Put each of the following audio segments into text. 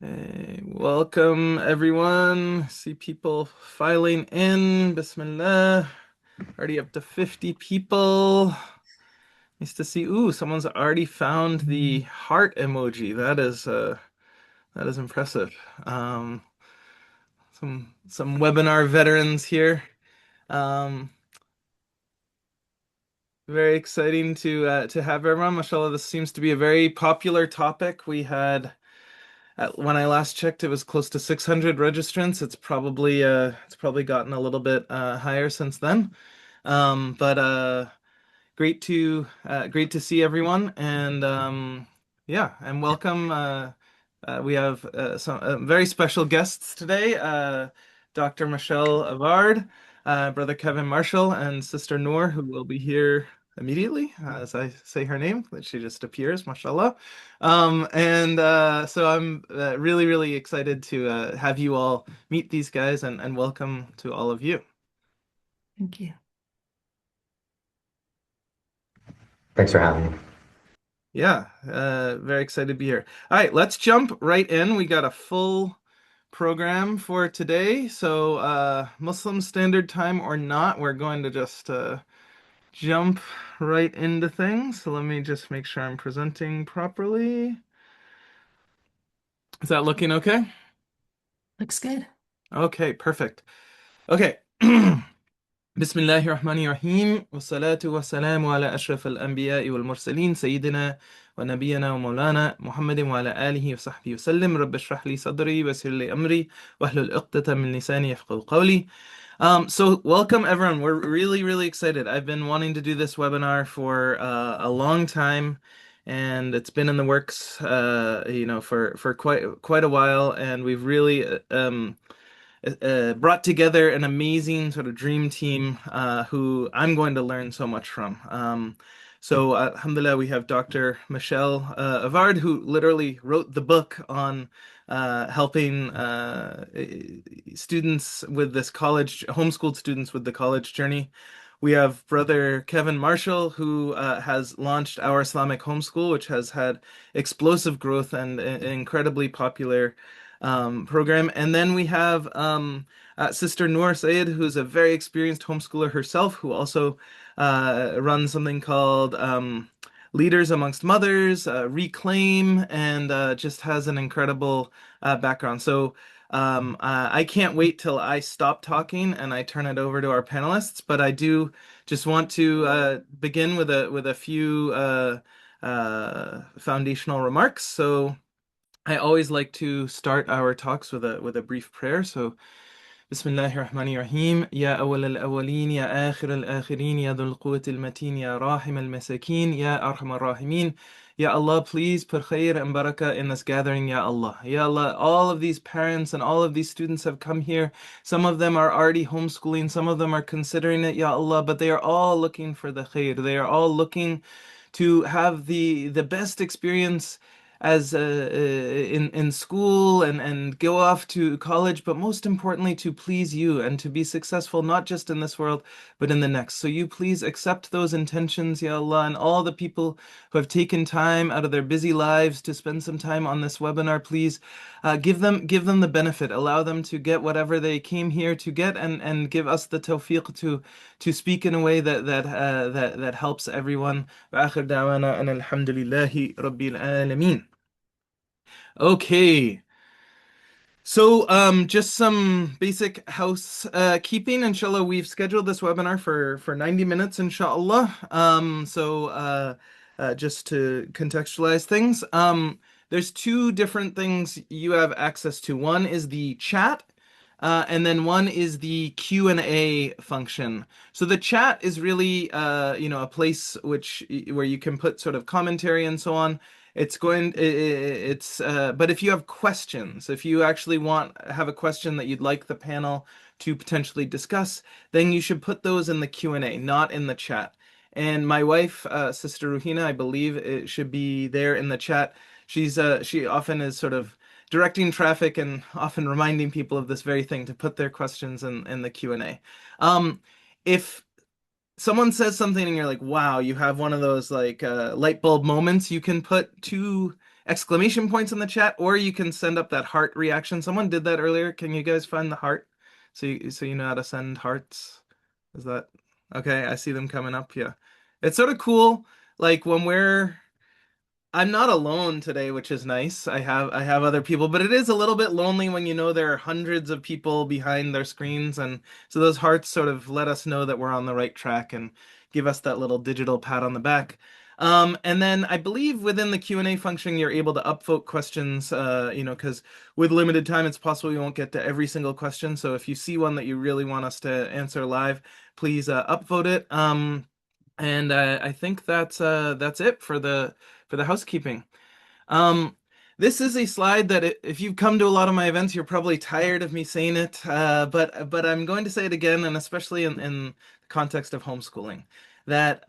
Hey, welcome everyone. See people filing in. Bismillah. Already up to 50 people. Nice to see. Ooh, someone's already found the heart emoji. That is impressive. Um, some webinar veterans here. Um, Very exciting to have everyone. Mashallah, this seems to be a very popular topic. We had when I last checked, it was close to 600 registrants. It's probably gotten a little bit higher since then. But great to see everyone, and yeah, and welcome. We have some very special guests today. Dr. Michelle Evard, Brother Kevin Marshall, and Sister Noor, who will be here immediately as I say her name. That she just appears, mashallah. And so I'm really, really excited to have you all meet these guys, and welcome to all of you. Thank you. Thanks for having me. Yeah, very excited to be here. All right, let's jump right in. We got a full program for today. So, Muslim Standard Time or not, we're going to just jump right into things. So let me just make sure I'm presenting properly. Is that looking okay? Looks good. Okay, perfect. Okay. بسم الله الرحمن الرحيم والصلاة والسلام على أشرف الأنبياء والمرسلين سيدنا ونبينا ومولانا محمد وعلى آله وصحبه وسلم رب اشرح لي صدري ويسر لي أمري واحلل عقدة من لساني يفقهوا قولي. So welcome everyone. We're really, really excited. I've been wanting to do this webinar for a long time, and it's been in the works, for quite a while, and we've really brought together an amazing sort of dream team who I'm going to learn so much from. So, alhamdulillah, we have Dr. Michelle Evard, who literally wrote the book on helping students with this college, homeschooled students with the college journey. We have Brother Kevin Marshall, who has launched Our Islamic Homeschool, which has had explosive growth and incredibly popular program. And then we have Sister Noor Syed, who's a very experienced homeschooler herself, who also runs something called Leaders Amongst Mothers, Reclaim, and just has an incredible background. So I can't wait till I stop talking and I turn it over to our panelists, but I do just want to begin with a few foundational remarks. So I always like to start our talks with a brief prayer. So, Bismillahir Rahmanir Rahim. Ya awwal al-awwalin, ya akhir al-akhirin, ya dhul quwwat al-matin, ya rahim al-masakin, ya arhamar rahimin. Ya Allah, please put khair and barakah in this gathering, Ya Allah. Ya Allah, all of these parents and all of these students have come here. Some of them are already homeschooling, some of them are considering it, Ya Allah, but they are all looking for the khair. They are all looking to have the best experience as in school and go off to college, but most importantly to please you and to be successful not just in this world but in the next. So you please accept those intentions, Ya Allah, and all the people who have taken time out of their busy lives to spend some time on this webinar. Please give them the benefit, allow them to get whatever they came here to get, and give us the tawfiq to speak in a way that helps everyone. وآخر دعوانا أن الحمد لله رب العالمين. Okay. So, just some basic house keeping. Inshallah, we've scheduled this webinar for 90 minutes, inshallah. Just to contextualize things, there's two different things you have access to. One is the chat, and then one is the Q&A function. So the chat is really, a place where you can put sort of commentary and so on. But if you have questions, if you actually have a question that you'd like the panel to potentially discuss, then you should put those in the Q&A, not in the chat. And my wife, Sister Ruhina, I believe it should be there in the chat. She often is sort of directing traffic and often reminding people of this very thing to put their questions in the Q&A. If someone says something and you're like, wow, you have one of those like light bulb moments, you can put two exclamation points in the chat, or you can send up that heart reaction. Someone did that earlier. Can you guys find the heart? So you know how to send hearts? Is that okay? I see them coming up. Yeah. It's sort of cool. Like when I'm not alone today, which is nice. I have other people, but it is a little bit lonely when you know there are hundreds of people behind their screens, and so those hearts sort of let us know that we're on the right track and give us that little digital pat on the back. And then I believe within the Q&A function, you're able to upvote questions, because with limited time, it's possible we won't get to every single question. So if you see one that you really want us to answer live, please upvote it. And I think that's it for the housekeeping. Um, this is a slide that if you've come to a lot of my events, you're probably tired of me saying it, but I'm going to say it again, and especially in the context of homeschooling, that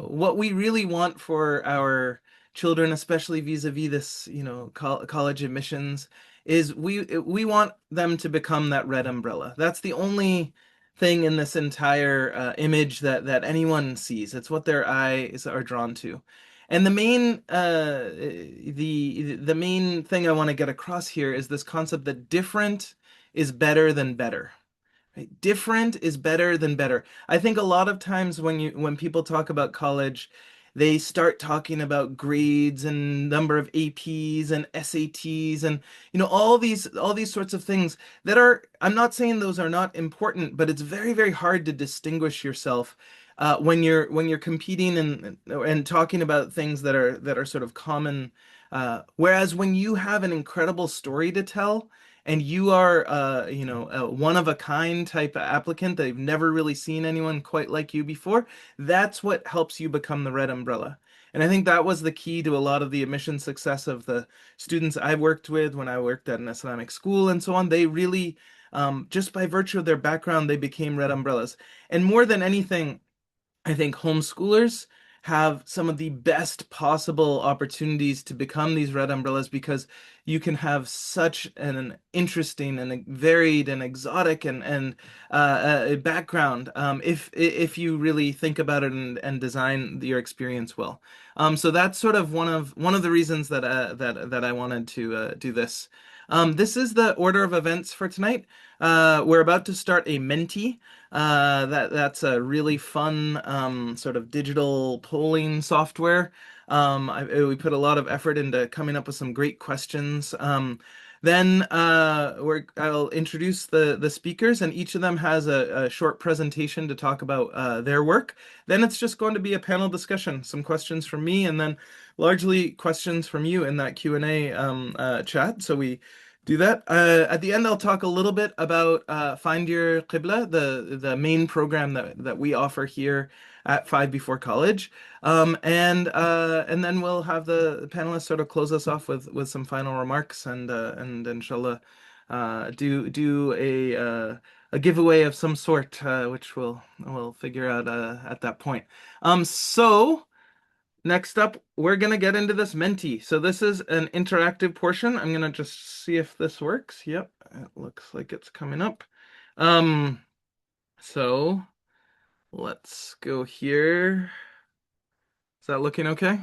what we really want for our children, especially vis-a-vis this, college admissions, is we want them to become that red umbrella. That's the only thing in this entire image that anyone sees. It's what their eyes are drawn to. And the main thing I want to get across here is this concept that different is better than better. Right? Different is better than better. I think a lot of times when people talk about college, they start talking about grades and number of APs and SATs and all these sorts of things that are, I'm not saying those are not important, but it's very, very hard to distinguish yourself when you're competing and talking about things that are sort of common. Whereas when you have an incredible story to tell, and you are, a one of a kind type of applicant that you've never really seen anyone quite like you before, that's what helps you become the red umbrella. And I think that was the key to a lot of the admission success of the students I worked with when I worked at an Islamic school and so on. They really, just by virtue of their background, they became red umbrellas. And more than anything, I think homeschoolers have some of the best possible opportunities to become these red umbrellas because you can have such an interesting and varied and exotic and background if you really think about it and design your experience well. So that's sort of one of the reasons that I wanted to do this. This is the order of events for tonight. We're about to start a Menti. That's a really fun sort of digital polling software. We put a lot of effort into coming up with some great questions. Then I'll introduce the speakers, and each of them has a short presentation to talk about their work. Then it's just going to be a panel discussion, some questions from me, and then largely questions from you in that Q&A chat. So we do that. At the end, I'll talk a little bit about Find Your Qibla, the main program that we offer here at Five Before College, and then we'll have the panelists sort of close us off with some final remarks and inshallah do a giveaway of some sort, which we'll figure out at that point. So. Next up, we're going to get into this Menti. So this is an interactive portion. I'm going to just see if this works. Yep, it looks like it's coming up. So let's go here. Is that looking okay?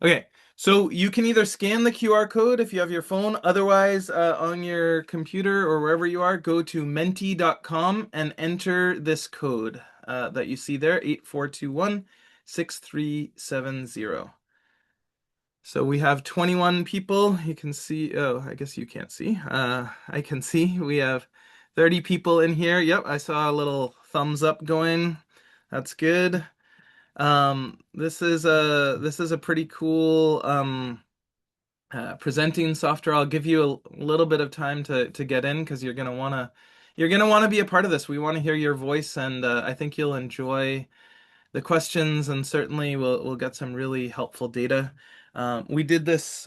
Okay, so you can either scan the QR code if you have your phone. Otherwise, on your computer or wherever you are, go to menti.com and enter this code that you see there, 84216370. So we have 21 people. You can see, oh, I guess you can't see. I can see we have 30 people in here. Yep, I saw a little thumbs up going. That's good. This is a pretty cool presenting software. I'll give you a little bit of time to get in because you're gonna wanna be a part of this. We want to hear your voice, and I think you'll enjoy the questions, and certainly we'll get some really helpful data. We did this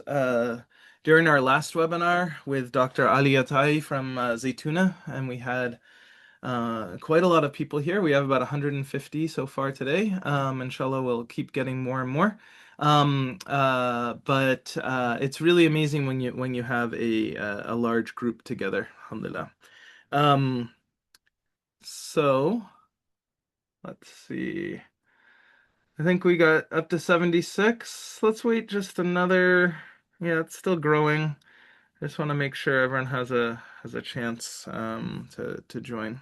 during our last webinar with Dr. Ali Atai from Zaytuna, and we had quite a lot of people here. We have about 150 so far today. Inshallah, we'll keep getting more and more. But it's really amazing when you have a large group together. Alhamdulillah. So let's see. I think we got up to 76. Let's wait just another. Yeah, it's still growing. I just want to make sure everyone has a chance to join.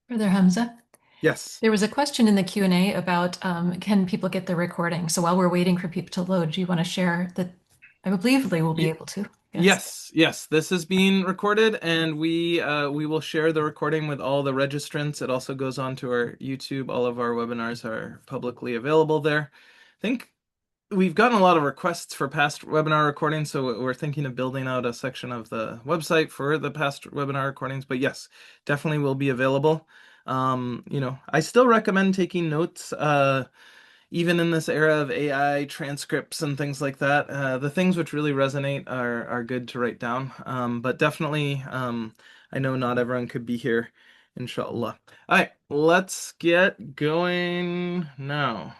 Brother Hamzah, Yes. there was a question in the Q&A about can people get the recording? So while we're waiting for people to load, do you want to share that? I believe they will be able to. Yes. This is being recorded, and we will share the recording with all the registrants. It also goes on to our YouTube. All of our webinars are publicly available there. I think we've gotten a lot of requests for past webinar recordings, so we're thinking of building out a section of the website for the past webinar recordings. But yes, definitely will be available. I still recommend taking notes. Even in this era of AI transcripts and things like that, the things which really resonate are good to write down. But definitely, I know not everyone could be here, inshallah. All right, let's get going now.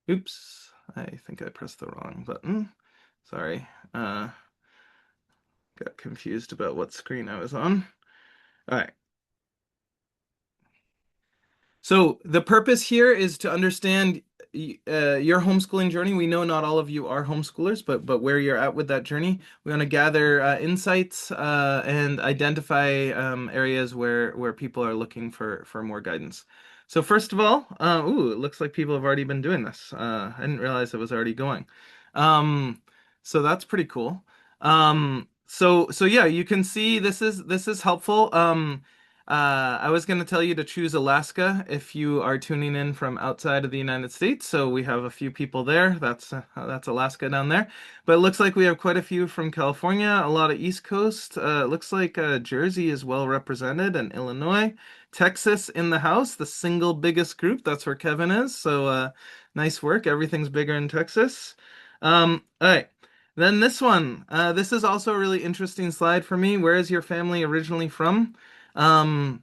Oops, I think I pressed the wrong button. Sorry. Got confused about what screen I was on. All right. So the purpose here is to understand your homeschooling journey. We know not all of you are homeschoolers, but where you're at with that journey, we want to gather insights and identify areas where people are looking for more guidance. So first of all, it looks like people have already been doing this. I didn't realize it was already going. So that's pretty cool. So yeah, you can see this is helpful. I was going to tell you to choose Alaska if you are tuning in from outside of the United States. So we have a few people there. That's Alaska down there. But it looks like we have quite a few from California, a lot of East Coast. It looks like Jersey is well represented, and Illinois. Texas in the house, the single biggest group. That's where Kevin is. So nice work. Everything's bigger in Texas. All right. Then this one. This is also a really interesting slide for me. Where is your family originally from? Um,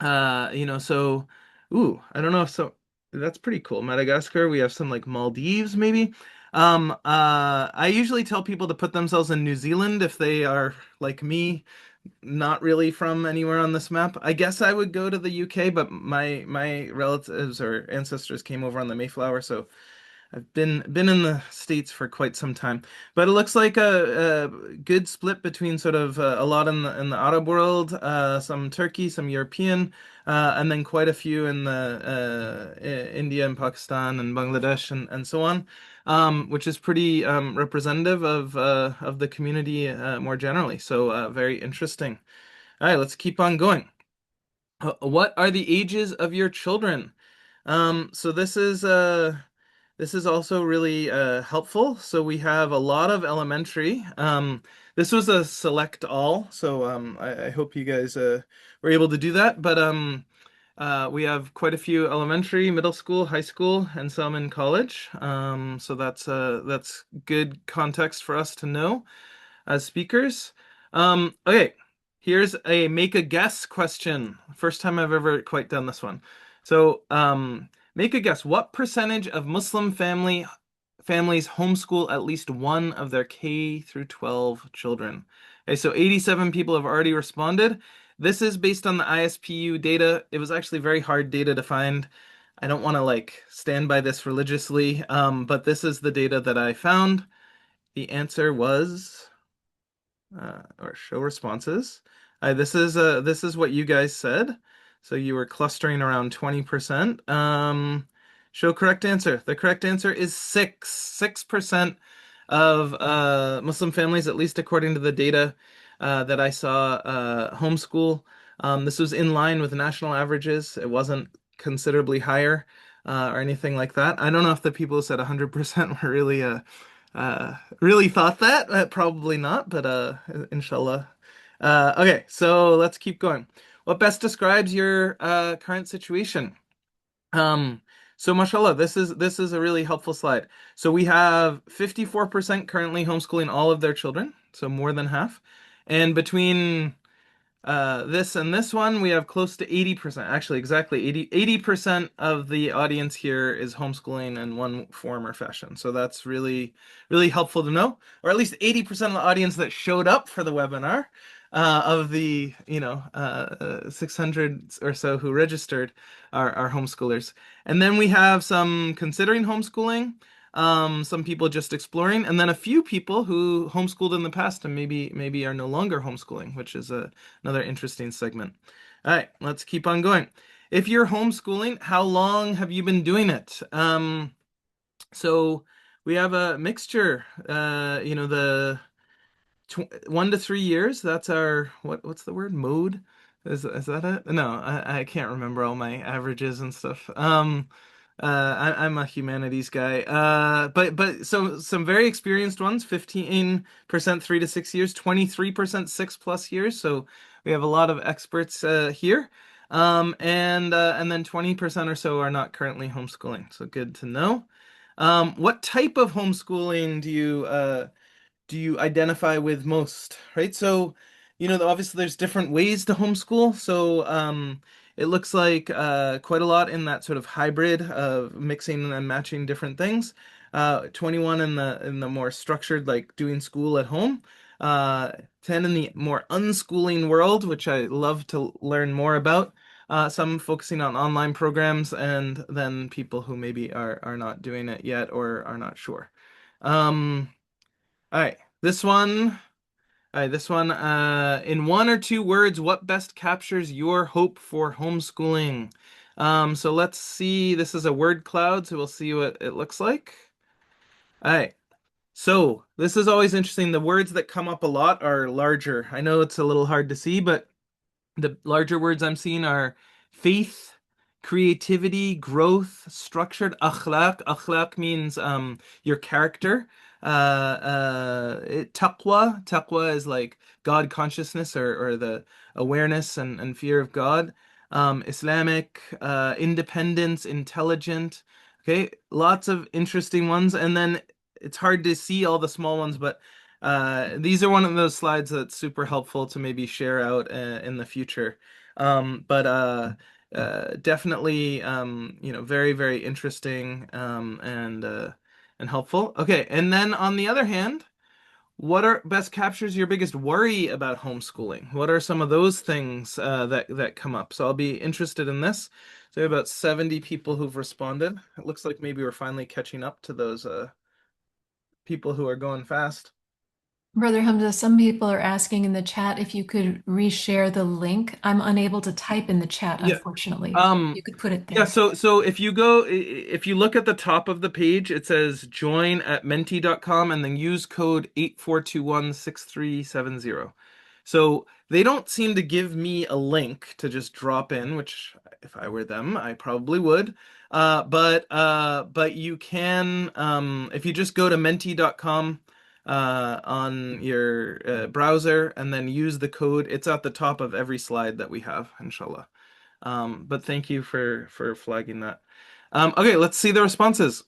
so, I don't know. So that's pretty cool. Madagascar, we have some like Maldives, maybe. I usually tell people to put themselves in New Zealand if they are like me, not really from anywhere on this map. I guess I would go to the UK, but my relatives or ancestors came over on the Mayflower, so I've been in the States for quite some time, but it looks like a good split between sort of a lot in the Arab world, some Turkey, some European, and then quite a few in the India and Pakistan and Bangladesh and so on, which is pretty representative of the community more generally. So very interesting. All right, let's keep on going. What are the ages of your children? So this is also really helpful. So we have a lot of elementary. This was a select all, so I hope you guys were able to do that. But we have quite a few elementary, middle school, high school, and some in college. So that's good context for us to know as speakers. Okay, here's a make a guess question. First time I've ever quite done this one. So, make a guess. What percentage of Muslim families homeschool at least one of their K through 12 children? Okay, so 87 people have already responded. This is based on the ISPU data. It was actually very hard data to find. I don't want to like stand by this religiously, but this is the data that I found. The answer was or show responses. This is what you guys said. So you were clustering around 20%. Show correct answer. The correct answer is 6% of Muslim families, at least according to the data that I saw, homeschool. This was in line with national averages. It wasn't considerably higher or anything like that. I don't know if the people who said 100% were really thought that. Probably not, but inshallah. Okay, so let's keep going. What best describes your current situation? So mashallah, this is a really helpful slide. So we have 54% currently homeschooling all of their children, so more than half. And between this and this one, we have close to 80%, actually exactly 80% of the audience here is homeschooling in one form or fashion. So that's really, really helpful to know, or at least 80% of the audience that showed up for the webinar. of the 600 or so who registered are homeschoolers. And then we have some considering homeschooling, some people just exploring, and then a few people who homeschooled in the past and maybe are no longer homeschooling, which is another interesting segment. All right, let's keep on going. If you're homeschooling, how long have you been doing it? So we have a mixture. The 1 to 3 years. That's our what's the word? Mode? Is that it? No, I can't remember all my averages and stuff. I'm a humanities guy. But so some very experienced ones, 15% 3 to 6 years, 23% 6+ years. So we have a lot of experts here. And then 20% or so are not currently homeschooling. So good to know. What type of homeschooling do you identify with most, right? So, obviously there's different ways to homeschool. So, it looks like quite a lot in that sort of hybrid of mixing and matching different things. 21 in the more structured, like doing school at home. 10 in the more unschooling world, which I love to learn more about. Some focusing on online programs, and then people who maybe are not doing it yet or are not sure. Um, all right, this one. All right, this one. In 1 or 2 words, what best captures your hope for homeschooling? So let's see. This is a word cloud, so we'll see what it looks like. All right. So this is always interesting. The words that come up a lot are larger. I know it's a little hard to see, but the larger words I'm seeing are faith, creativity, growth, structured, akhlaq. Akhlaq means your character. Taqwa. Taqwa is like God consciousness or the awareness and fear of God. Islamic, independence, intelligent. Okay, lots of interesting ones. And then it's hard to see all the small ones, but these are one of those slides that's super helpful to maybe share out in the future. But definitely, very, very interesting and helpful. Okay, and then on the other hand, what are best captures your biggest worry about homeschooling? What are some of those things that come up? So I'll be interested in this. So we have about 70 people who've responded. It looks like maybe we're finally catching up to those people who are going fast. Brother Hamza, some people are asking in the chat if you could reshare the link. I'm unable to type in the chat, Yeah. unfortunately. Um, You could put it yeah, there. so if you look at the top of the page, it says join at menti.com and then use code 84216370. So they don't seem to give me a link to just drop in, which if I were them, I probably would. But you can if you just go to menti.com on your browser and then use the code, it's at the top of every slide that we have, inshallah. But thank you for flagging that. Okay, let's see the responses.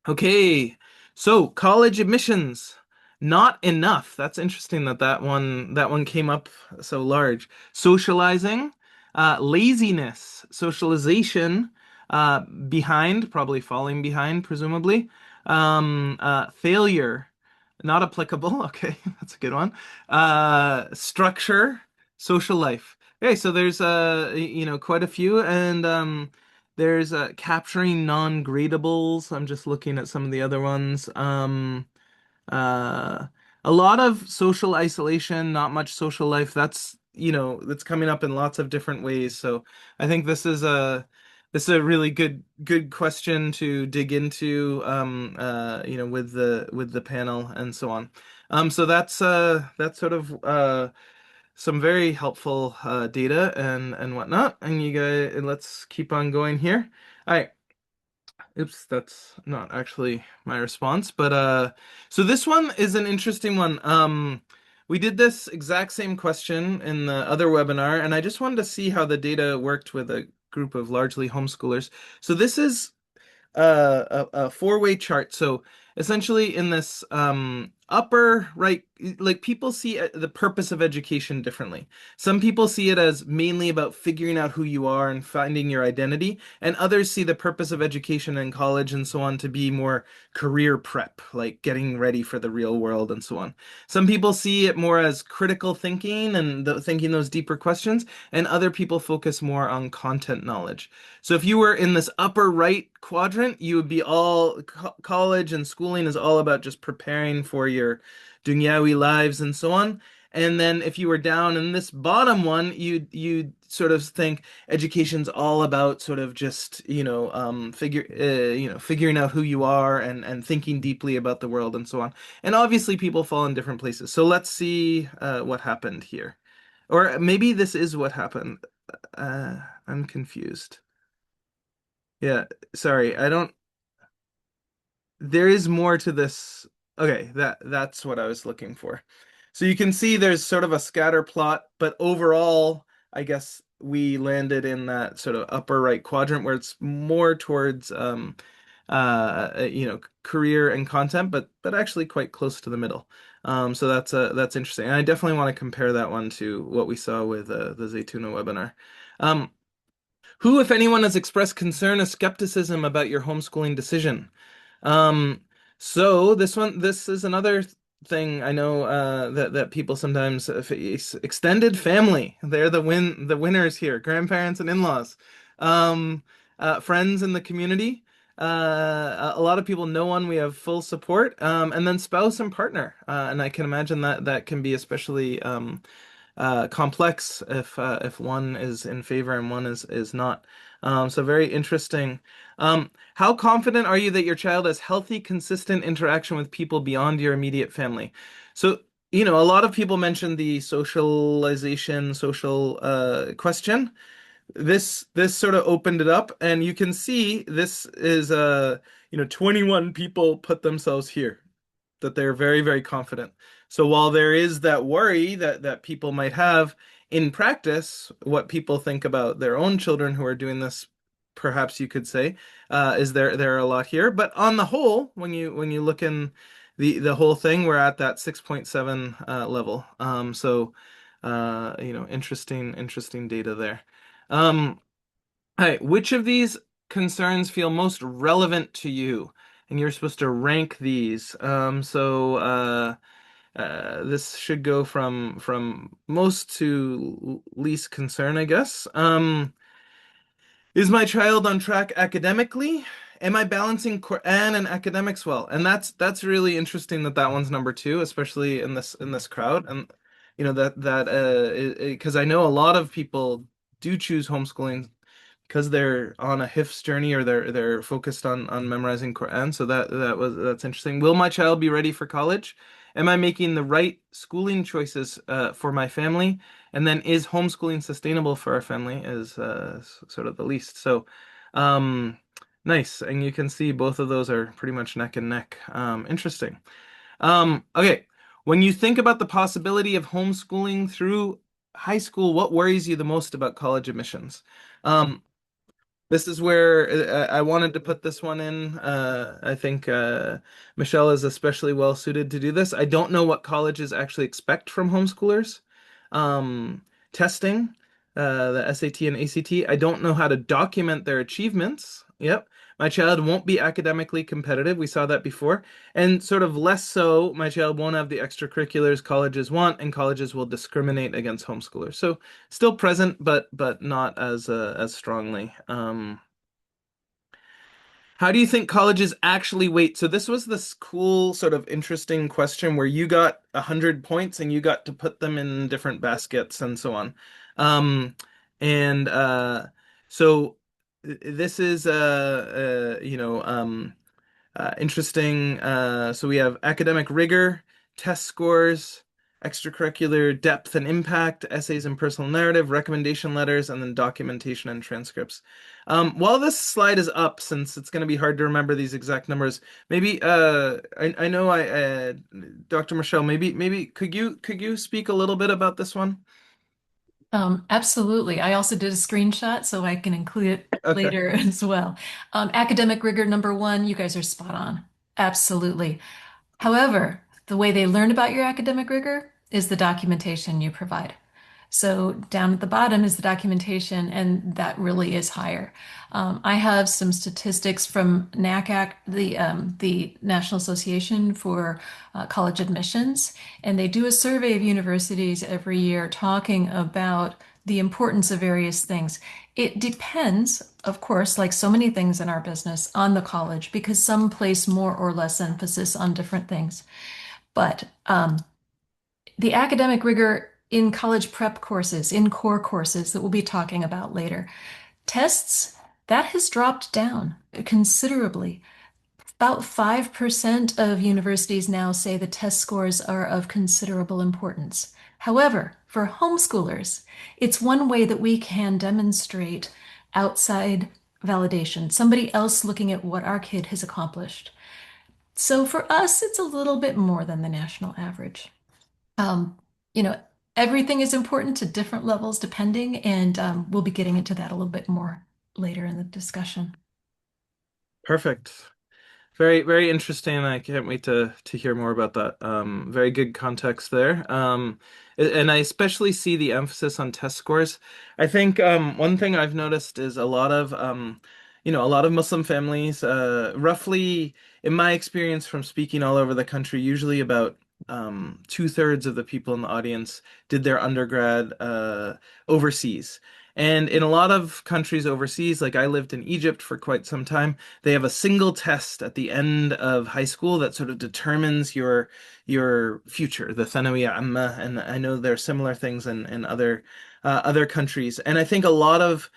Okay, so college admissions, not enough. That's interesting that one came up so large. Socializing, laziness, socialization, behind, probably falling behind, presumably. Failure, not applicable. Okay, that's a good one. Structure, social life. Okay, so there's quite a few, and there's capturing non-gradables. I'm just looking at some of the other ones. Uh, a lot of social isolation, not much social life. That's coming up in lots of different ways. So I think this is a really good question to dig into, with the panel and so on. So that's sort of some very helpful data and whatnot. And you guys, let's keep on going here. All right. Oops, that's not actually my response, but so this one is an interesting one. We did this exact same question in the other webinar, and I just wanted to see how the data worked with a group of largely homeschoolers. So this is a four-way chart. So essentially in this upper right, like people see the purpose of education differently. Some people see it as mainly about figuring out who you are and finding your identity, and others see the purpose of education in college and so on to be more career prep, like getting ready for the real world and so on. Some people see it more as critical thinking and thinking those deeper questions, and other people focus more on content knowledge. So if you were in this upper right quadrant, you would be all college and schooling is all about just preparing for your dunyawi lives and so on. And then if you were down in this bottom one, you'd sort of think education's all about sort of just, figuring out who you are and thinking deeply about the world and so on. And obviously people fall in different places. So let's see what happened here. Or maybe this is what happened. I'm confused. Yeah, sorry. I don't There is more to this. Okay, that's what I was looking for. So you can see there's sort of a scatter plot, but overall, I guess we landed in that sort of upper right quadrant where it's more towards career and content, but actually quite close to the middle. So that's interesting. And I definitely want to compare that one to what we saw with the Zaytuna webinar. Um, who, if anyone, has expressed concern or skepticism about your homeschooling decision? Um, so this is another thing I know that people sometimes face. Extended family. They're the winners here. Grandparents and in-laws. Um, Friends in the community. A lot of people know one. We have full support. And then spouse and partner. And I can imagine that can be especially complex if one is in favor and one is not. So very interesting. How confident are you that your child has healthy, consistent interaction with people beyond your immediate family? So, a lot of people mentioned the socialization, social question. This sort of opened it up, and you can see this is 21 people put themselves here, that they're very, very confident. So while there is that worry that people might have in practice, what people think about their own children who are doing this, perhaps you could say, is there are a lot here. But on the whole, when you look in the whole thing, we're at that 6.7 level. Interesting data there. All right, which of these concerns feel most relevant to you? And you're supposed to rank these. This should go from most to least concern, I guess. Is my child on track academically? Am I balancing Quran and academics well? And that's really interesting that one's number two, especially in this crowd. And that because I know a lot of people do choose homeschooling because they're on a hifz journey or they're focused on memorizing Quran. So that's interesting. Will my child be ready for college? Am I making the right schooling choices for my family? And then is homeschooling sustainable for our family is sort of the least. So nice. And you can see both of those are pretty much neck and neck. Interesting. Okay. When you think about the possibility of homeschooling through high school, what worries you the most about college admissions? This is where I wanted to put this one in. I think Michelle is especially well suited to do this. I don't know what colleges actually expect from homeschoolers. Um, Testing, the SAT and ACT. I don't know how to document their achievements. Yep. My child won't be academically competitive. We saw that before. And sort of less so, my child won't have the extracurriculars colleges want, and colleges will discriminate against homeschoolers. So still present, but not as strongly. How do you think colleges actually weight? So this was this cool sort of interesting question where you got 100 points and you got to put them in different baskets and so on. And so this is interesting. So we have academic rigor, test scores, extracurricular depth and impact, essays and personal narrative, recommendation letters, and then documentation and transcripts. While this slide is up, since it's going to be hard to remember these exact numbers, maybe I know Dr. Michelle, maybe could you speak a little bit about this one? Absolutely. I also did a screenshot so I can include it Okay. later as well. Academic rigor number one, you guys are spot on. Absolutely. However, the way they learn about your academic rigor is the documentation you provide. So down at the bottom is the documentation, and that really is higher. I have some statistics from NACAC, the National Association for College Admissions, and they do a survey of universities every year talking about the importance of various things. It depends, of course, like so many things in our business, on the college because some place more or less emphasis on different things. But the academic rigor in college prep courses, in core courses that we'll be talking about later, tests, that has dropped down considerably. About 5% of universities now say the test scores are of considerable importance. However, for homeschoolers, it's one way that we can demonstrate outside validation, somebody else looking at what our kid has accomplished. So for us, it's a little bit more than the national average. Um, you know, everything is important to different levels depending, and we'll be getting into that a little bit more later in the discussion. Perfect. Very, very interesting. I can't wait to hear more about that. Very good context there. And I especially see the emphasis on test scores. I think one thing I've noticed is a lot of a lot of Muslim families, roughly in my experience from speaking all over the country, usually about two-thirds of the people in the audience did their undergrad overseas. And in a lot of countries overseas, like I lived in Egypt for quite some time, they have a single test at the end of high school that sort of determines your future, the Thanawiya Amma, and I know there are similar things in other countries. And I think a lot of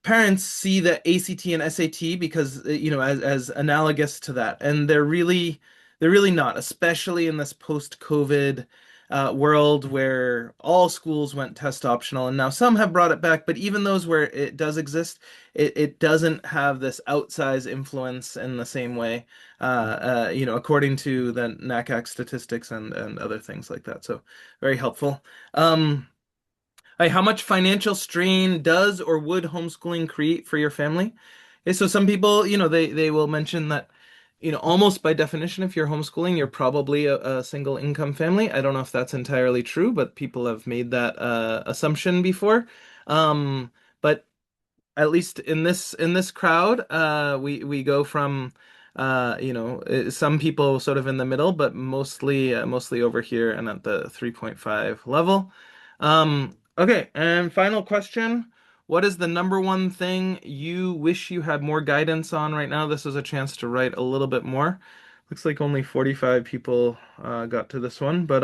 parents see the ACT and SAT because as analogous to that, and they're really not, especially in this post-COVID world where all schools went test optional, and now some have brought it back, but even those where it does exist, it doesn't have this outsized influence in the same way, according to the NACAC statistics and other things like that. So very helpful. How much financial strain does or would homeschooling create for your family? Okay, so some people, they will mention that, almost by definition, if you're homeschooling, you're probably a single income family. I don't know if that's entirely true, but people have made that assumption before. But at least in this crowd, we go from some people sort of in the middle, but mostly over here and at the 3.5 level. Okay, and final question. What is the number one thing you wish you had more guidance on right now? This is a chance to write a little bit more. Looks like only 45 people got to this one, but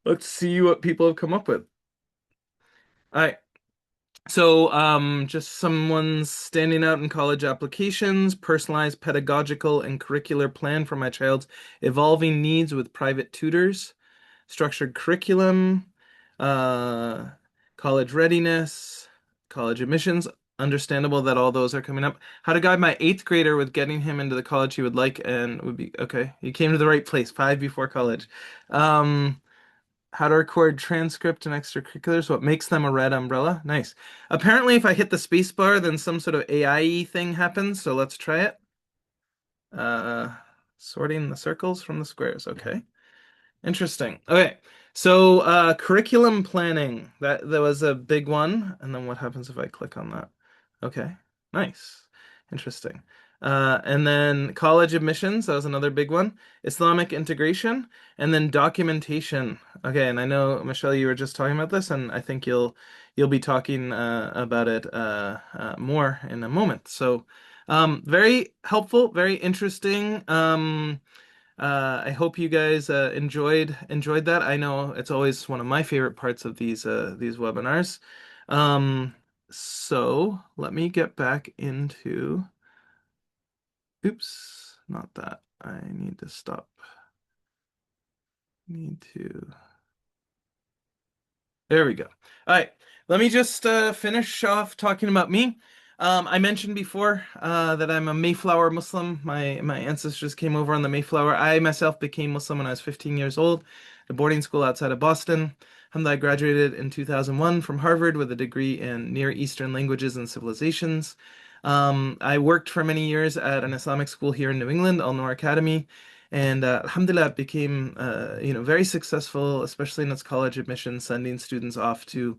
let's see what people have come up with. All right. So, just someone's standing out in college applications, personalized pedagogical and curricular plan for my child's evolving needs with private tutors, structured curriculum, uh, college readiness, college admissions. Understandable that all those are coming up. How to guide my eighth grader with getting him into the college he would like and would be okay. You came to the right place, five before college. How to record transcript and extracurriculars, what makes them a red umbrella. Nice. Apparently, if I hit the space bar, then some sort of AI thing happens, so let's try it. Uh, Sorting the circles from the squares. Okay. Interesting. Okay. So, curriculum planning. That was a big one. And then what happens if I click on that? Okay. Nice. Interesting. And then college admissions, that was another big one. Islamic integration, and then documentation. Okay, and I know, Michelle, you were just talking about this, and I think you'll be talking about it more in a moment. So, very helpful, very interesting. I hope you guys enjoyed that. I know it's always one of my favorite parts of these webinars. Um, so let me get back into. Oops, not that. I need to stop. Need to. There we go. All right, let me just finish off talking about me. I mentioned before that I'm a Mayflower Muslim. My ancestors came over on the Mayflower. I myself became Muslim when I was 15 years old, at a boarding school outside of Boston. Hamzah graduated in 2001 from Harvard with a degree in Near Eastern Languages and Civilizations. I worked for many years at an Islamic school here in New England, Al Noor Academy, and alhamdulillah, it became very successful, especially in its college admission, sending students off to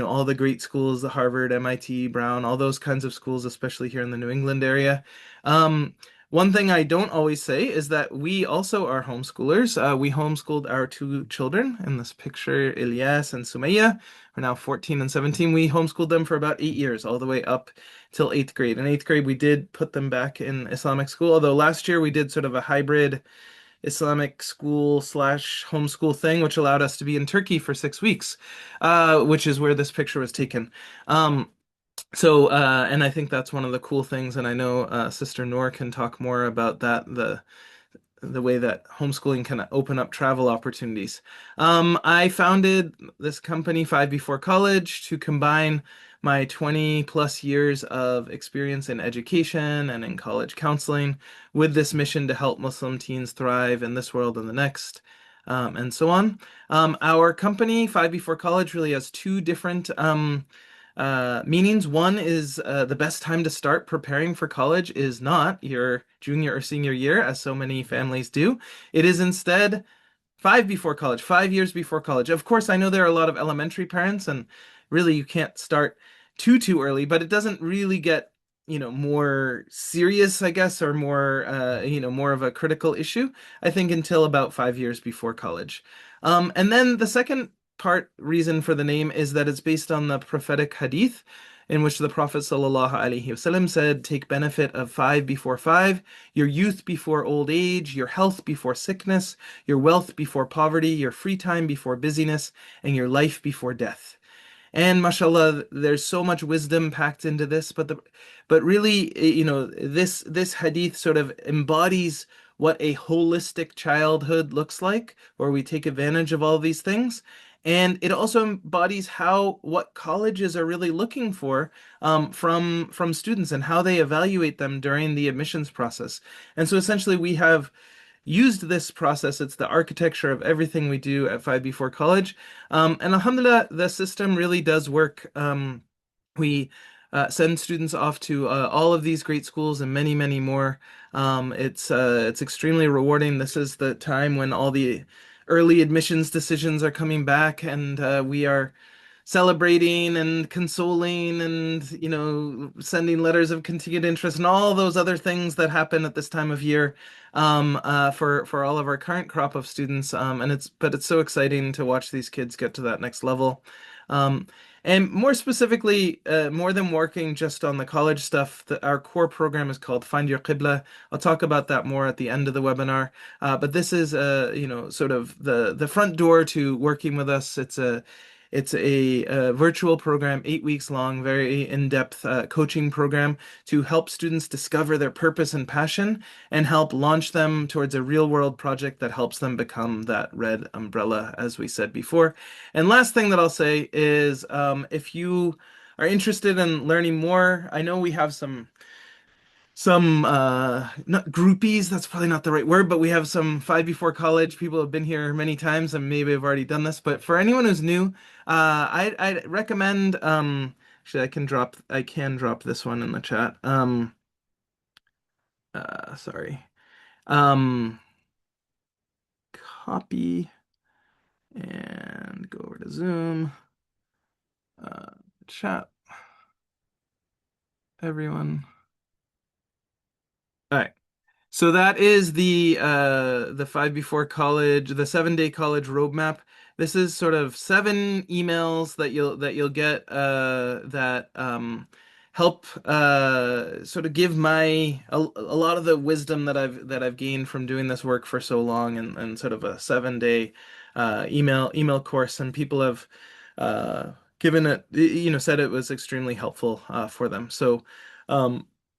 all the great schools, the Harvard, MIT, Brown, all those kinds of schools, especially here in the New England area. Um, One thing I don't always say is that we also are homeschoolers. We homeschooled our two children in this picture, Ilyas and Sumaya. We're now 14 and 17. We homeschooled them for about 8 years, all the way up till eighth grade. In eighth grade, we did put them back in Islamic school, although last year we did sort of a hybrid Islamic school slash homeschool thing, which allowed us to be in Turkey for 6 weeks, which is where this picture was taken. And I think that's one of the cool things, and I know Sister Noor can talk more about that, the way that homeschooling can open up travel opportunities. I founded this company, Five Before College, to combine my 20 plus years of experience in education and in college counseling with this mission to help Muslim teens thrive in this world and the next, and so on. Our company, Five Before College, really has two different meanings. One is the best time to start preparing for college is not your junior or senior year, as so many families do. It is instead 5 before college, 5 years before college. Of course, I know there are a lot of elementary parents, and really you can't start too early, but it doesn't really get more serious, I guess, or more more of a critical issue, I think, until about 5 years before college. And then the second reason for the name is that it's based on the prophetic hadith in which the Prophet ﷺ said, take benefit of 5 before 5, your youth before old age, your health before sickness, your wealth before poverty, your free time before busyness, and your life before death. And mashallah, there's so much wisdom packed into this, but really, this hadith sort of embodies what a holistic childhood looks like, where we take advantage of all these things. And it also embodies what colleges are really looking for from students and how they evaluate them during the admissions process. And so essentially we have used this process. It's the architecture of everything we do at Five Before College. And alhamdulillah, the system really does work. We send students off to all of these great schools and many, many more. It's extremely rewarding. This is the time when all the early admissions decisions are coming back, and we are celebrating and consoling and sending letters of continued interest and all those other things that happen at this time of year for all of our current crop of students. But it's so exciting to watch these kids get to that next level. And more specifically, more than working just on the college stuff, our core program is called Find Your Qibla. I'll talk about that more at the end of the webinar. But this is, sort of the front door to working with us. It's a virtual program, 8 weeks long, very in-depth coaching program to help students discover their purpose and passion and help launch them towards a real-world project that helps them become that red umbrella, as we said before. And last thing that I'll say is if you are interested in learning more, I know we have some not groupies, that's probably not the right word, but we have some Five Before College people who have been here many times and maybe have already done this. But for anyone who's new, I'd recommend actually I can drop this one in the chat. Sorry. Copy and go over to Zoom. Chat everyone. All right. So that is the Five Before College, the 7-day college roadmap. This is sort of 7 emails that you'll get that help sort of give a lot of the wisdom that I've gained from doing this work for so long, and sort of a 7-day email course, and people have given it, said it was extremely helpful for them. So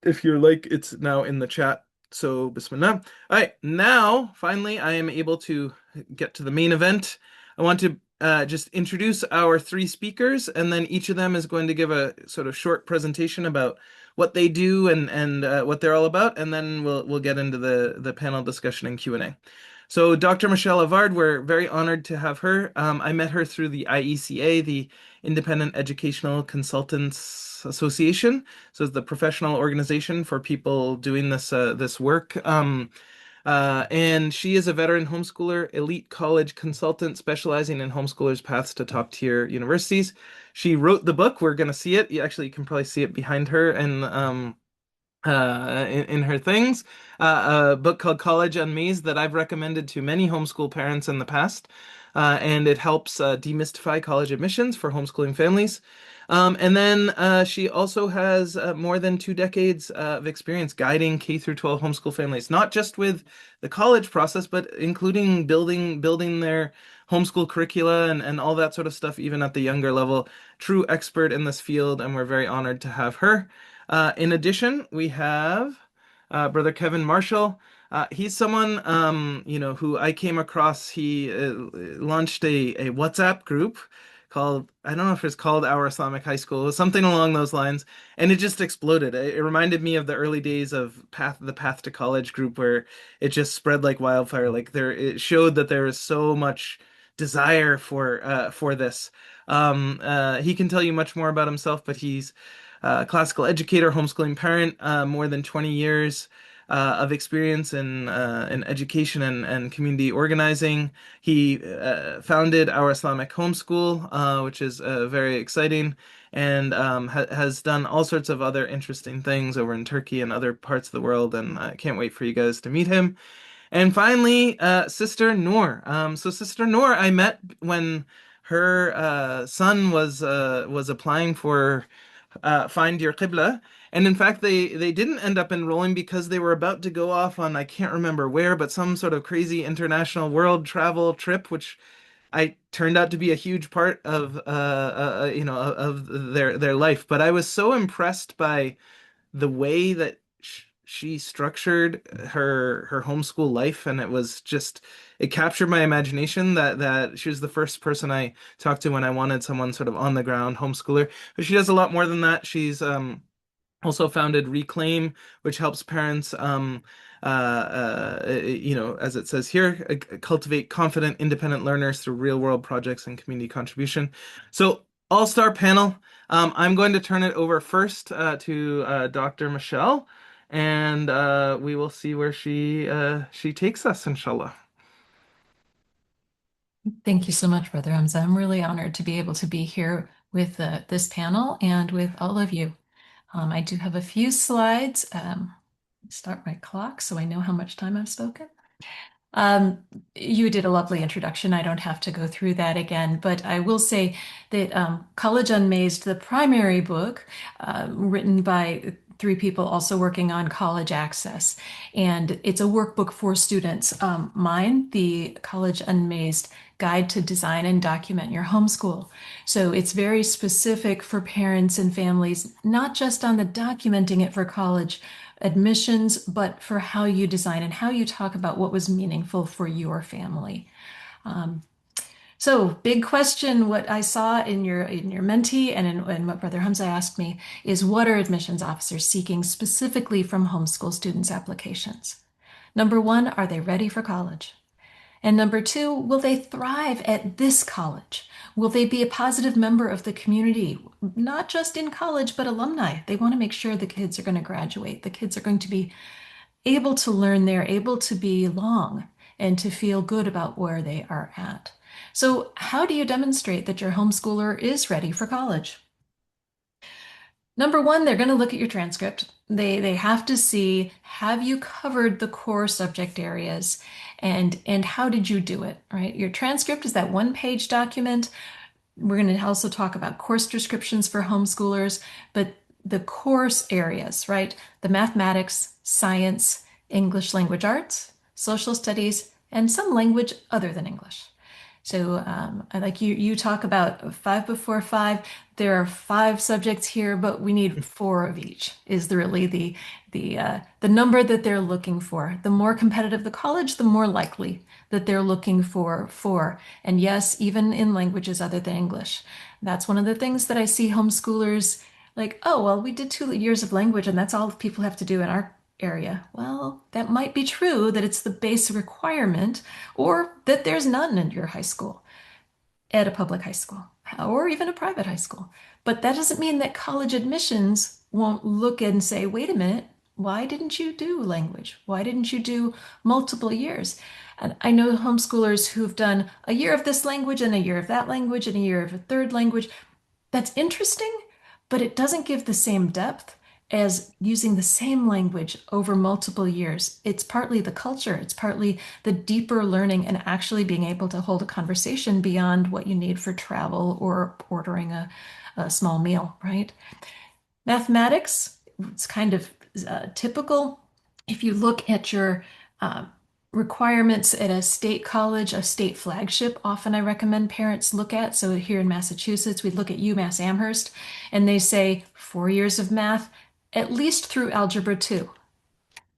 if you're like, it's now in the chat. So bismillah. All right, now finally I am able to get to the main event. I want to just introduce our 3 speakers, and then each of them is going to give a sort of short presentation about what they do and what they're all about, and then we'll get into the panel discussion and Q&A. So Dr. Michelle Evard, we're very honored to have her. I met her through the IECA, the Independent Educational Consultants Association. So it's the professional organization for people doing this work. And she is a veteran homeschooler, elite college consultant specializing in homeschoolers' paths to top-tier universities. She wrote the book. We're going to see it. You can probably see it behind her and in her things, a book called College Unmazed that I've recommended to many homeschool parents in the past. And it helps demystify college admissions for homeschooling families. And then she also has more than 2 decades of experience guiding K through 12 homeschool families, not just with the college process, but including building their homeschool curricula and all that sort of stuff, even at the younger level. True expert in this field, and we're very honored to have her. In addition, we have Brother Kevin Marshall. He's someone, who I came across. He launched a WhatsApp group called, I don't know if it's called Our Islamic High School, it was something along those lines, and it just exploded. It reminded me of the early days of the Path to College group, where it just spread like wildfire. It showed that there is so much desire for this. He can tell you much more about himself, but he's classical educator, homeschooling parent, more than 20 years of experience in education and community organizing. He founded Our Islamic Homeschool, which is very exciting, and has done all sorts of other interesting things over in Turkey and other parts of the world, and I can't wait for you guys to meet him. And finally, Sister Noor. So Sister Noor, I met when her son was applying for Find Your Qibla. And in fact, they didn't end up enrolling because they were about to go off on, I can't remember where, but some sort of crazy international world travel trip, which I turned out to be a huge part of their life. But I was so impressed by the way that she structured her homeschool life, and it captured my imagination that she was the first person I talked to when I wanted someone sort of on the ground homeschooler. But she does a lot more than that. She's also founded Reclaim, which helps parents, as it says here, cultivate confident, independent learners through real-world projects and community contribution. So, all-star panel. I'm going to turn it over first to Dr. Michelle, and we will see where she takes us, inshallah. Thank you so much, Brother Hamzah. I'm really honored to be able to be here with this panel and with all of you. I do have a few slides. Start my clock so I know how much time I've spoken. You did a lovely introduction. I don't have to go through that again, but I will say that College Unmazed, the primary book, written by 3 people also working on college access, and it's a workbook for students. Mine, the College Unmazed Guide to Design and Document Your Homeschool. So it's very specific for parents and families, not just on the documenting it for college admissions, but for how you design and how you talk about what was meaningful for your family. So big question, what I saw in your Menti and what Brother Hamzah asked me is, what are admissions officers seeking specifically from homeschool students' applications? Number 1, are they ready for college? And number 2, will they thrive at this college? Will they be a positive member of the community, not just in college, but alumni? They want to make sure the kids are going to graduate. The kids are going to be able to learn there, able to belong, and to feel good about where they are at. So how do you demonstrate that your homeschooler is ready for college? Number 1, they're going to look at your transcript. They have to see, have you covered the core subject areas, and how did you do it, right? Your transcript is that 1-page document. We're going to also talk about course descriptions for homeschoolers, but the course areas, right? The mathematics, science, English language arts, social studies, and some language other than English. So I like you talk about 5 before 5. There are 5 subjects here, but we need 4 of each is really the number that they're looking for. The more competitive the college, the more likely that they're looking for 4. And yes, even in languages other than English. That's one of the things that I see homeschoolers like, oh, well, we did 2 years of language and that's all people have to do area. Well, that might be true that it's the base requirement or that there's none in your high school, at a public high school, or even a private high school. But that doesn't mean that college admissions won't look and say, wait a minute, why didn't you do language? Why didn't you do multiple years? And I know homeschoolers who've done a year of this language and a year of that language and a year of a third language. That's interesting, but it doesn't give the same depth as using the same language over multiple years. It's partly the culture, it's partly the deeper learning and actually being able to hold a conversation beyond what you need for travel or ordering a small meal, right? Mathematics, it's kind of typical. If you look at your requirements at a state college, a state flagship, often I recommend parents look at. So here in Massachusetts, we look at UMass Amherst, and they say 4 years of math, at least through Algebra 2.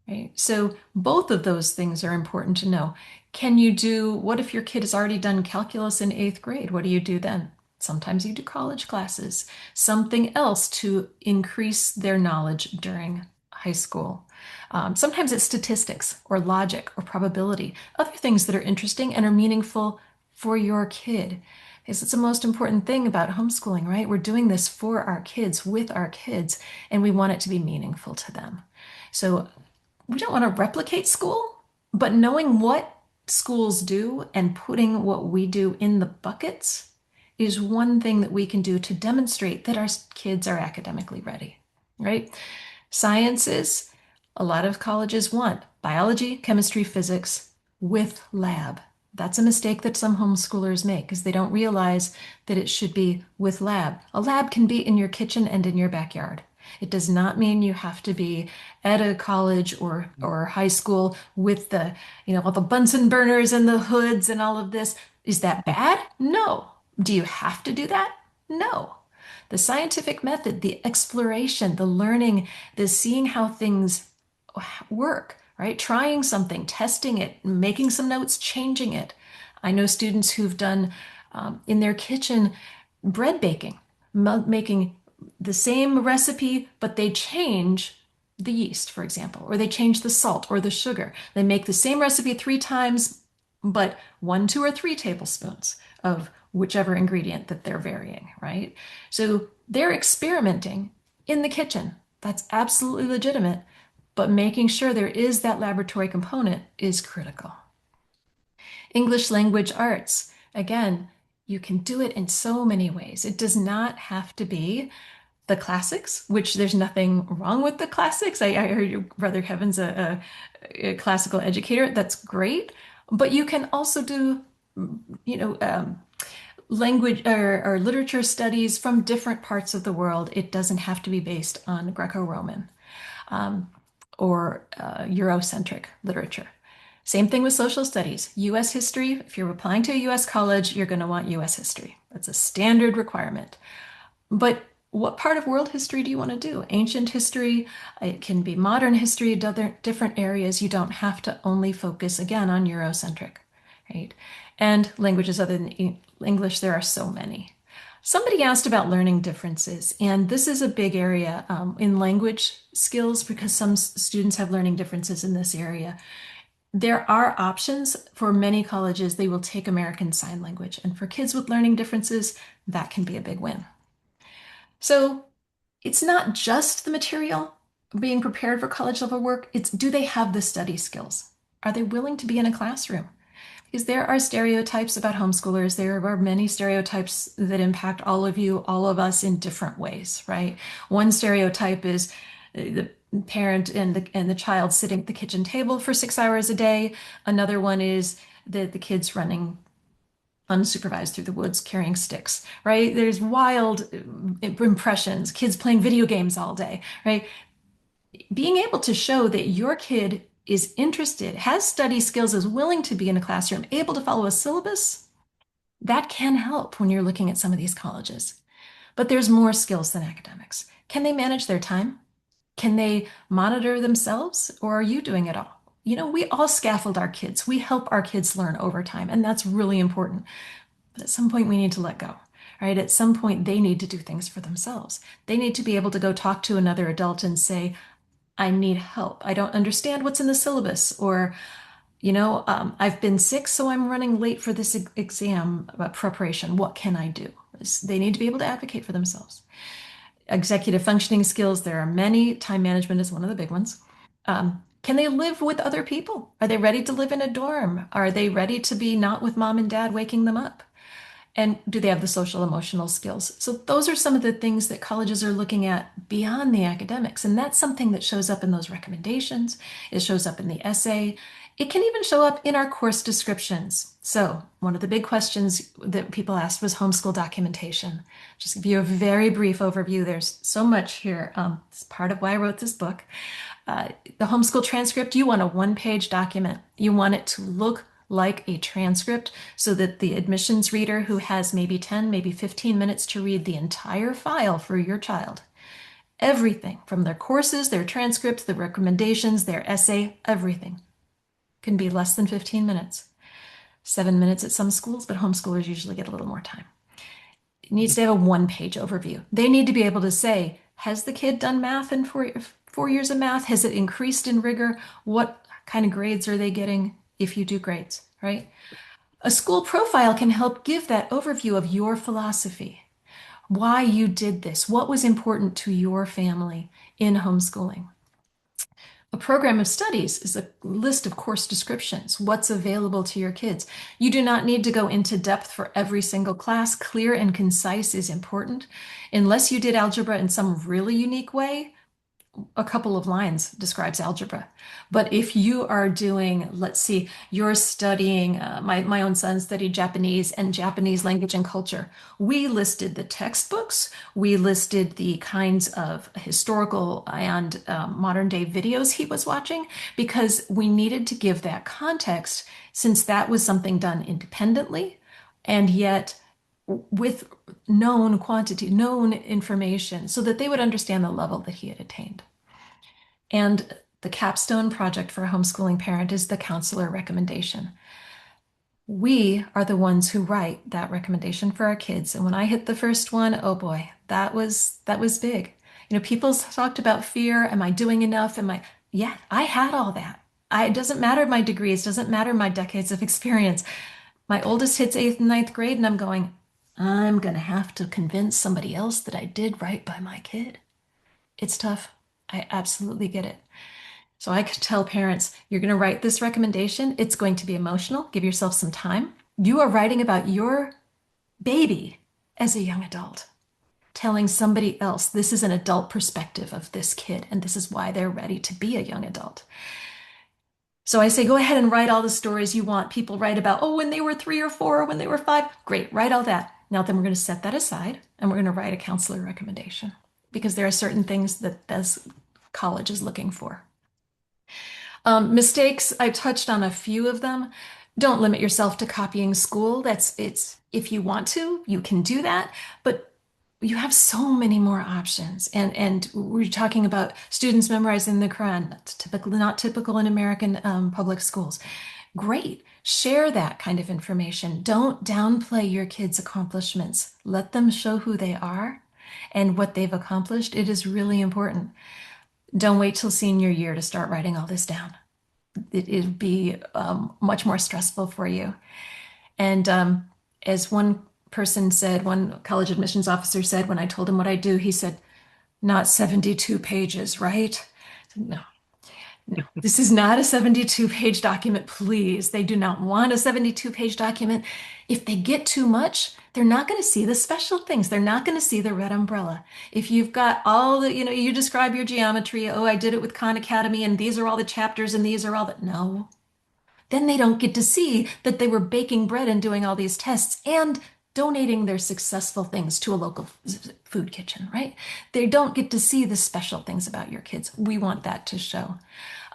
Right? So both of those things are important to know. Can you do, what if your kid has already done calculus in 8th grade? What do you do then? Sometimes you do college classes, something else to increase their knowledge during high school. Sometimes it's statistics or logic or probability, other things that are interesting and are meaningful for your kid. Because it's the most important thing about homeschooling, right? We're doing this for our kids, with our kids, and we want it to be meaningful to them. So we don't want to replicate school, but knowing what schools do and putting what we do in the buckets is one thing that we can do to demonstrate that our kids are academically ready, right? Sciences, a lot of colleges want biology, chemistry, physics with lab. That's a mistake that some homeschoolers make because they don't realize that it should be with lab. A lab can be in your kitchen and in your backyard. It does not mean you have to be at a college or high school with the, all the Bunsen burners and the hoods and all of this. Is that bad? No. Do you have to do that? No. The scientific method, the exploration, the learning, the seeing how things work, right? Trying something, testing it, making some notes, changing it. I know students who've done in their kitchen bread baking, making the same recipe, but they change the yeast, for example, or they change the salt or the sugar. They make the same recipe 3 times, but 1, 2, or 3 tablespoons of whichever ingredient that they're varying, right? So they're experimenting in the kitchen. That's absolutely legitimate, but making sure there is that laboratory component is critical. English language arts, again, you can do it in so many ways. It does not have to be the classics, which there's nothing wrong with the classics. I heard your brother Kevin's a classical educator. That's great. But you can also do, language or literature studies from different parts of the world. It doesn't have to be based on Greco-Roman or Eurocentric literature. Same thing with social studies. U.S. history, if you're applying to a U.S. college, you're going to want U.S. history. That's a standard requirement. But what part of world history do you want to do? Ancient history, it can be modern history, different areas. You don't have to only focus, again, on Eurocentric, right? And languages other than English, there are so many. Somebody asked about learning differences, and this is a big area in language skills because some students have learning differences in this area. There are options for many colleges. They will take American Sign Language, and for kids with learning differences, that can be a big win. So it's not just the material being prepared for college level work, it's do they have the study skills? Are they willing to be in a classroom? Because there are stereotypes about homeschoolers. There are many stereotypes that impact all of you, all of us in different ways, right? One stereotype is the parent and the child sitting at the kitchen table for 6 hours a day. Another one is the kids running unsupervised through the woods carrying sticks, right? There's wild impressions, kids playing video games all day, right? Being able to show that your kid is interested, has study skills, is willing to be in a classroom, able to follow a syllabus, that can help when you're looking at some of these colleges. But there's more skills than academics. Can they manage their time? Can they monitor themselves, or are you doing it all? We all scaffold our kids. We help our kids learn over time, and that's really important. But at some point, we need to let go, right? At some point, they need to do things for themselves. They need to be able to go talk to another adult and say, I need help. I don't understand what's in the syllabus, or, I've been sick, so I'm running late for this exam preparation. What can I do? They need to be able to advocate for themselves. Executive functioning skills, there are many. Time management is one of the big ones. Can they live with other people? Are they ready to live in a dorm? Are they ready to be not with mom and dad waking them up? And do they have the social emotional skills? So those are some of the things that colleges are looking at beyond the academics. And that's something that shows up in those recommendations. It shows up in the essay. It can even show up in our course descriptions. So one of the big questions that people asked was homeschool documentation. Just give you a very brief overview. There's so much here. It's part of why I wrote this book. The homeschool transcript, you want a one-page document. You want it to look like a transcript so that the admissions reader who has maybe 10, maybe 15 minutes to read the entire file for your child, everything from their courses, their transcripts, the recommendations, their essay, everything can be less than 15 minutes. 7 minutes at some schools, but homeschoolers usually get a little more time. It needs to have a one-page overview. They need to be able to say, has the kid done math in 4 years of math? Has it increased in rigor? What kind of grades are they getting if you do grades, right? A school profile can help give that overview of your philosophy, why you did this, what was important to your family in homeschooling. A program of studies is a list of course descriptions, what's available to your kids. You do not need to go into depth for every single class. Clear and concise is important. Unless you did algebra in some really unique way, a couple of lines describes algebra. But if you are doing, let's see, you're studying, my own son studied Japanese and Japanese language and culture. We listed the textbooks, we listed the kinds of historical and modern day videos he was watching because we needed to give that context since that was something done independently and yet with known quantity, known information, so that they would understand the level that he had attained. And the capstone project for a homeschooling parent is the counselor recommendation. We are the ones who write that recommendation for our kids. And when I hit the first one, oh boy, that was big. People talked about fear. Am I doing enough? Yeah, I had all that. It doesn't matter my degrees, doesn't matter my decades of experience. My oldest hits eighth and ninth grade, and I'm going, I'm going to have to convince somebody else that I did right by my kid. It's tough. I absolutely get it. So I could tell parents, you're going to write this recommendation. It's going to be emotional. Give yourself some time. You are writing about your baby as a young adult, telling somebody else this is an adult perspective of this kid, and this is why they're ready to be a young adult. So I say, go ahead and write all the stories you want. People write about, oh, when they were 3 or 4, or when they were 5. Great, write all that. Now then we're going to set that aside and we're going to write a counselor recommendation because there are certain things that this college is looking for. Mistakes, I touched on a few of them. Don't limit yourself to copying school. It's if you want to, you can do that, but you have so many more options. And we're talking about students memorizing the Quran, not typical in American public schools. Great. Share that kind of information. Don't downplay your kids' accomplishments. Let them show who they are and what they've accomplished. It is really important. Don't wait till senior year to start writing all this down. It'd be much more stressful for you. And as one person said, one college admissions officer said, when I told him what I do, he said, not 72 pages, right? No, no, this is not a 72-page document, please. They do not want a 72-page document. If they get too much, they're not going to see the special things. They're not going to see the red umbrella. If you've got all the, you describe your geometry, oh, I did it with Khan Academy, and these are all the chapters, and these are all the, no. Then they don't get to see that they were baking bread and doing all these tests and donating their successful things to a local food kitchen, right? They don't get to see the special things about your kids. We want that to show.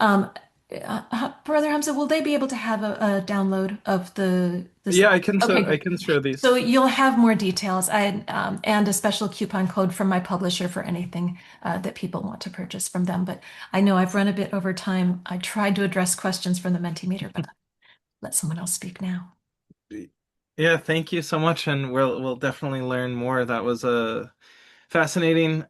Brother Hamzah, will they be able to have a download of this? Yeah, I can Okay, so I great. can show So these. you'll have more details and a special coupon code from my publisher for anything that people want to purchase from them. But I know I've run a bit over time. I tried to address questions from the Mentimeter, but let someone else speak now. Yeah, thank you so much, and we'll definitely learn more. That was fascinating.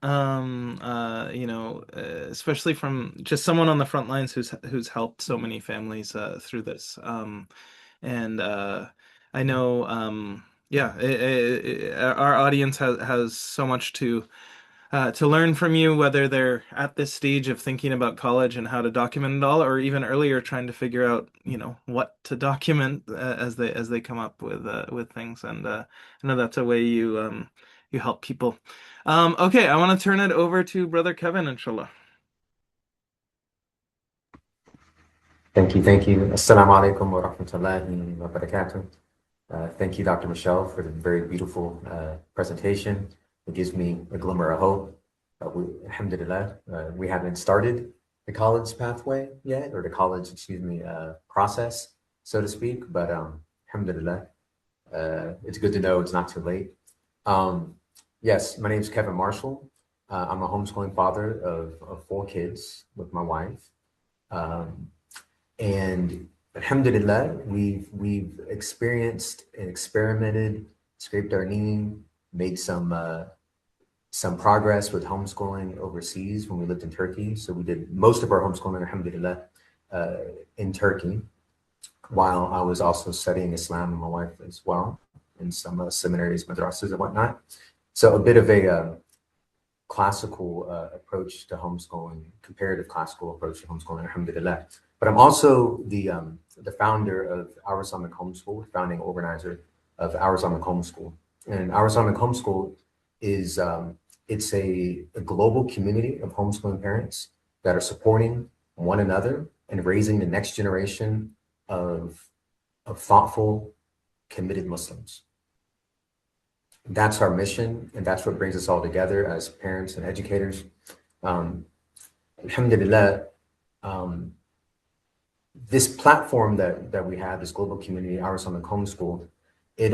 Especially from just someone on the front lines who's helped so many families through this. And I know, yeah, our audience has so much to learn from you, whether they're at this stage of thinking about college and how to document it all, or even earlier trying to figure out, what to document as they come up with things. And I know that's a way you help people. Okay, I want to turn it over to Brother Kevin, inshallah. Thank you. Assalamu alaikum wa rahmatullahi wa barakatuh. Thank you, Dr. Michelle, for the very beautiful presentation. It gives me a glimmer of hope. Alhamdulillah, we haven't started the college pathway yet, or the college, process, so to speak. But alhamdulillah, it's good to know it's not too late. Yes, my name is Kevin Marshall. I'm a homeschooling father of 4 kids with my wife. And alhamdulillah, we've experienced and experimented, scraped our knee, made some progress with homeschooling overseas when we lived in Turkey. So we did most of our homeschooling, alhamdulillah, in Turkey, while I was also studying Islam and my wife as well in some seminaries, madrasas and whatnot. So a bit of a classical approach to homeschooling, comparative classical approach to homeschooling, alhamdulillah. But I'm also the founder of Our Islamic Homeschool, founding organizer of Our Islamic Homeschool. And Our Islamic Homeschool is it's a global community of homeschooling parents that are supporting one another and raising the next generation of thoughtful, committed Muslims. That's our mission, and that's what brings us all together as parents and educators. Alhamdulillah, this platform that we have, this global community, Our Islamic Homeschool, it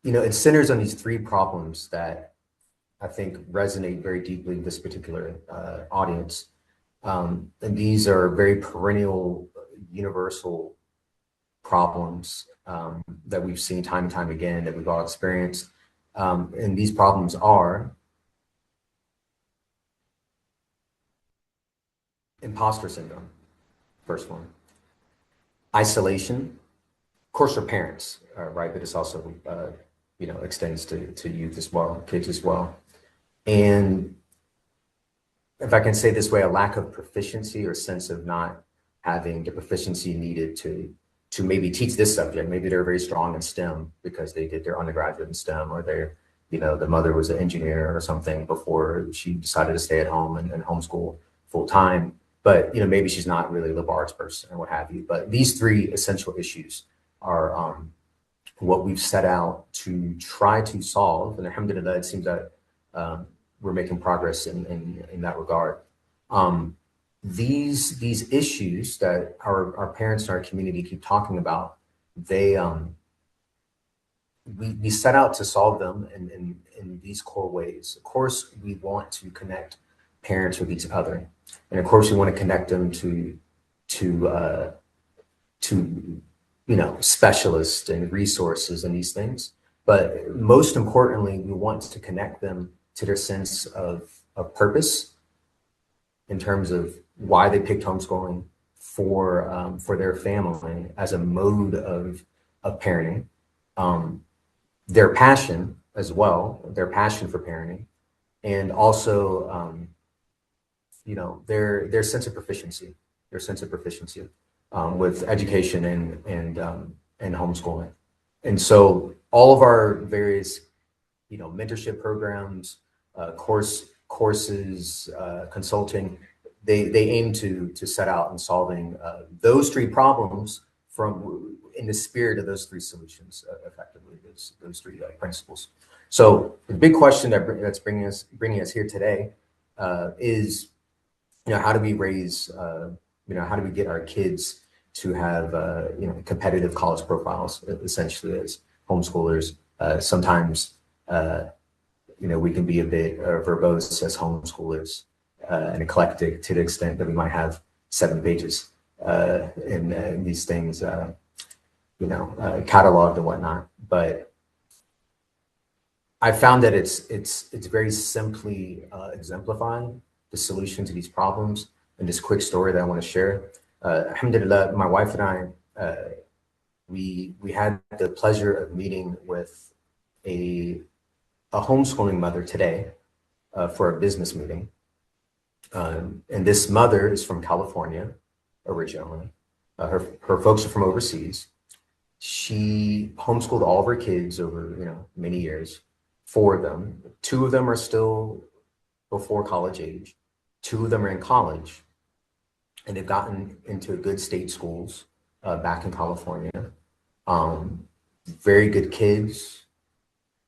it centers on these 3 problems that I think resonate very deeply with this particular audience. And these are very perennial, universal problems that we've seen time and time again, that we've all experienced. And these problems are imposter syndrome, first one. Isolation, of course, for parents, right? But it's also, extends to youth as well, kids as well. And if I can say this way, a lack of proficiency or sense of not having the proficiency needed to maybe teach this subject. Maybe they're very strong in STEM because they did their undergraduate in STEM, or they're, the mother was an engineer or something before she decided to stay at home and homeschool full time. But, maybe she's not really a liberal arts person or what have you. But these 3 essential issues are what we've set out to try to solve. And alhamdulillah, it seems that we're making progress in that regard. These issues that our parents and our community keep talking about, we set out to solve them in these core ways. Of course, we want to connect parents with each other, and of course, we want to connect them to specialists and resources and these things. But most importantly, we want to connect them to their sense of purpose in terms of why they picked homeschooling for their family as a mode of parenting, their passion as well, their passion for parenting, and also their sense of proficiency, with education and homeschooling. And so all of our various mentorship programs, courses, consulting, they aim to set out in solving those 3 problems in the spirit of those 3 solutions, effectively, those 3 principles. So the big question that's bringing us here today is, how do we raise, how do we get our kids to have competitive college profiles, essentially, as homeschoolers? Sometimes we can be a bit verbose as homeschoolers and eclectic to the extent that we might have 7 pages in these things, cataloged and whatnot. But I found that it's very simply exemplifying the solution to these problems. And this quick story that I want to share. Alhamdulillah, my wife and I, we had the pleasure of meeting with a homeschooling mother today for a business meeting. And this mother is from California originally. Her folks are from overseas. She homeschooled all of her kids over, many years. 4 of them. 2 of them are still before college age. 2 of them are in college, and they've gotten into good state schools back in California. Very good kids,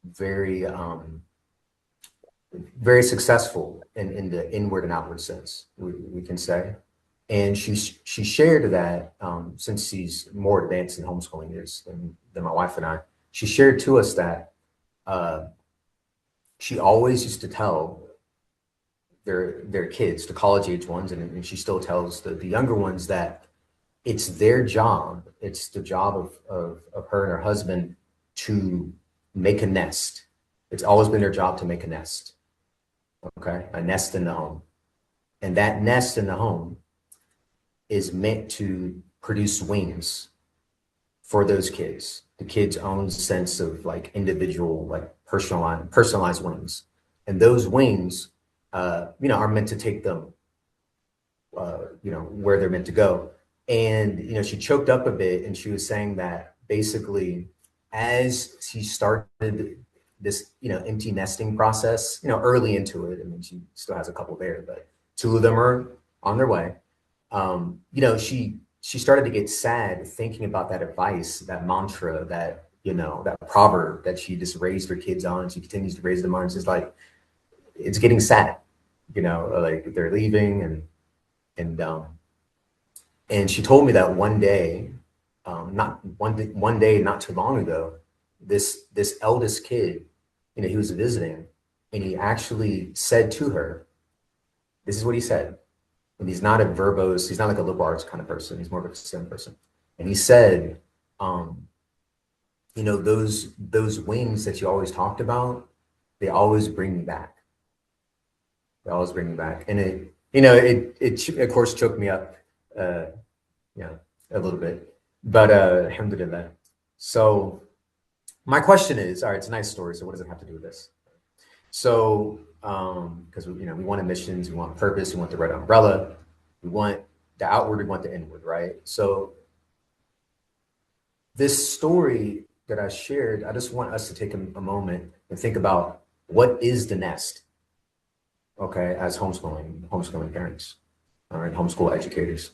very very successful in the inward and outward sense, we can say. And she shared that since she's more advanced in homeschooling years than my wife and I, she shared to us that she always used to tell their kids, the college age ones, and she still tells the younger ones that it's their job, it's the job of her and her husband to make a nest. It's always been their job to make a nest, okay? A nest in the home. And that nest in the home is meant to produce wings for those kids, the kids' own sense of like individual, like personalized wings. And those wings, are meant to take them, where they're meant to go. And, she choked up a bit, and she was saying that basically as she started this, empty nesting process, early into it, I mean, she still has a couple there, but 2 of them are on their way. She started to get sad thinking about that advice, that mantra, that, that proverb that she just raised her kids on. She continues to raise them on. It's just like, it's getting sad, like they're leaving, and she told me that one day, not too long ago, this eldest kid, he was visiting, and he actually said to her, this is what he said. And he's not a verbose, he's not like a liberal arts kind of person. He's more of a STEM person. And he said, those wings that you always talked about, they always bring me back. They always bring me back. And it of course choked me up, a little bit, but alhamdulillah. So my question is, all right, it's a nice story. So what does it have to do with this? So, because we want missions, we want purpose, we want the red umbrella, we want the outward, we want the inward, right? So this story that I shared, I just want us to take a moment and think about what is the nest, okay, as homeschooling parents, all right, homeschool educators,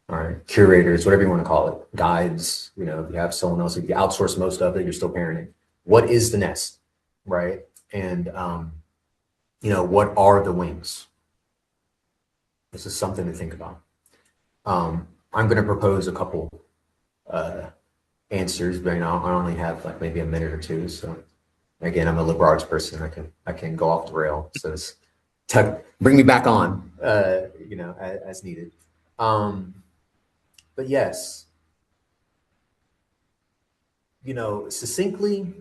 all right, curators, whatever you want to call it, guides, if you have someone else, if you outsource most of it, you're still parenting. What is the nest, right? And, what are the wings? This is something to think about. I'm going to propose a couple answers, but I only have like maybe a minute or two. So again, I'm a liberal arts person. I can go off the rail. So it's bring me back on, as needed. But yes, succinctly,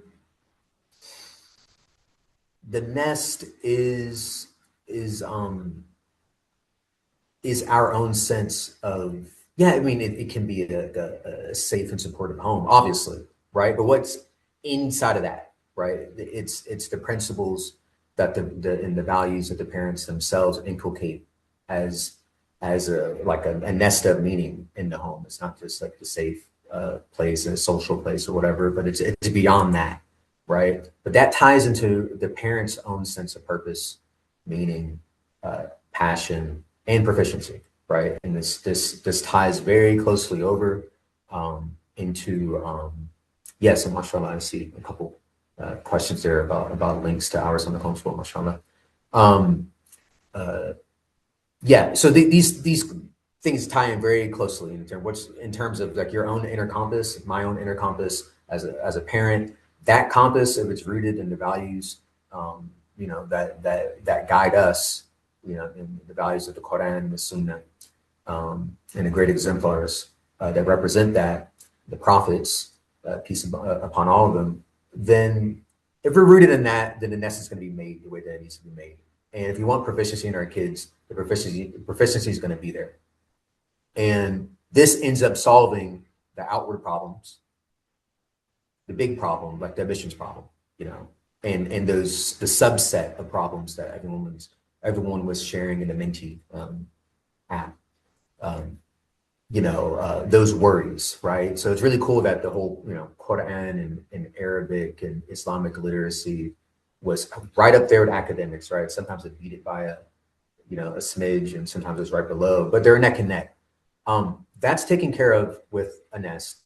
the nest is our own sense of, it can be a safe and supportive home, obviously, right? But what's inside of that, right? It's the principles that and the values that the parents themselves inculcate as a nest of meaning in the home. It's not just like the safe place, a social place or whatever, but it's beyond that, right? But that ties into the parents' own sense of purpose, meaning, passion, and proficiency, right? And this ties very closely over into yes, and mashallah, I see a couple questions there about links to Our Islamic Homeschool, mashallah. Yeah, so these things tie in very closely in terms of like your own inner compass, my own inner compass as a parent. That compass, if it's rooted in the values, that guide us, in the values of the Quran and the Sunnah, and the great exemplars that represent that, the prophets, peace upon all of them, then if we're rooted in that, then the nest is going to be made the way that it needs to be made. And if we want proficiency in our kids, the proficiency is going to be there. And this ends up solving the outward problems, the big problem, like the admissions problem, you know, and the subset of problems that everyone was sharing in the Menti app. You know, those worries, right? So it's really cool that the whole, you know, Quran and Arabic and Islamic literacy was right up there with academics, right? Sometimes it beat it by a smidge, and sometimes it's right below, but they're neck and neck. That's taken care of with a nest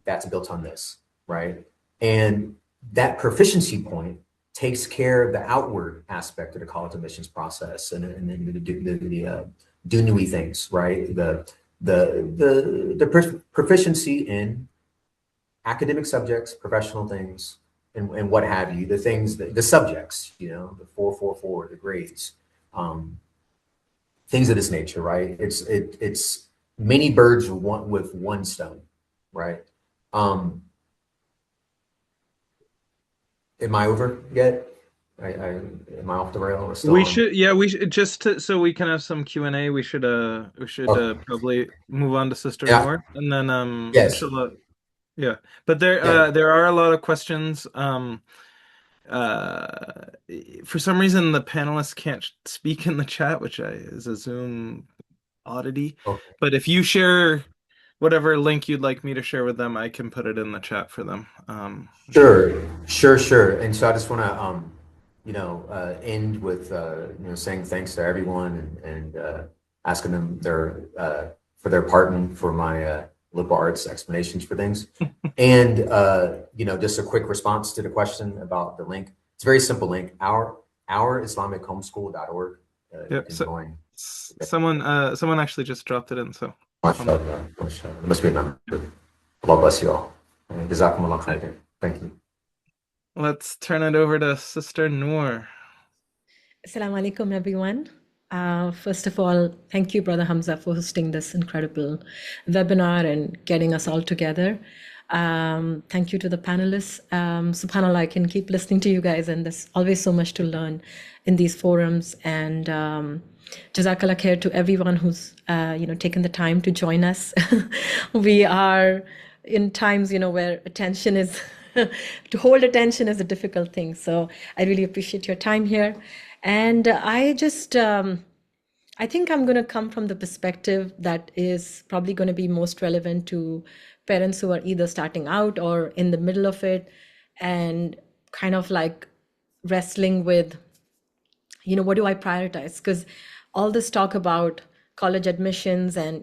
that's built on this, right? And that proficiency point takes care of the outward aspect of the college admissions process, and then the Dunya things, right? The proficiency in academic subjects, professional things, and what have you, the subjects, you know, the 444, the grades, things of this nature, right? It's many birds with one stone, right? Am I over yet? Am I off the rail or still We on? should, yeah, we should so we can have some Q&A. We should Okay. probably move on to Sister Yeah. Noor, and then Yes. inshallah, yeah. But there Yeah. there are a lot of questions. Uh, for some reason the panelists can't speak in the chat, which is a Zoom oddity. Okay. But if you share whatever link you'd like me to share with them, I can put it in the chat for them. Sure. And so I just want to, end with, saying thanks to everyone and asking them for their pardon for my liberal arts explanations for things. And, just a quick response to the question about the link. It's a very simple link, Our Islamic Homeschool.org. Yeah, someone actually just dropped it in, so. MashaAllah. It must be a number. Allah bless you all. Jazakumullah khairan. Thank you. Let's turn it over to Sister Noor. Assalamu alaikum, everyone. First of all, thank you, Brother Hamzah, for hosting this incredible webinar and getting us all together. Thank you to the panelists. SubhanAllah, I can keep listening to you guys, and there's always so much to learn in these forums. And Jazakallah khair to everyone who's taken the time to join us. We are in times where attention is to hold attention is a difficult thing. So I really appreciate your time here. And I think I'm going to come from the perspective that is probably going to be most relevant to parents who are either starting out or in the middle of it, and kind of like wrestling with, what do I prioritize? Because all this talk about college admissions and,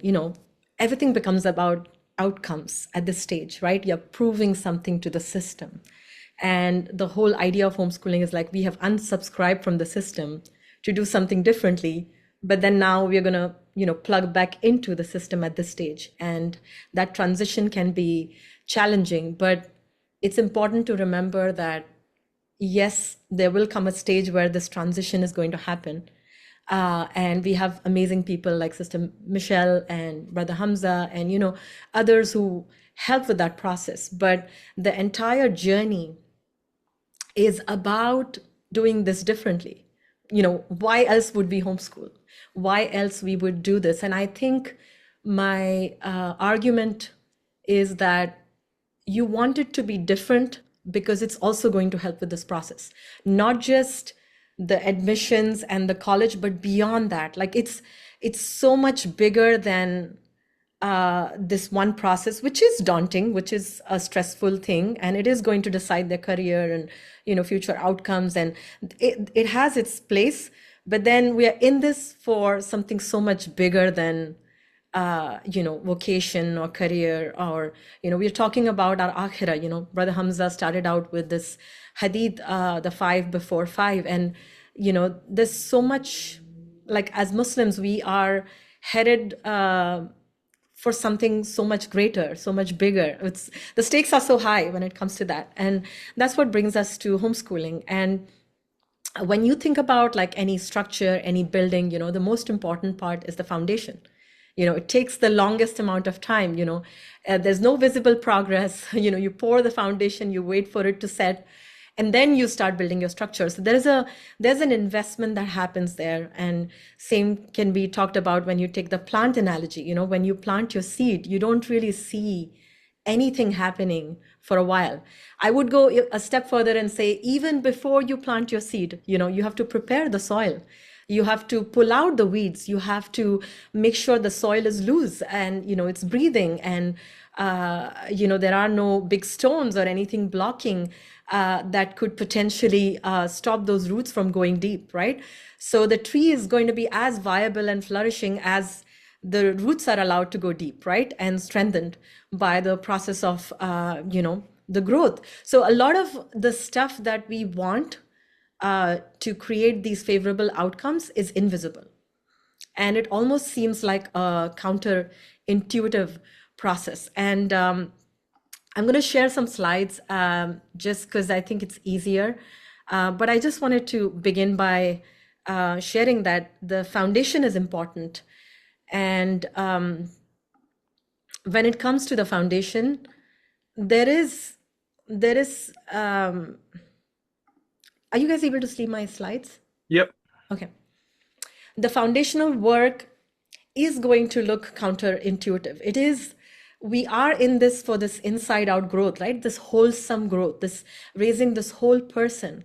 everything becomes about outcomes at this stage, right? You're proving something to the system. And the whole idea of homeschooling is like, we have unsubscribed from the system to do something differently, but then now we're going to, plug back into the system at this stage. And that transition can be challenging, but it's important to remember that, yes, there will come a stage where this transition is going to happen. And we have amazing people like Sister Michelle and Brother Hamzah and, others who help with that process. But the entire journey is about doing this differently. Why else would we homeschool? Why else we would do this? And I think my argument is that you want it to be different because it's also going to help with this process, not just the admissions and the college, but beyond that. Like it's so much bigger than this one process, which is daunting, which is a stressful thing, and it is going to decide their career and future outcomes, and it has its place. But then we are in this for something so much bigger than vocation or career, or we're talking about our Akhirah. Brother Hamzah started out with this hadith, the 5 before 5, and there's so much, like, as Muslims we are headed for something so much greater, so much bigger. The stakes are so high when it comes to that. And that's what brings us to homeschooling. And when you think about like any structure, any building, the most important part is the foundation. It takes the longest amount of time, there's no visible progress. You pour the foundation, you wait for it to set. and then you start building your structure. So there's an investment that happens there. And same can be talked about when you take the plant analogy. You know, when you plant your seed, you don't really see anything happening for a while. I would go a step further and say, even before you plant your seed, you know, you have to prepare the soil. You have to pull out the weeds. You have to make sure the soil is loose and, you know, it's breathing, and, you know, there are no big stones or anything blocking that could potentially stop those roots from going deep, right? So the tree is going to be as viable and flourishing as the roots are allowed to go deep, right? And strengthened by the process of, you know, the growth. So a lot of the stuff that we want to create these favorable outcomes is invisible. And it almost seems like a counterintuitive process. And I'm going to share some slides just because I think it's easier. But I just wanted to begin by sharing that the foundation is important. And when it comes to the foundation, there is are you guys able to see my slides? Yep. Okay. The foundational work is going to look counterintuitive. It is, we are in this for this inside out growth, right? This wholesome growth, this raising this whole person.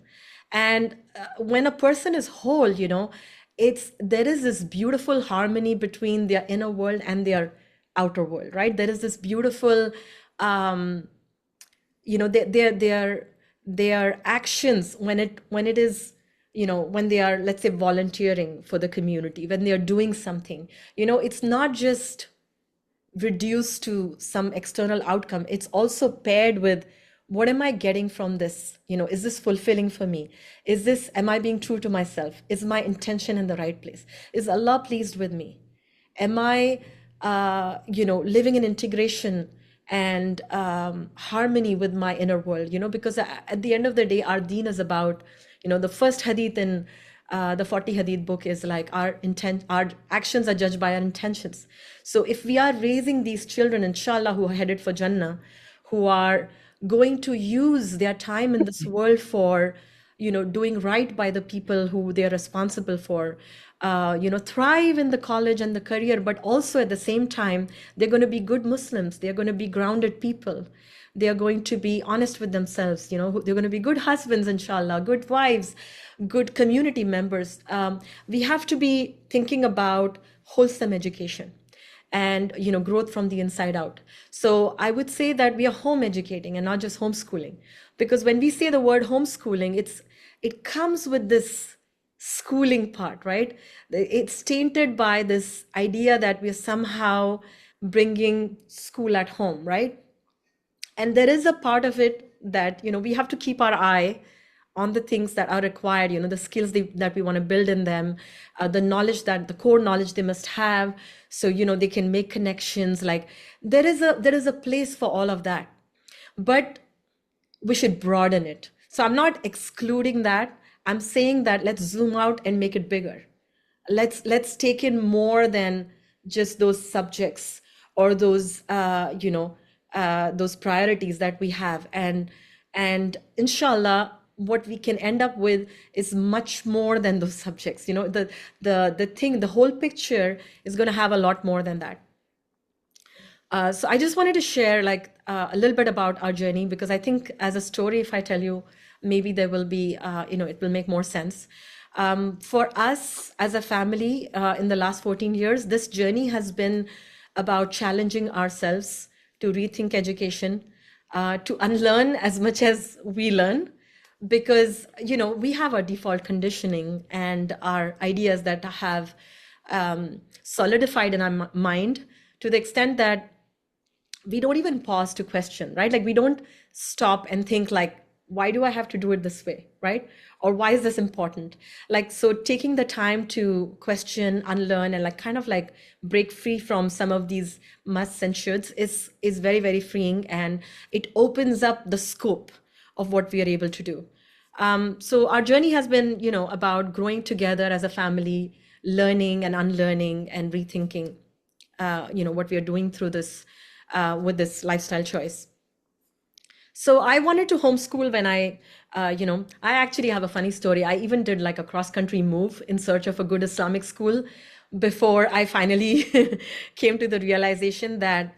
And when a person is whole, you know, there is this beautiful harmony between their inner world and their outer world, right? There is this beautiful, you know, their actions when it is, you know, when they are, let's say, volunteering for the community, when they are doing something, you know, it's not just reduced to some external outcome. It's also paired with, what am I getting from this? You know, is this fulfilling for me? Am I being true to myself? Is my intention in the right place? Is Allah pleased with me? Am I, you know, living in integration and harmony with my inner world? You know, because at the end of the day, our deen is about, you know, the first hadith in the 40 hadith book is like, our actions are judged by our intentions. So if we are raising these children, inshallah, who are headed for Jannah, who are going to use their time in this world for, you know, doing right by the people who they are responsible for, you know, thrive in the college and the career, but also at the same time, they're going to be good Muslims. They're going to be grounded people. They are going to be honest with themselves. You know, they're going to be good husbands, inshallah, good wives, good community members. We have to be thinking about wholesome education and, you know, growth from the inside out. So I would say that we are home educating and not just homeschooling, because when we say the word homeschooling, it comes with this schooling part, right? It's tainted by this idea that we are somehow bringing school at home, right? And there is a part of it that, you know, we have to keep our eye on the things that are required, you know, the skills that we want to build in them, the knowledge, that the core knowledge they must have, so, you know, they can make connections. Like there is a place for all of that, but we should broaden it. So I'm not excluding that. I'm saying that let's zoom out and make it bigger. Let's take in more than just those subjects or those, you know, those priorities that we have. And inshallah, what we can end up with is much more than those subjects. You know, the whole picture is going to have a lot more than that. So I just wanted to share like a little bit about our journey, because I think as a story, if I tell you, maybe there will be, you know, it will make more sense. For us as a family, in the last 14 years, this journey has been about challenging ourselves to rethink education, to unlearn as much as we learn, because, you know, we have our default conditioning and our ideas that have solidified in our mind to the extent that we don't even pause to question, right? Like we don't stop and think like, why do I have to do it this way, right? Or why is this important? Like, so taking the time to question, unlearn, and like kind of like break free from some of these musts and shoulds is very, very freeing, and it opens up the scope of what we are able to do. So our journey has been, you know, about growing together as a family, learning and unlearning and rethinking, you know, what we are doing through this, with this lifestyle choice. So I wanted to homeschool when I actually have a funny story. I even did like a cross-country move in search of a good Islamic school before I finally came to the realization that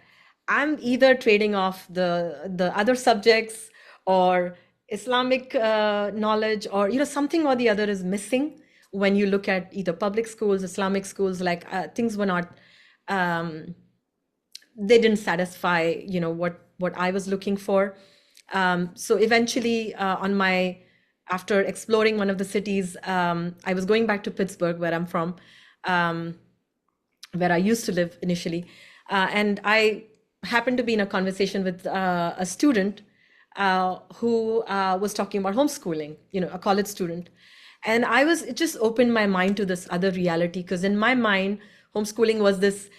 I'm either trading off the other subjects or Islamic knowledge, or something or the other is missing when you look at either public schools, Islamic schools. Like things were not, they didn't satisfy what I was looking for. So eventually, after exploring one of the cities, I was going back to Pittsburgh, where I'm from, where I used to live initially. And I happened to be in a conversation with a student who was talking about homeschooling, a college student. And it just opened my mind to this other reality, because in my mind, homeschooling was this,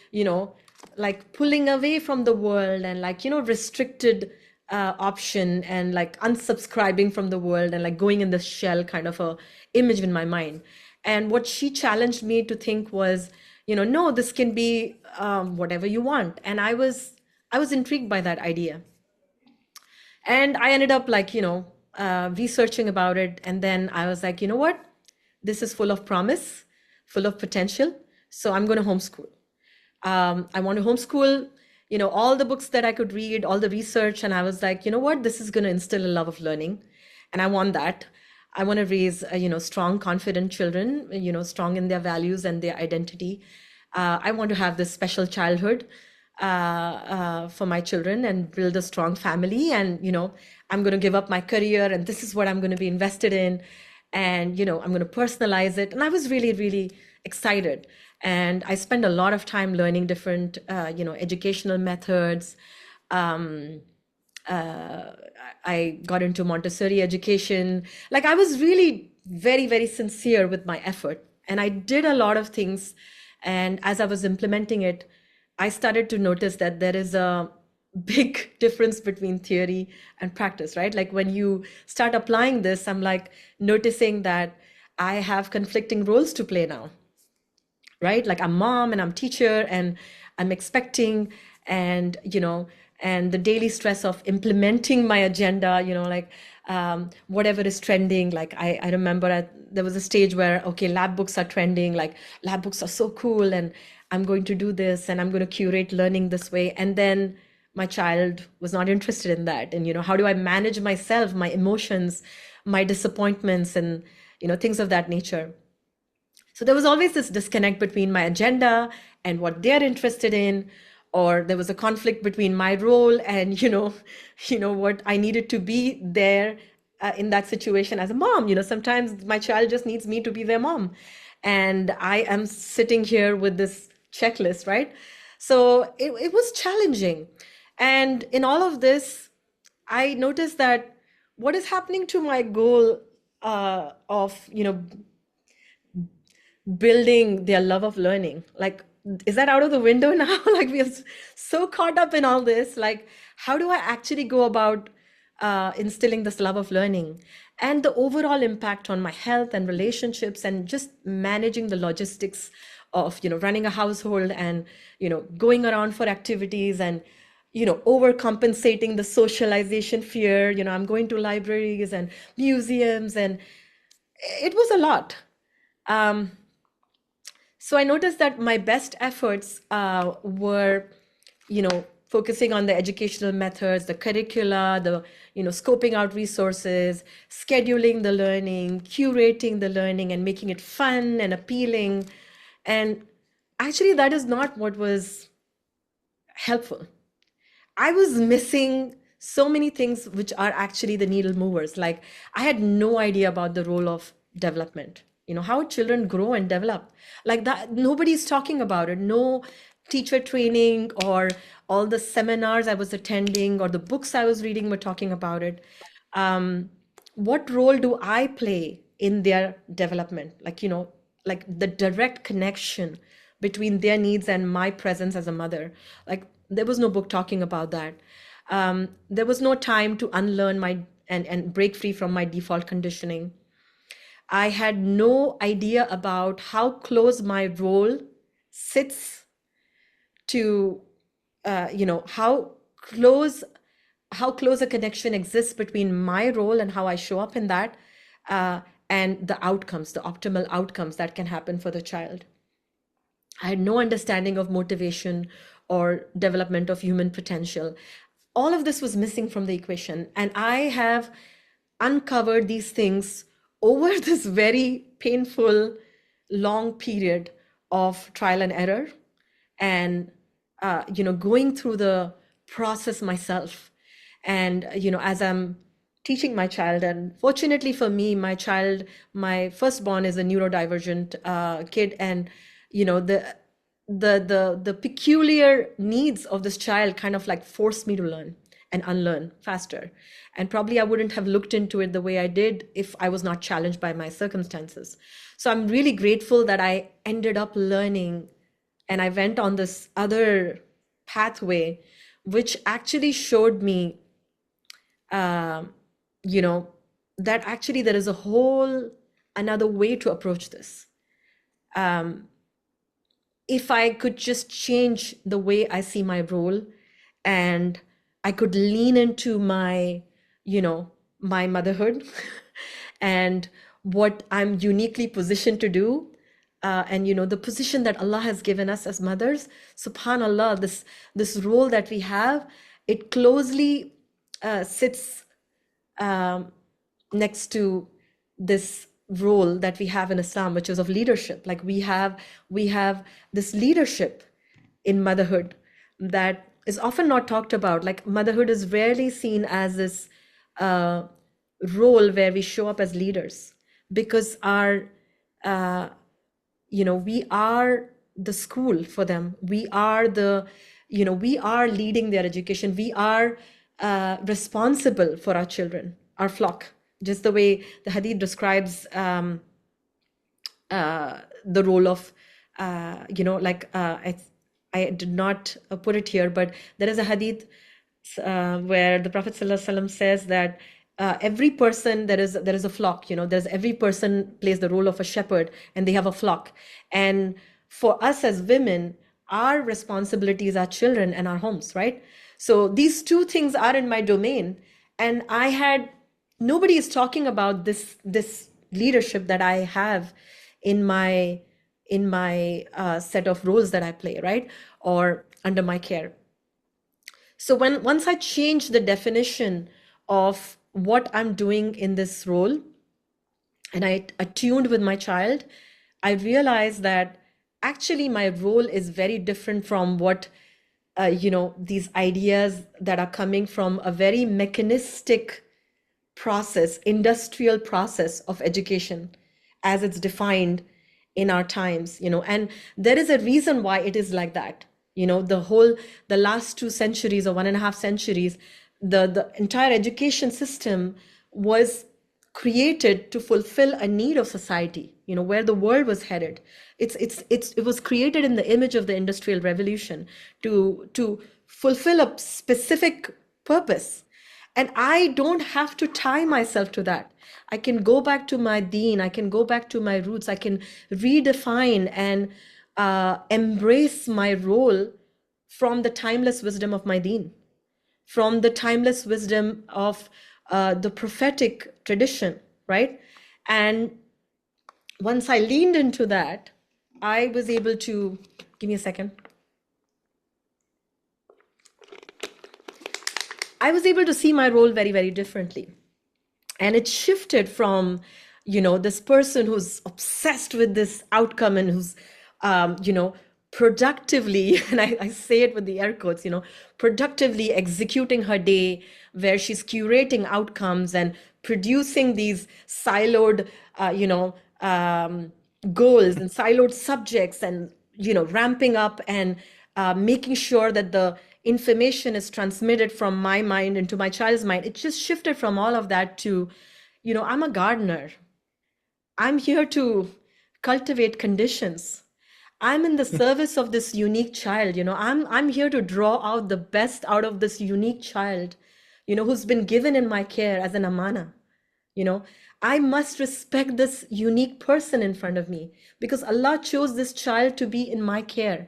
like pulling away from the world and like, restricted option, and like unsubscribing from the world and like going in the shell kind of a image in my mind. And what she challenged me to think was, no, this can be whatever you want. And I was intrigued by that idea. And I ended up like, researching about it. And then I was like, you know what? This is full of promise, full of potential. So I'm going to homeschool. I want to homeschool, all the books that I could read, all the research. And I was like, you know what? This is going to instill a love of learning. And I want that. I want to raise, strong, confident children, strong in their values and their identity. I want to have this special childhood for my children and build a strong family. And, I'm going to give up my career, and this is what I'm going to be invested in. And, I'm going to personalize it. And I was really, really excited. And I spent a lot of time learning different, educational methods. I got into Montessori education. Like I was really very, very sincere with my effort. And I did a lot of things. And as I was implementing it, I started to notice that there is a big difference between theory and practice, right? Like when you start applying this, I'm like noticing that I have conflicting roles to play now, right? Like I'm mom and I'm teacher and I'm expecting, and, and the daily stress of implementing my agenda, like whatever is trending. Like I remember there was a stage where, okay, lab books are trending, like lab books are so cool, and I'm going to do this and I'm going to curate learning this way. And then my child was not interested in that. And, how do I manage myself, my emotions, my disappointments, and, things of that nature. So there was always this disconnect between my agenda and what they're interested in, or there was a conflict between my role and, what I needed to be there in that situation as a mom. Sometimes my child just needs me to be their mom. And I am sitting here with this checklist, right? So it was challenging. And in all of this, I noticed that what is happening to my goal of, building their love of learning, like, is that out of the window now? Like we are so caught up in all this. Like, how do I actually go about instilling this love of learning, and the overall impact on my health and relationships, and just managing the logistics of, running a household and, going around for activities and, overcompensating the socialization fear. I'm going to libraries and museums, and it was a lot. So I noticed that my best efforts were, focusing on the educational methods, the curricula, the, scoping out resources, scheduling the learning, curating the learning, and making it fun and appealing. And actually, that is not what was helpful. I was missing so many things which are actually the needle movers. Like I had no idea about the role of development, how children grow and develop. Like that, nobody's talking about it. No teacher training or all the seminars I was attending or the books I was reading were talking about it. What role do I play in their development? Like, like the direct connection between their needs and my presence as a mother. Like there was no book talking about that. There was no time to unlearn and break free from my default conditioning. I had no idea about how close my role sits to, how close how close a connection exists between my role and how I show up in that, and the outcomes, the optimal outcomes that can happen for the child. I had no understanding of motivation or development of human potential. All of this was missing from the equation. And I have uncovered these things over this very painful, long period of trial and error, and going through the process myself. And as I'm teaching my child, and fortunately for me, my firstborn is a neurodivergent kid, and the peculiar needs of this child kind of like forced me to learn and unlearn faster. And probably I wouldn't have looked into it the way I did if I was not challenged by my circumstances. So I'm really grateful that I ended up learning, and I went on this other pathway, which actually showed me, that actually there is a whole another way to approach this. If I could just change the way I see my role, and I could lean into my motherhood and what I'm uniquely positioned to do, and the position that Allah has given us as mothers, subhanallah, this role that we have, it closely sits next to this role that we have in Islam, which is of leadership. Like we have this leadership in motherhood that is often not talked about. Like motherhood is rarely seen as this role where we show up as leaders, because our we are the school for them. We are we are leading their education. We are responsible for our children, our flock, just the way the hadith describes the role of I did not put it here, but there is a hadith where the Prophet ﷺ says that every person, there is a flock, there's every person plays the role of a shepherd, and they have a flock. And for us as women, our responsibilities are children and our homes, right? So these two things are in my domain, and nobody is talking about this leadership that I have in my set of roles that I play, right? Or under my care. So once I changed the definition of what I'm doing in this role, and I attuned with my child, I realized that actually my role is very different from what these ideas that are coming from a very mechanistic process, industrial process of education as it's defined in our times, and there is a reason why it is like that. The last 2 centuries or 1.5 centuries, the entire education system was created to fulfill a need of society, where the world was headed. It was created in the image of the Industrial Revolution to fulfill a specific purpose. And I don't have to tie myself to that. I can go back to my deen. I can go back to my roots. I can redefine and embrace my role from the timeless wisdom of my deen, from the timeless wisdom of the prophetic tradition, right? And once I leaned into that, I was able to, give me a second. I was able to see my role very, very differently. And it shifted from, this person who's obsessed with this outcome and who's, productively, and I say it with the air quotes, productively executing her day, where she's curating outcomes and producing these siloed, goals and siloed subjects, and, ramping up and making sure that the information is transmitted from my mind into my child's mind. It just shifted from all of that to, I'm a gardener. I'm here to cultivate conditions. I'm in the service of this unique child. I'm here to draw out the best out of this unique child, who's been given in my care as an amana. I must respect this unique person in front of me, because Allah chose this child to be in my care.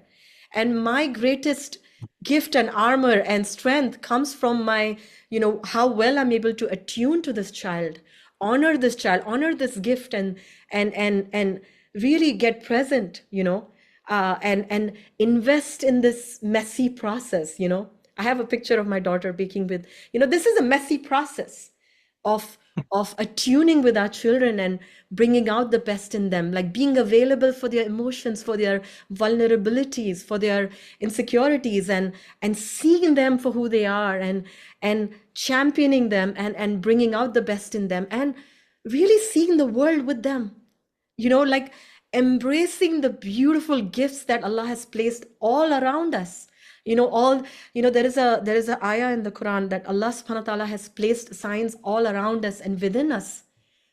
And my greatest gift and armor and strength comes from my, how well I'm able to attune to this child, honor this child, honor this gift, and really get present, and invest in this messy process. I have a picture of my daughter baking with, this is a messy process of attuning with our children and bringing out the best in them, like being available for their emotions, for their vulnerabilities, for their insecurities, and seeing them for who they are, and championing them, and bringing out the best in them, and really seeing the world with them, like embracing the beautiful gifts that Allah has placed all around us. There is a ayah in the Quran that Allah subhanahu wa ta'ala has placed signs all around us and within us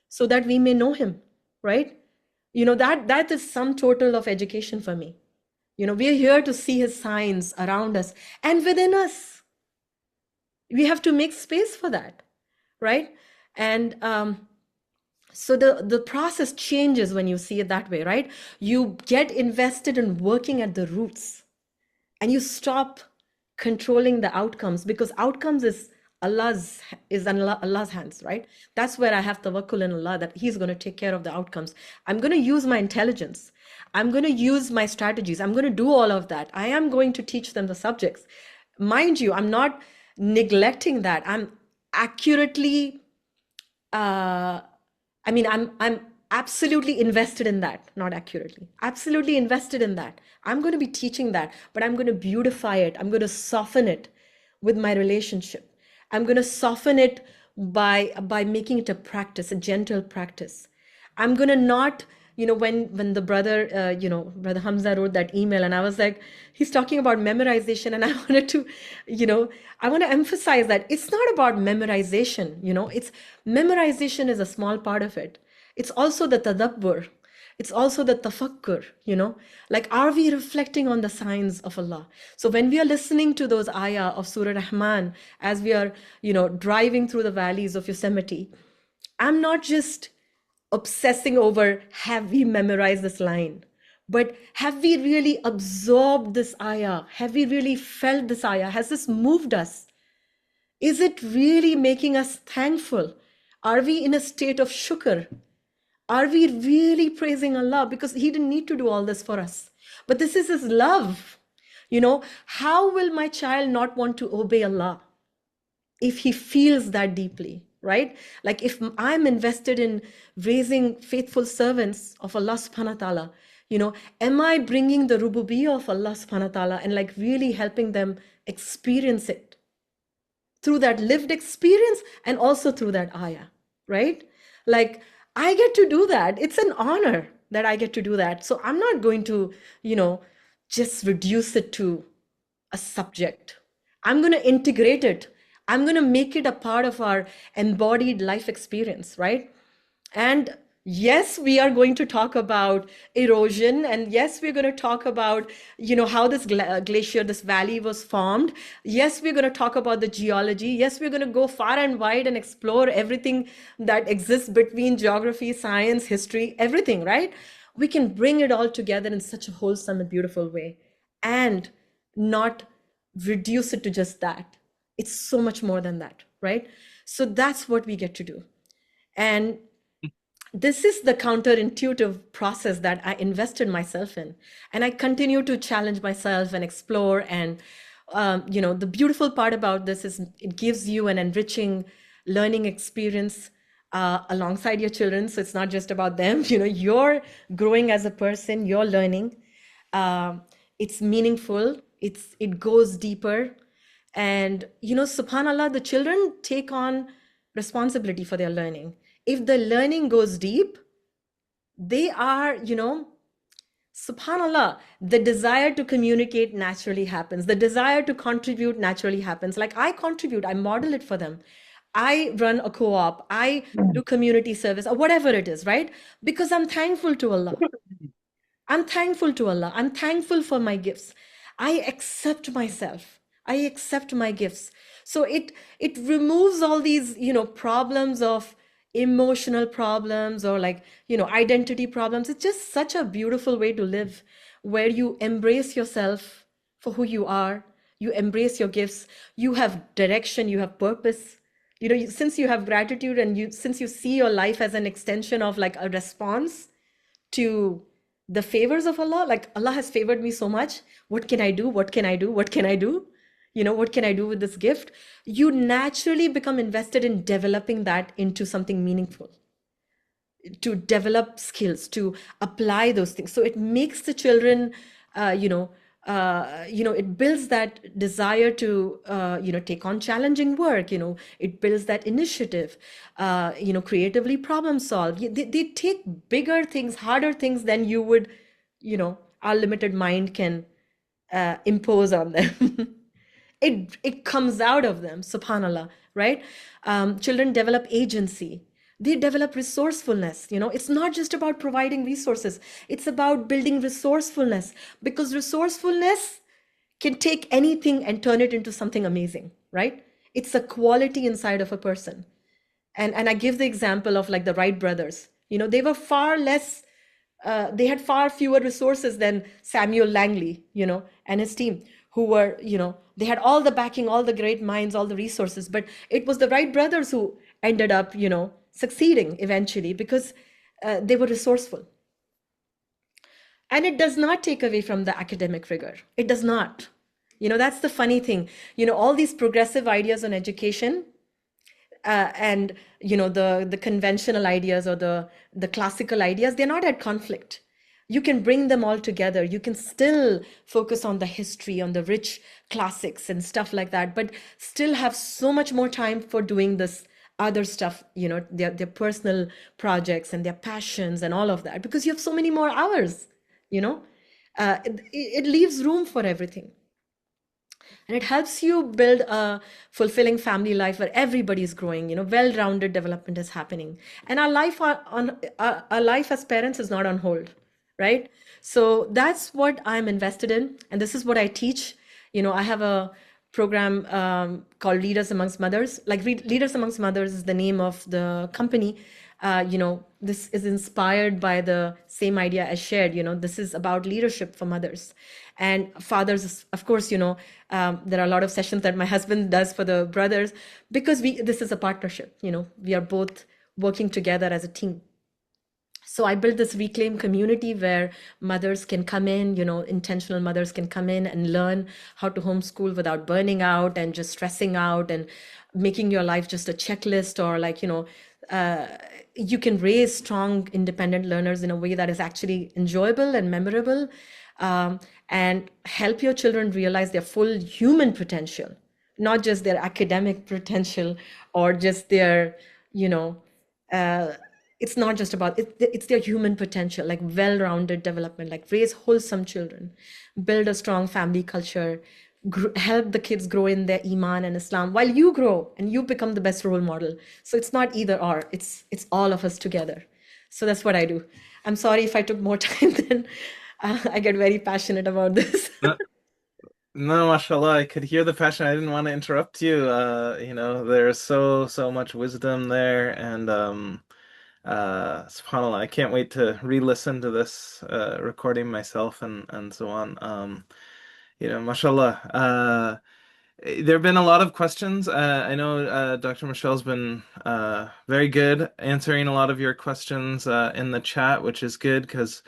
so that we may know him, right? That is sum total of education for me. We are here to see his signs around us and within us. We have to make space for that, right? And so the process changes when you see it that way, right? You get invested in working at the roots, and you stop controlling the outcomes, because outcomes is Allah's hands, right? That's where I have tawakkul in Allah, that he's going to take care of the outcomes. I'm going to use my intelligence. I'm going to use my strategies. I'm going to do all of that. I am going to teach them the subjects. Mind you, I'm not neglecting that. I'm accurately, I'm absolutely invested in that, not accurately, absolutely invested in that. I'm going to be teaching that, but I'm going to beautify it. I'm going to soften it with my relationship. I'm going to soften it by making it a practice, a gentle practice. I'm going to not, when the brother, Brother Hamzah wrote that email, and I was like, he's talking about memorization. And I wanted to, I want to emphasize that it's not about memorization, it's memorization is a small part of it. It's also the tadabbur. It's also the tafakkur, like, are we reflecting on the signs of Allah? So when we are listening to those ayah of Surah Rahman, as we are, driving through the valleys of Yosemite, I'm not just obsessing over, have we memorized this line? But have we really absorbed this ayah? Have we really felt this ayah? Has this moved us? Is it really making us thankful? Are we in a state of shukr? Are we really praising Allah? Because he didn't need to do all this for us. But this is his love. How will my child not want to obey Allah if he feels that deeply, right? Like, if I'm invested in raising faithful servants of Allah subhanahu wa ta'ala, am I bringing the rububiyyah of Allah subhanahu wa ta'ala and like really helping them experience it through that lived experience and also through that ayah, right? Like, I get to do that. It's an honor that I get to do that. So I'm not going to, just reduce it to a subject. I'm going to integrate it. I'm going to make it a part of our embodied life experience, right? And yes, we are going to talk about erosion. And yes, we're going to talk about, how this glacier, this valley was formed. Yes, we're going to talk about the geology. Yes, we're going to go far and wide and explore everything that exists between geography, science, history, everything, right? We can bring it all together in such a wholesome and beautiful way and not reduce it to just that. It's so much more than that, right? So that's what we get to do. And this is the counterintuitive process that I invested myself in. And I continue to challenge myself and explore. And, the beautiful part about this is it gives you an enriching learning experience alongside your children. So it's not just about them, you're growing as a person, you're learning. It's meaningful. It goes deeper. And, subhanAllah, the children take on responsibility for their learning. If the learning goes deep, they are, subhanAllah, the desire to communicate naturally happens. The desire to contribute naturally happens. Like, I contribute, I model it for them. I run a co-op, I do community service, or whatever it is, right? Because I'm thankful to Allah. I'm thankful to Allah. I'm thankful for my gifts. I accept myself. I accept my gifts. So it removes all these, problems of emotional problems or like, identity problems. It's just such a beautiful way to live, where you embrace yourself for who you are. You embrace your gifts. You have direction. You have purpose. Since you have gratitude and since you see your life as an extension of like a response to the favors of Allah, like Allah has favored me so much. What can I do? What can I do? What can I do? What can I do with this gift? You naturally become invested in developing that into something meaningful, to develop skills, to apply those things. So it makes the children, it builds that desire to, take on challenging work. It builds that initiative, creatively problem solve. They take bigger things, harder things than you would, our limited mind can impose on them. It comes out of them, subhanallah, right? Children develop agency. They develop resourcefulness. It's not just about providing resources. It's about building resourcefulness, because resourcefulness can take anything and turn it into something amazing, right? It's a quality inside of a person. And I give the example of like the Wright brothers. They were far less, they had far fewer resources than Samuel Langley, and his team, who were, they had all the backing, all the great minds, all the resources, but it was the Wright brothers who ended up, succeeding eventually because they were resourceful. And it does not take away from the academic rigor. It does not. That's the funny thing. All these progressive ideas on education and, the conventional ideas or the classical ideas, they're not at conflict. You can bring them all together. You can still focus on the history, on the rich classics and stuff like that, but still have so much more time for doing this other stuff, their personal projects and their passions and all of that, because you have so many more hours, it leaves room for everything. And it helps you build a fulfilling family life where everybody is growing, well-rounded development is happening. And our life our life as parents is not on hold, right? So that's what I'm invested in. And this is what I teach. I have a program called Leaders Amongst Mothers. Like Leaders Amongst Mothers is the name of the company. This is inspired by the same idea as shared. This is about leadership for mothers and fathers. Of course, there are a lot of sessions that my husband does for the brothers, because this is a partnership. We are both working together as a team. So I built this Reclaim community where mothers can come in, intentional mothers can come in and learn how to homeschool without burning out and just stressing out and making your life just a checklist, or like, you can raise strong, independent learners in a way that is actually enjoyable and memorable, and help your children realize their full human potential, not just their academic potential or just their, it's not just about it's their human potential, like well-rounded development, like raise wholesome children, build a strong family culture, help the kids grow in their iman and Islam while you grow and you become the best role model. So it's not either or, it's all of us together. So that's what I do. I'm sorry if I took more time than I get very passionate about this. No, mashallah, I could hear the passion. I didn't want to interrupt you. There's so much wisdom there, and subhanAllah, I can't wait to re-listen to this recording myself and so on. Mashallah. There have been a lot of questions. I know Dr. Michelle's been very good answering a lot of your questions in the chat, which is good because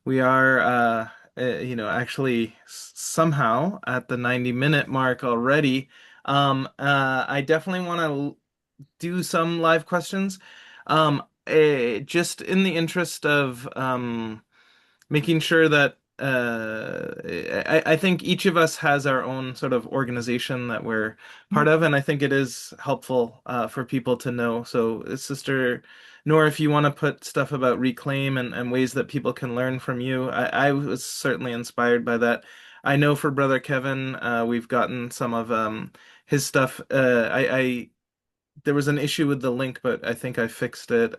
we are, actually somehow at the 90-minute mark already. I definitely want to do some live questions. Just in the interest of making sure that I think each of us has our own sort of organization that we're part of, and I think it is helpful for people to know. So, Sister Noor, if you want to put stuff about Reclaim and ways that people can learn from you, I was certainly inspired by that. I know for Brother Kevin, we've gotten some of his stuff. There was an issue with the link, but I think I fixed it.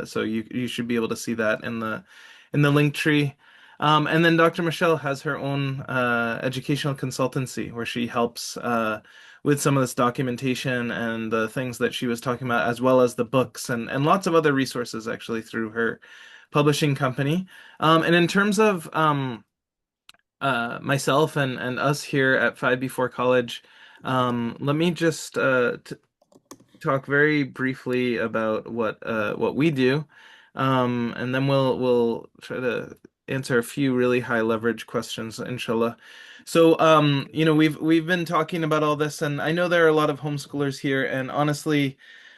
So you should be able to see that in the link tree. And then Dr. Michelle has her own educational consultancy where she helps with some of this documentation and the things that she was talking about, as well as the books and lots of other resources actually through her publishing company. And in terms of myself and us here at Five Before College, let me just t talk very briefly about what we do, and then we'll try to answer a few really high leverage questions, inshallah. So, we've been talking about all this, and I know there are a lot of homeschoolers here, and honestly,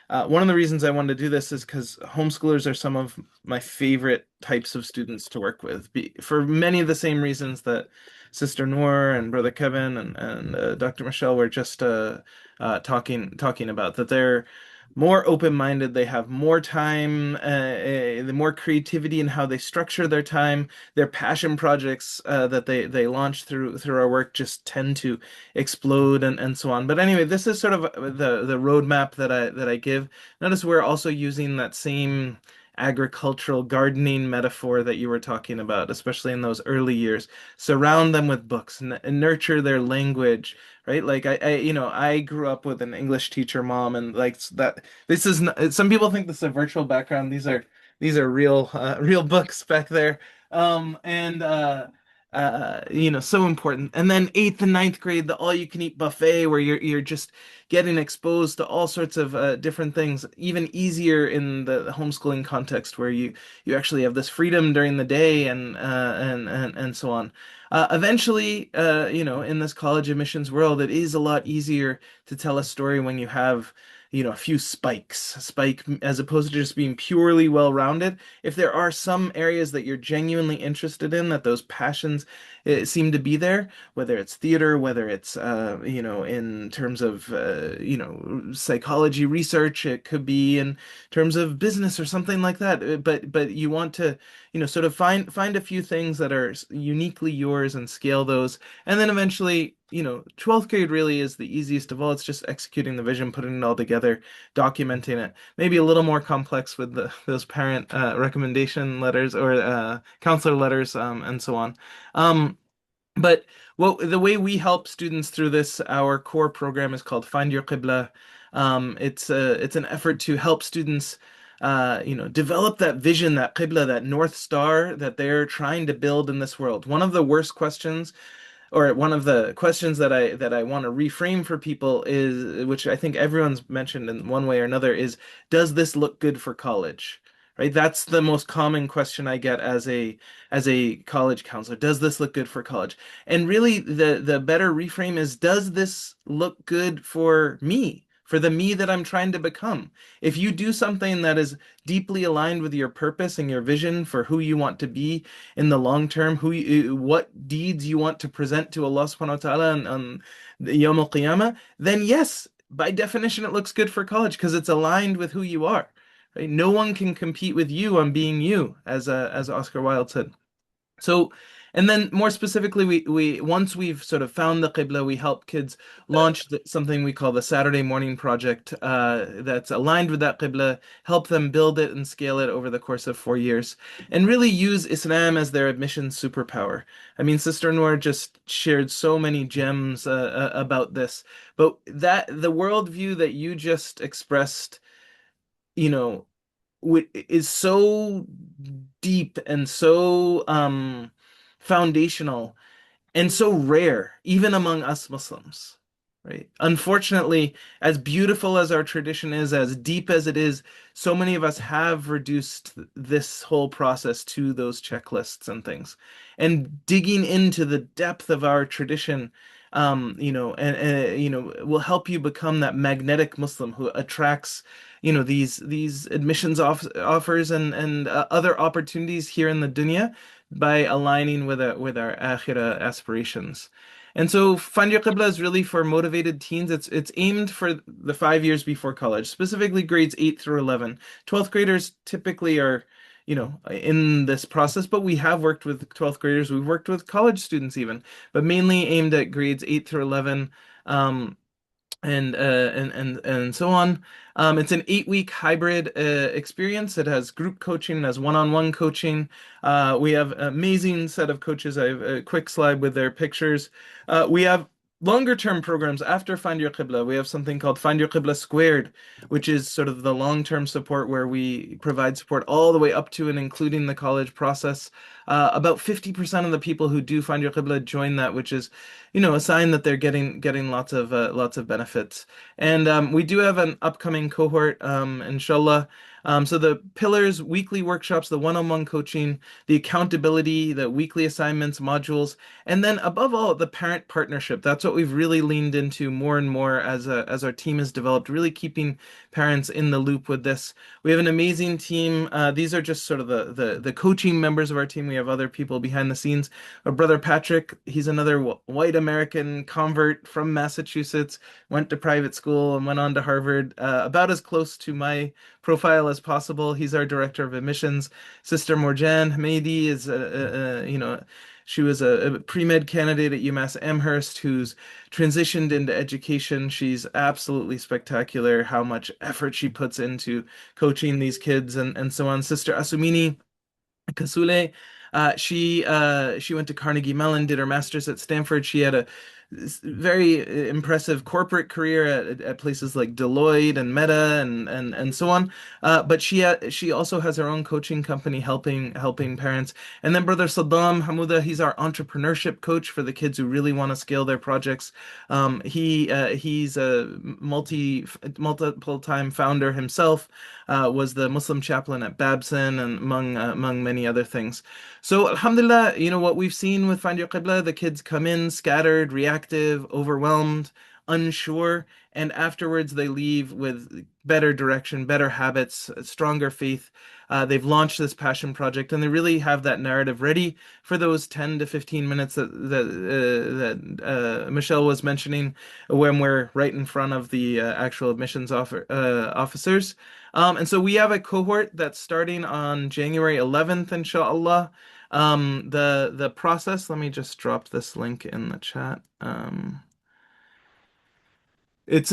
one of the reasons I wanted to do this is because homeschoolers are some of my favorite types of students to work with, for many of the same reasons that Sister Noor and Brother Kevin and Dr. Michelle were just talking about, that they're more open-minded, they have more time, the more creativity in how they structure their time, their passion projects that they launch through our work just tend to explode and so on. But anyway, this is sort of the roadmap that I give. Notice we're also using that same agricultural gardening metaphor that you were talking about, especially in those early years. Surround them with books and nurture their language, right? Like I grew up with an English teacher mom, and like that. This is not, some people think this is a virtual background. These are real real books back there. And so important. And then eighth and ninth grade, the all-you-can-eat buffet, where you're just getting exposed to all sorts of different things. Even easier in the homeschooling context, where you actually have this freedom during the day and so on. Eventually, in this college admissions world, it is a lot easier to tell a story when you have, a few spike, as opposed to just being purely well-rounded. If there are some areas that you're genuinely interested in, that those passions seem to be there, whether it's theater, whether it's, in terms of, psychology research, it could be in terms of business or something like that. But you want to, sort of find a few things that are uniquely yours and scale those. And then eventually, 12th grade really is the easiest of all. It's just executing the vision, putting it all together, documenting it. Maybe a little more complex with those parent recommendation letters or counselor letters, and so on. But the way we help students through this, our core program is called Find Your Qibla. It's an effort to help students, develop that vision, that Qibla, that North Star that they're trying to build in this world. One of the worst questions, or one of the questions that I want to reframe for people is, which I think everyone's mentioned in one way or another, is, does this look good for college? Right? That's the most common question I get as a college counselor. Does this look good for college? And really the better reframe is, does this look good for me? For the me that I'm trying to become. If you do something that is deeply aligned with your purpose and your vision for who you want to be in the long term, what deeds you want to present to Allah subhanahu wa ta'ala on the Yawm al-Qiyamah, then yes, by definition, it looks good for college because it's aligned with who you are. Right? No one can compete with you on being you, as Oscar Wilde said. So, and then more specifically, we once we've sort of found the Qibla, we help kids launch something we call the Saturday Morning Project, that's aligned with that Qibla, help them build it and scale it over the course of 4 years, and really use Islam as their admissions superpower. I mean, Sister Noor just shared so many gems about this, but the worldview that you just expressed, you know, is so deep and so foundational and so rare, even among us Muslims, right? Unfortunately, as beautiful as our tradition is, as deep as it is, so many of us have reduced this whole process to those checklists and things. And digging into the depth of our tradition, will help you become that magnetic Muslim who attracts, these admissions offers and other opportunities here in the dunya by aligning with our Akhirah aspirations. And so Find Your Qibla is really for motivated teens. It's aimed for the 5 years before college, specifically grades 8 through 11. 12th graders typically are, in this process, but we have worked with 12th graders. We've worked with college students even, but mainly aimed at grades 8 through 11. And so on. It's an 8-week hybrid experience. It has group coaching, it has one-on-one coaching. We have an amazing set of coaches. I have a quick slide with their pictures. We have longer term programs after Find Your Qibla. We have something called Find Your Qibla Squared, which is sort of the long-term support where we provide support all the way up to and including the college process. About 50% of the people who do find your Qibla join that, which is, a sign that they're getting lots of benefits. And we do have an upcoming cohort, inshallah. So the pillars, weekly workshops, the one-on-one coaching, the accountability, the weekly assignments, modules, and then above all, the parent partnership. That's what we've really leaned into more and more as our team has developed, really keeping parents in the loop with this. We have an amazing team. These are just sort of the coaching members of our team. We have other people behind the scenes. Our brother Patrick, he's another white American convert from Massachusetts, went to private school and went on to Harvard, about as close to my profile as possible. He's our director of admissions. Sister Morjan Hamidi is, she was a pre-med candidate at UMass Amherst who's transitioned into education. She's absolutely spectacular how much effort she puts into coaching these kids and so on. Sister Asumini Kasule, she went to Carnegie Mellon, did her master's at Stanford. She had a very impressive corporate career at places like Deloitte and Meta and so on. But she also has her own coaching company helping parents. And then Brother Saddam Hamuda, he's our entrepreneurship coach for the kids who really want to scale their projects. He's a multiple time founder himself. Was the Muslim chaplain at Babson and among many other things. So Alhamdulillah, what we've seen with Find Your Qibla, the kids come in scattered, reactive, overwhelmed, unsure, and afterwards they leave with better direction, better habits, stronger faith. They've launched this passion project, and they really have that narrative ready for those 10 to 15 minutes that Michelle was mentioning when we're right in front of the actual admissions officers. And so we have a cohort that's starting on January 11th, inshallah. The process, let me just drop this link in the chat. It's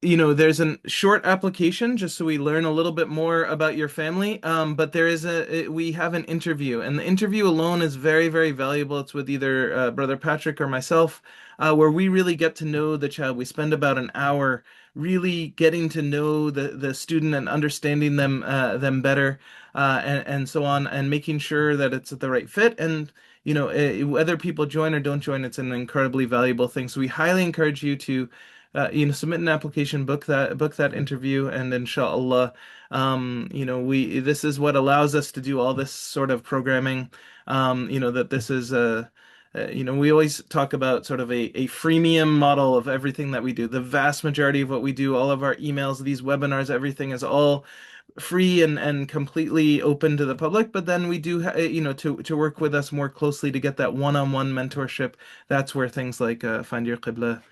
there's a short application just so we learn a little bit more about your family. But we have an interview, and the interview alone is very, very valuable. It's with either Brother Patrick or myself, where we really get to know the child. We spend about an hour really getting to know the student and understanding them better, and so on, and making sure that it's the right fit. And whether people join or don't join, it's an incredibly valuable thing. So we highly encourage you to submit an application, book that interview, and inshallah, this is what allows us to do all this sort of programming. That this is we always talk about sort of a freemium model of everything that we do. The vast majority of what we do, all of our emails, these webinars, everything is all free and completely open to the public. But then we do, to work with us more closely to get that one-on-one mentorship. That's where things like Find Your Qibla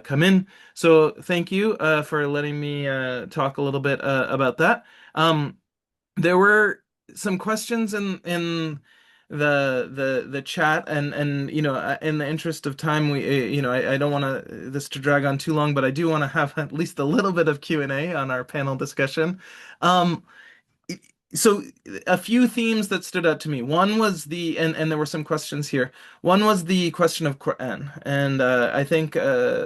come in. So thank you for letting me talk a little bit about that. There were some questions in the chat, and in the interest of time, I don't want this to drag on too long, but I do want to have at least a little bit of Q&A on our panel discussion. So a few themes that stood out to me. One was and there were some questions here. One was the question of Quran. And I think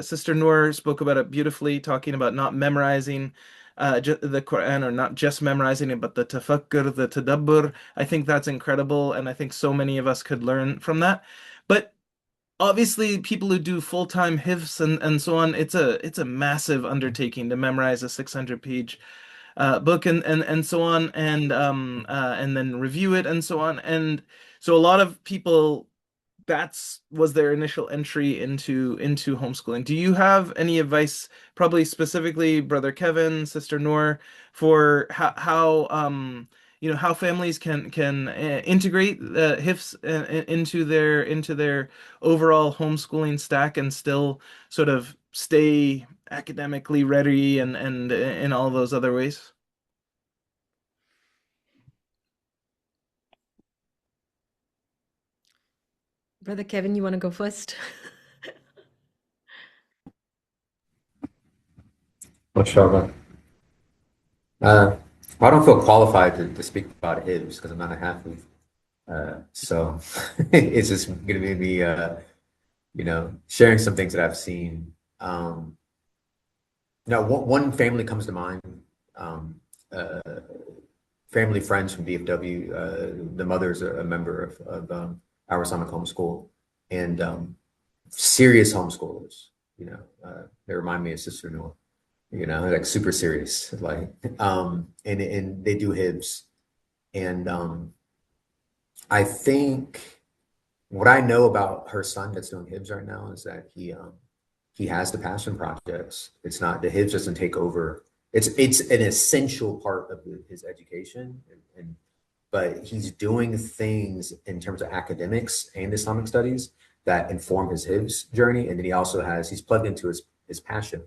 Sister Noor spoke about it beautifully, talking about not memorizing the Quran, or not just memorizing it, but the tafakkur, the tadabbur. I think that's incredible. And I think so many of us could learn from that. But obviously, people who do full-time hifz and so on, it's a massive undertaking to memorize a 600-page book and so on, and then review it and so on. And so a lot of people, was their initial entry into homeschooling. Do you have any advice, probably specifically Brother Kevin, Sister Noor, for how families can integrate HIFs into their overall homeschooling stack and still sort of stay academically ready and in all those other ways? Brother Kevin, you want to go first? Mashallah. I don't feel qualified to speak about his because I'm not a Hafiz. So it's just going to be me, sharing some things that I've seen. One family comes to mind. family friends from DFW. The mother's a member of Our Islamic Homeschool, and serious homeschoolers. They remind me of Sister Noor. Like super serious, like, and they do hibs, and I think what I know about her son that's doing hibs right now is that he has the passion projects. It's not the hibs doesn't take over. It's an essential part of his education, but he's doing things in terms of academics and Islamic studies that inform his hibs journey, and then he's plugged into his passion.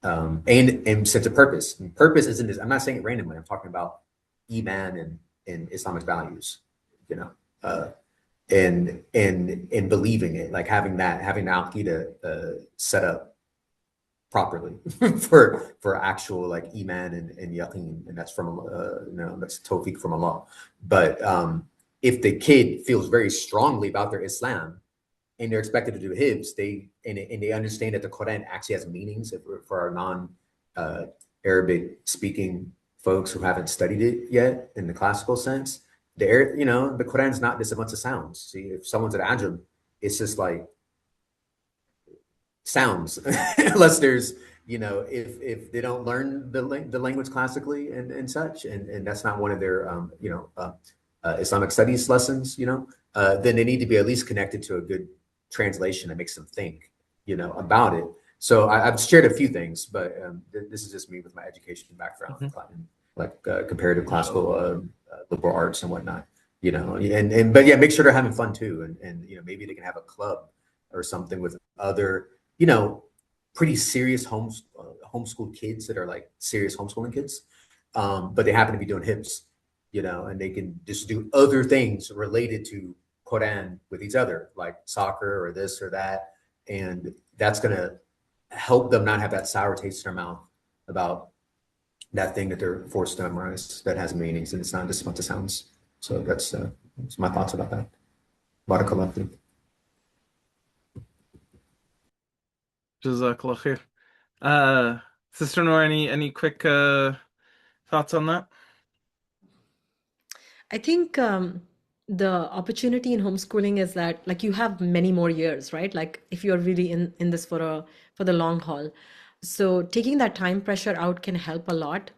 And sense of purpose. And purpose isn't this. I'm not saying it randomly. I'm talking about iman and Islamic values. And believing it, like having the aqeedah set up properly for actual like iman and yaqeen, and that's from that's tawfiq from Allah. But if the kid feels very strongly about their Islam, and they're expected to do hibs, they understand that the Quran actually has meanings for our non-Arabic speaking folks who haven't studied it yet in the classical sense. The Quran's not just a bunch of sounds. See, if someone's an ajam, it's just like sounds, unless there's, if they don't learn the language classically and such, and that's not one of their, Islamic studies lessons, then they need to be at least connected to a good translation that makes them think, about it. So I've shared a few things, but this is just me with my education background, like comparative classical liberal arts and whatnot, but yeah, make sure they're having fun too, and maybe they can have a club or something with other pretty serious homeschool kids that are like serious homeschooling kids, but they happen to be doing hibs, and they can just do other things related to Quran with each other, like soccer or this or that, and that's gonna help them not have that sour taste in their mouth about that thing that they're forced to memorize that has meanings, and it's not just a bunch of sounds. So that's my thoughts about that. Barakallah fiik. Jazakallah khair. Sister Noor, any quick thoughts on that? I think the opportunity in homeschooling is that like you have many more years, right? Like if you're really in this for the long haul. So taking that time pressure out can help a lot.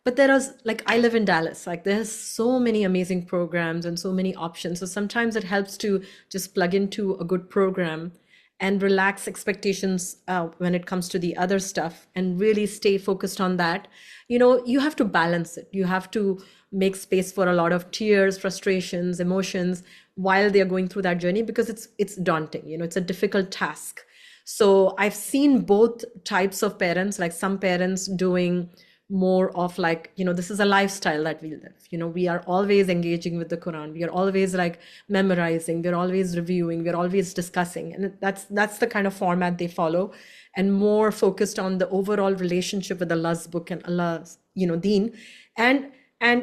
But there is, like, I live in Dallas, like there's so many amazing programs and so many options. So sometimes it helps to just plug into a good program and relax expectations when it comes to the other stuff and really stay focused on that. You have to balance it. You have to make space for a lot of tears, frustrations, emotions while they are going through that journey, because it's daunting. It's a difficult task. So I've seen both types of parents, like some parents doing more of like, this is a lifestyle that we live. We are always engaging with the Quran. We are always like memorizing. We're always reviewing. We're always discussing. And that's the kind of format they follow, and more focused on the overall relationship with Allah's book and Allah's, deen. And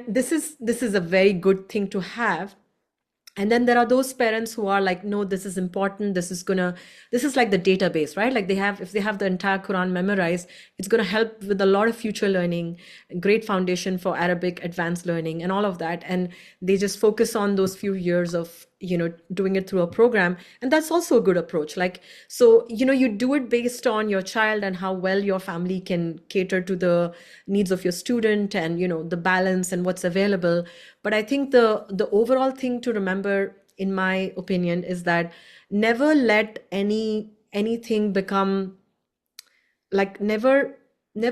this is a very good thing to have. And then there are those parents who are like, no, this is important. This is like the database, right? Like if they have the entire Quran memorized, it's going to help with a lot of future learning, great foundation for Arabic advanced learning and all of that. And they just focus on those few years of, doing it through a program. And that's also a good approach. Like, so, you do it based on your child and how well your family can cater to the needs of your student and, the balance and what's available. But I think the overall thing to remember, in my opinion, is that never let anything become like never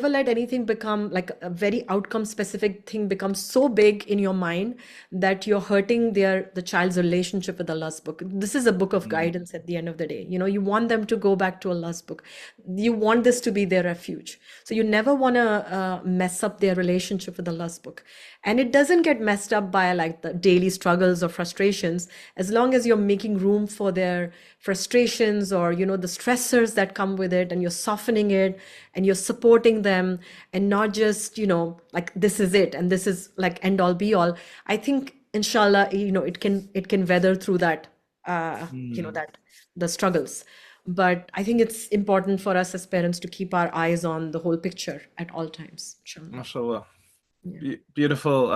let anything become like a very outcome specific thing become so big in your mind that you're hurting the child's relationship with Allah's book. This is a book of guidance at the end of the day. You want them to go back to Allah's book. You want this to be their refuge. So you never want to mess up their relationship with Allah's book. And it doesn't get messed up by like the daily struggles or frustrations, as long as you're making room for their frustrations or, the stressors that come with it, and you're softening it and you're supporting them, and not just, like this is it and this is like end all be all. I think inshallah, it can weather through that, that the struggles. But I think it's important for us as parents to keep our eyes on the whole picture at all times. Inshallah. MashaAllah. Yeah. Beautiful,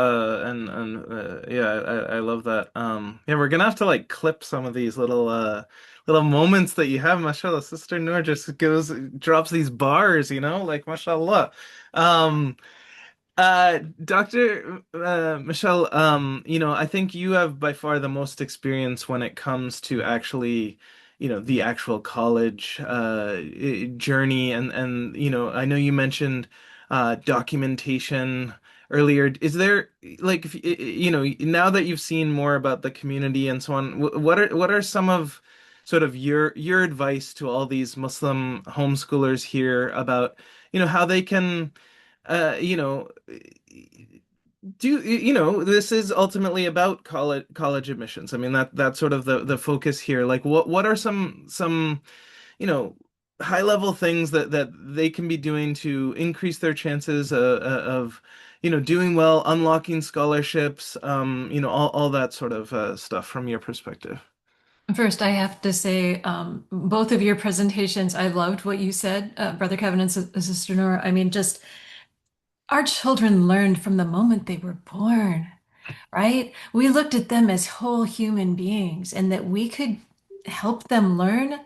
yeah, I love that. Yeah, we're gonna have to like clip some of these little moments that you have. Mashallah, Sister Noor just drops these bars, like mashallah. Um, Dr. Michelle, I think you have by far the most experience when it comes to actually, the actual college journey, and I know you mentioned documentation earlier. Is there like if, now that you've seen more about the community and so on, what are some of sort of your advice to all these Muslim homeschoolers here about, how they can uh, you know, this is ultimately about college admissions. I mean, that's sort of the focus here. Like, what are some, you know, high level things that they can be doing to increase their chances of, doing well, unlocking scholarships, all that sort of stuff from your perspective. First, I have to say, both of your presentations, I loved what you said, Brother Kevin and Sister Nora. I mean, just our children learned from the moment they were born, right? We looked at them as whole human beings, and that we could help them learn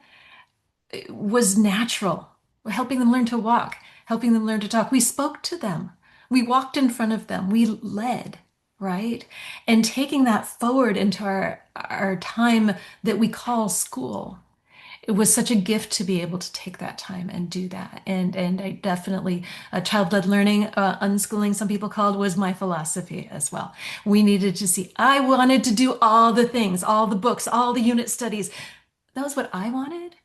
was natural. Helping them learn to walk, helping them learn to talk. We spoke to them. We walked in front of them. We led, right? And taking that forward into our time that we call school, it was such a gift to be able to take that time and do that. And I definitely, child-led learning, unschooling, some people called, was my philosophy as well. We needed to see, I wanted to do all the things, all the books, all the unit studies. That was what I wanted.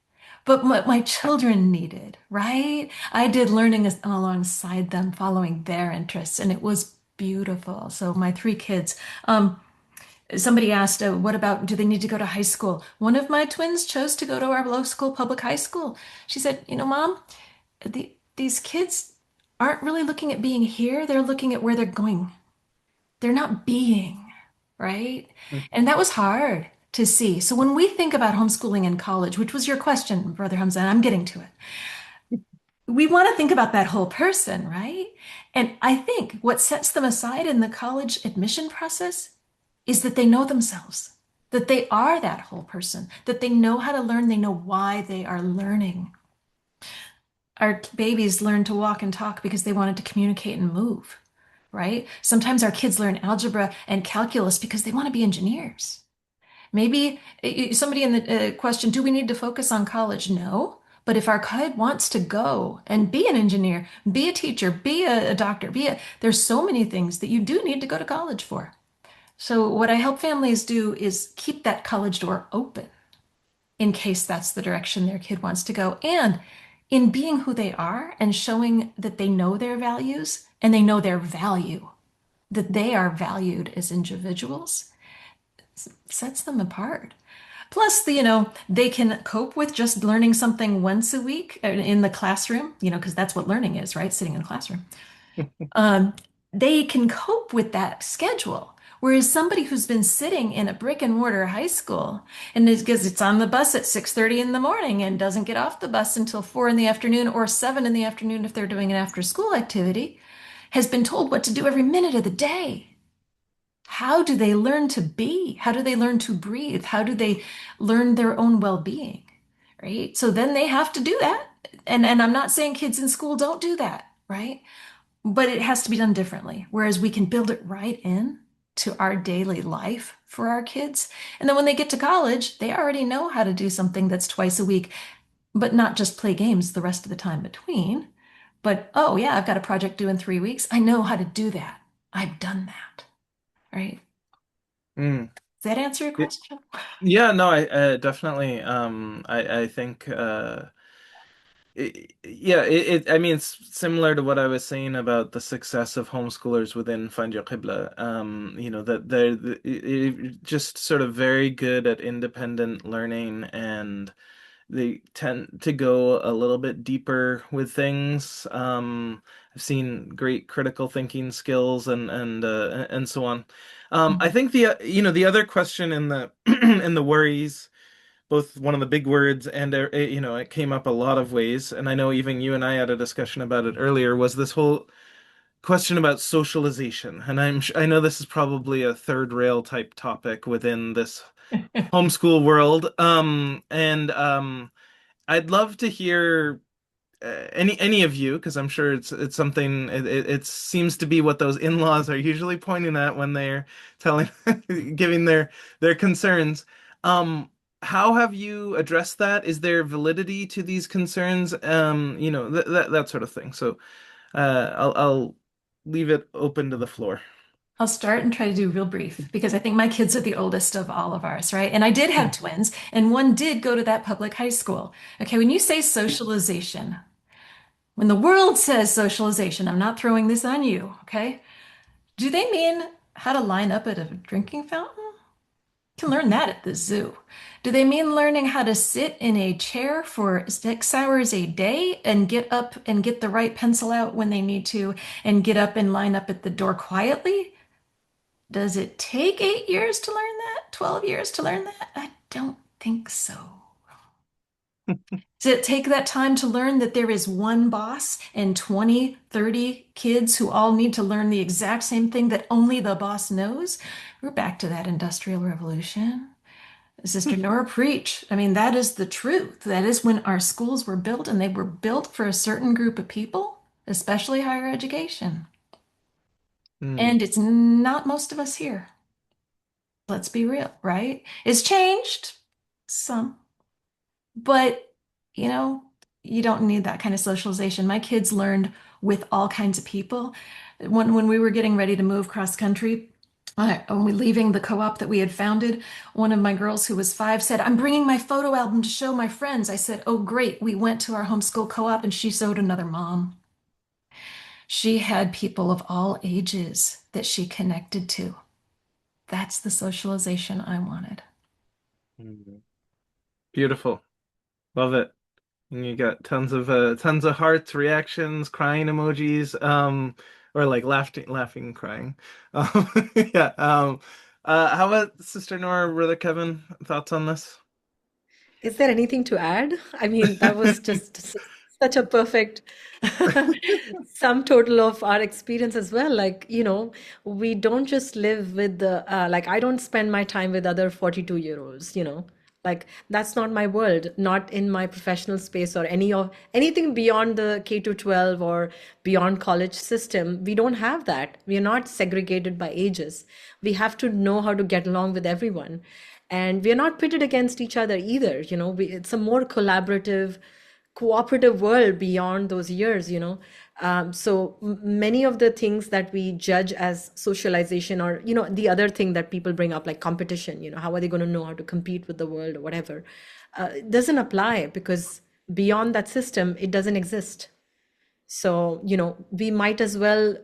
But what my children needed, right? I did learning alongside them, following their interests, and it was beautiful. So my three kids, somebody asked, what about, do they need to go to high school? One of my twins chose to go to our local public high school. She said, Mom, these kids aren't really looking at being here. They're looking at where they're going. They're not being, right? And that was hard to see. So when we think about homeschooling in college, which was your question, Brother Hamzah, and I'm getting to it, we want to think about that whole person, right? And I think what sets them aside in the college admission process is that they know themselves, that they are that whole person, that they know how to learn, they know why they are learning. Our babies learn to walk and talk because they wanted to communicate and move, right? Sometimes our kids learn algebra and calculus because they want to be engineers. Maybe somebody in the question, do we need to focus on college? No. But if our kid wants to go and be an engineer, be a teacher, be a doctor, there's so many things that you do need to go to college for. So what I help families do is keep that college door open in case that's the direction their kid wants to go. And in being who they are and showing that they know their values and they know their value, that they are valued as individuals, sets them apart. Plus, they can cope with just learning something once a week in the classroom, because that's what learning is, right? Sitting in a classroom. Um, they can cope with that schedule. Whereas somebody who's been sitting in a brick and mortar high school and because it's on the bus at 6:30 in the morning and doesn't get off the bus until 4 in the afternoon or 7 in the afternoon if they're doing an after school activity, has been told what to do every minute of the day. How do they learn to be? How do they learn to breathe? How do they learn their own well-being? Right? So then they have to do that. And I'm not saying kids in school don't do that, right? But it has to be done differently. Whereas we can build it right in to our daily life for our kids. And then when they get to college, they already know how to do something that's twice a week, but not just play games the rest of the time between. But, oh, yeah, I've got a project due in 3 weeks. I know how to do that. I've done that. Right? Mm. Does that answer your question? Yeah, no, I definitely. I think. Yeah, I mean, it's similar to what I was saying about the success of homeschoolers within Find Your Qibla. That just sort of very good at independent learning, and they tend to go a little bit deeper with things. I've seen great critical thinking skills and so on. I think the other question in the in the worries, both one of the big words and it came up a lot of ways, and I know even you and I had a discussion about it earlier, was this whole question about socialization, and I know this is probably a third rail type topic within this homeschool world. And I'd love to hear any of you, because I'm sure it's something it seems to be what those in-laws are usually pointing at when they're telling giving their concerns. How have you addressed that? Is there validity to these concerns? That sort of thing. So I'll leave it open to the floor. I'll start and try to do real brief because I think my kids are the oldest of all of ours, right? And I did have twins, and one did go to that public high school. Okay, when you say socialization, when the world says socialization, I'm not throwing this on you, okay? Do they mean how to line up at a drinking fountain? You can learn that at the zoo. Do they mean learning how to sit in a chair for 6 hours a day and get up and get the right pencil out when they need to and get up and line up at the door quietly? Does it take 8 years to learn that? 12 years to learn that? I don't think so. Does it take that time to learn that there is one boss and 20, 30 kids who all need to learn the exact same thing that only the boss knows? We're back to that Industrial Revolution. Sister Nora, preach. I mean, that is the truth. That is when our schools were built, and they were built for a certain group of people, especially higher education. Hmm. And it's not most of us here. Let's be real, right? It's changed some, but you know, you don't need that kind of socialization. My kids learned with all kinds of people. When we were getting ready to move cross country, when we leaving the co-op that we had founded, one of my girls who was 5 said, "I'm bringing my photo album to show my friends." I said, "Oh, great." We went to our homeschool co-op and she showed another mom. She had people of all ages that she connected to. That's the socialization I wanted. Hmm. Beautiful. Love it. And you got tons of hearts, reactions, crying emojis, or like laughing, crying. Um, yeah. How about Sister Nora, Brother Kevin? Thoughts on this? Is there anything to add? I mean, that was just such a perfect sum total of our experience as well. Like, we don't just live with like, I don't spend my time with other 42-year-olds, Like, that's not my world, not in my professional space or anything beyond the K to 12 or beyond college system. We don't have that. We are not segregated by ages. We have to know how to get along with everyone, and we are not pitted against each other either. It's a more collaborative, cooperative world beyond those years. So many of the things that we judge as socialization, or the other thing that people bring up, like competition, how are they going to know how to compete with the world or whatever, it doesn't apply, because beyond that system it doesn't exist. So, we might as well,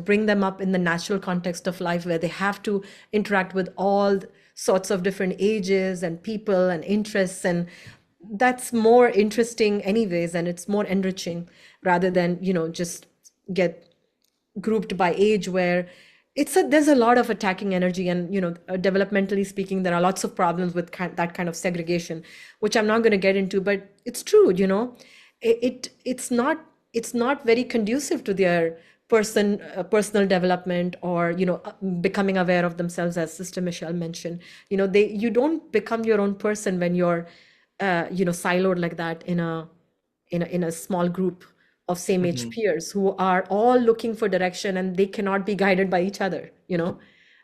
bring them up in the natural context of life, where they have to interact with all sorts of different ages and people and interests. And that's more interesting anyways, and it's more enriching, rather than, just get grouped by age, where there's a lot of attacking energy. And, developmentally speaking, there are lots of problems with that kind of segregation, which I'm not going to get into, but it's true. It's not very conducive to their personal development, or becoming aware of themselves, as Sister Michelle mentioned. You don't become your own person when you're siloed like that in a small group of same age Hmm. peers, who are all looking for direction, and they cannot be guided by each other.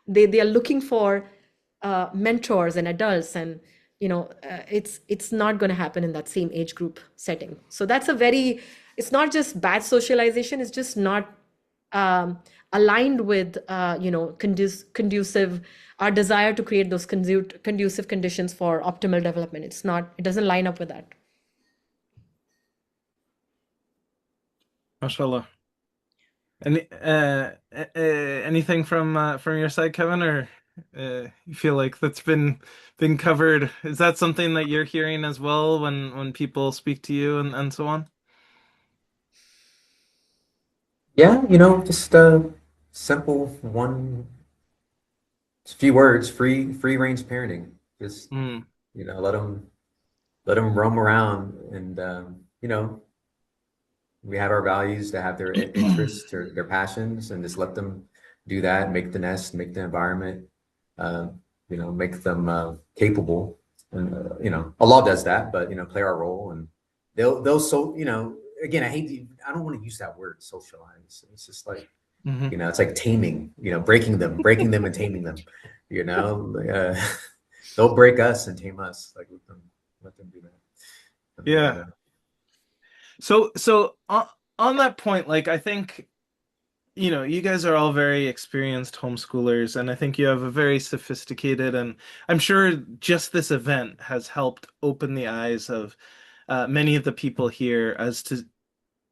They are looking for mentors and adults, and it's not going to happen in that same age group setting. So it's not just bad socialization, it's just not aligned with conducive, our desire to create those conducive conditions for optimal development. It doesn't line up with that. MashaAllah. Anything from your side, Kevin, or you feel like that's been covered? Is that something that you're hearing as well when people speak to you and so on? Yeah, just simple one few words: free range parenting. Just Mm, let them roam around, and We have our values to have their interests or their passions, and just let them do that, make the nest, make the environment, make them capable. And Allah does that, but play our role, and they'll again, I don't want to use that word socialize. It's just like, it's like taming, breaking them and taming them, they'll break us and tame us. Like, let them do that. Yeah. So on that point, like, I think, you guys are all very experienced homeschoolers, and I think you have a very sophisticated, and I'm sure just this event has helped open the eyes of many of the people here as to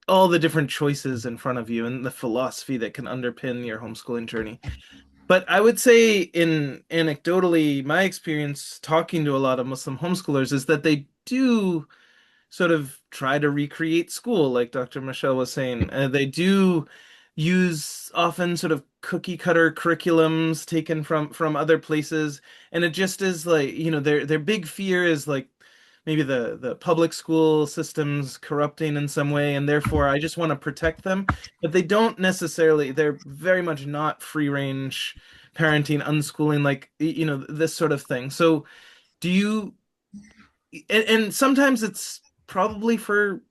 all the different choices in front of you and the philosophy that can underpin your homeschooling journey. But I would say, anecdotally, my experience talking to a lot of Muslim homeschoolers is that they do sort of try to recreate school, like Dr. Michelle was saying. They do use often sort of cookie cutter curriculums taken from other places, and it just is like, their big fear is like maybe the public school system's corrupting in some way, and therefore I just want to protect them. But they don't necessarily, they're very much not free range parenting, unschooling, like, this sort of thing. So do you, and sometimes it's probably for,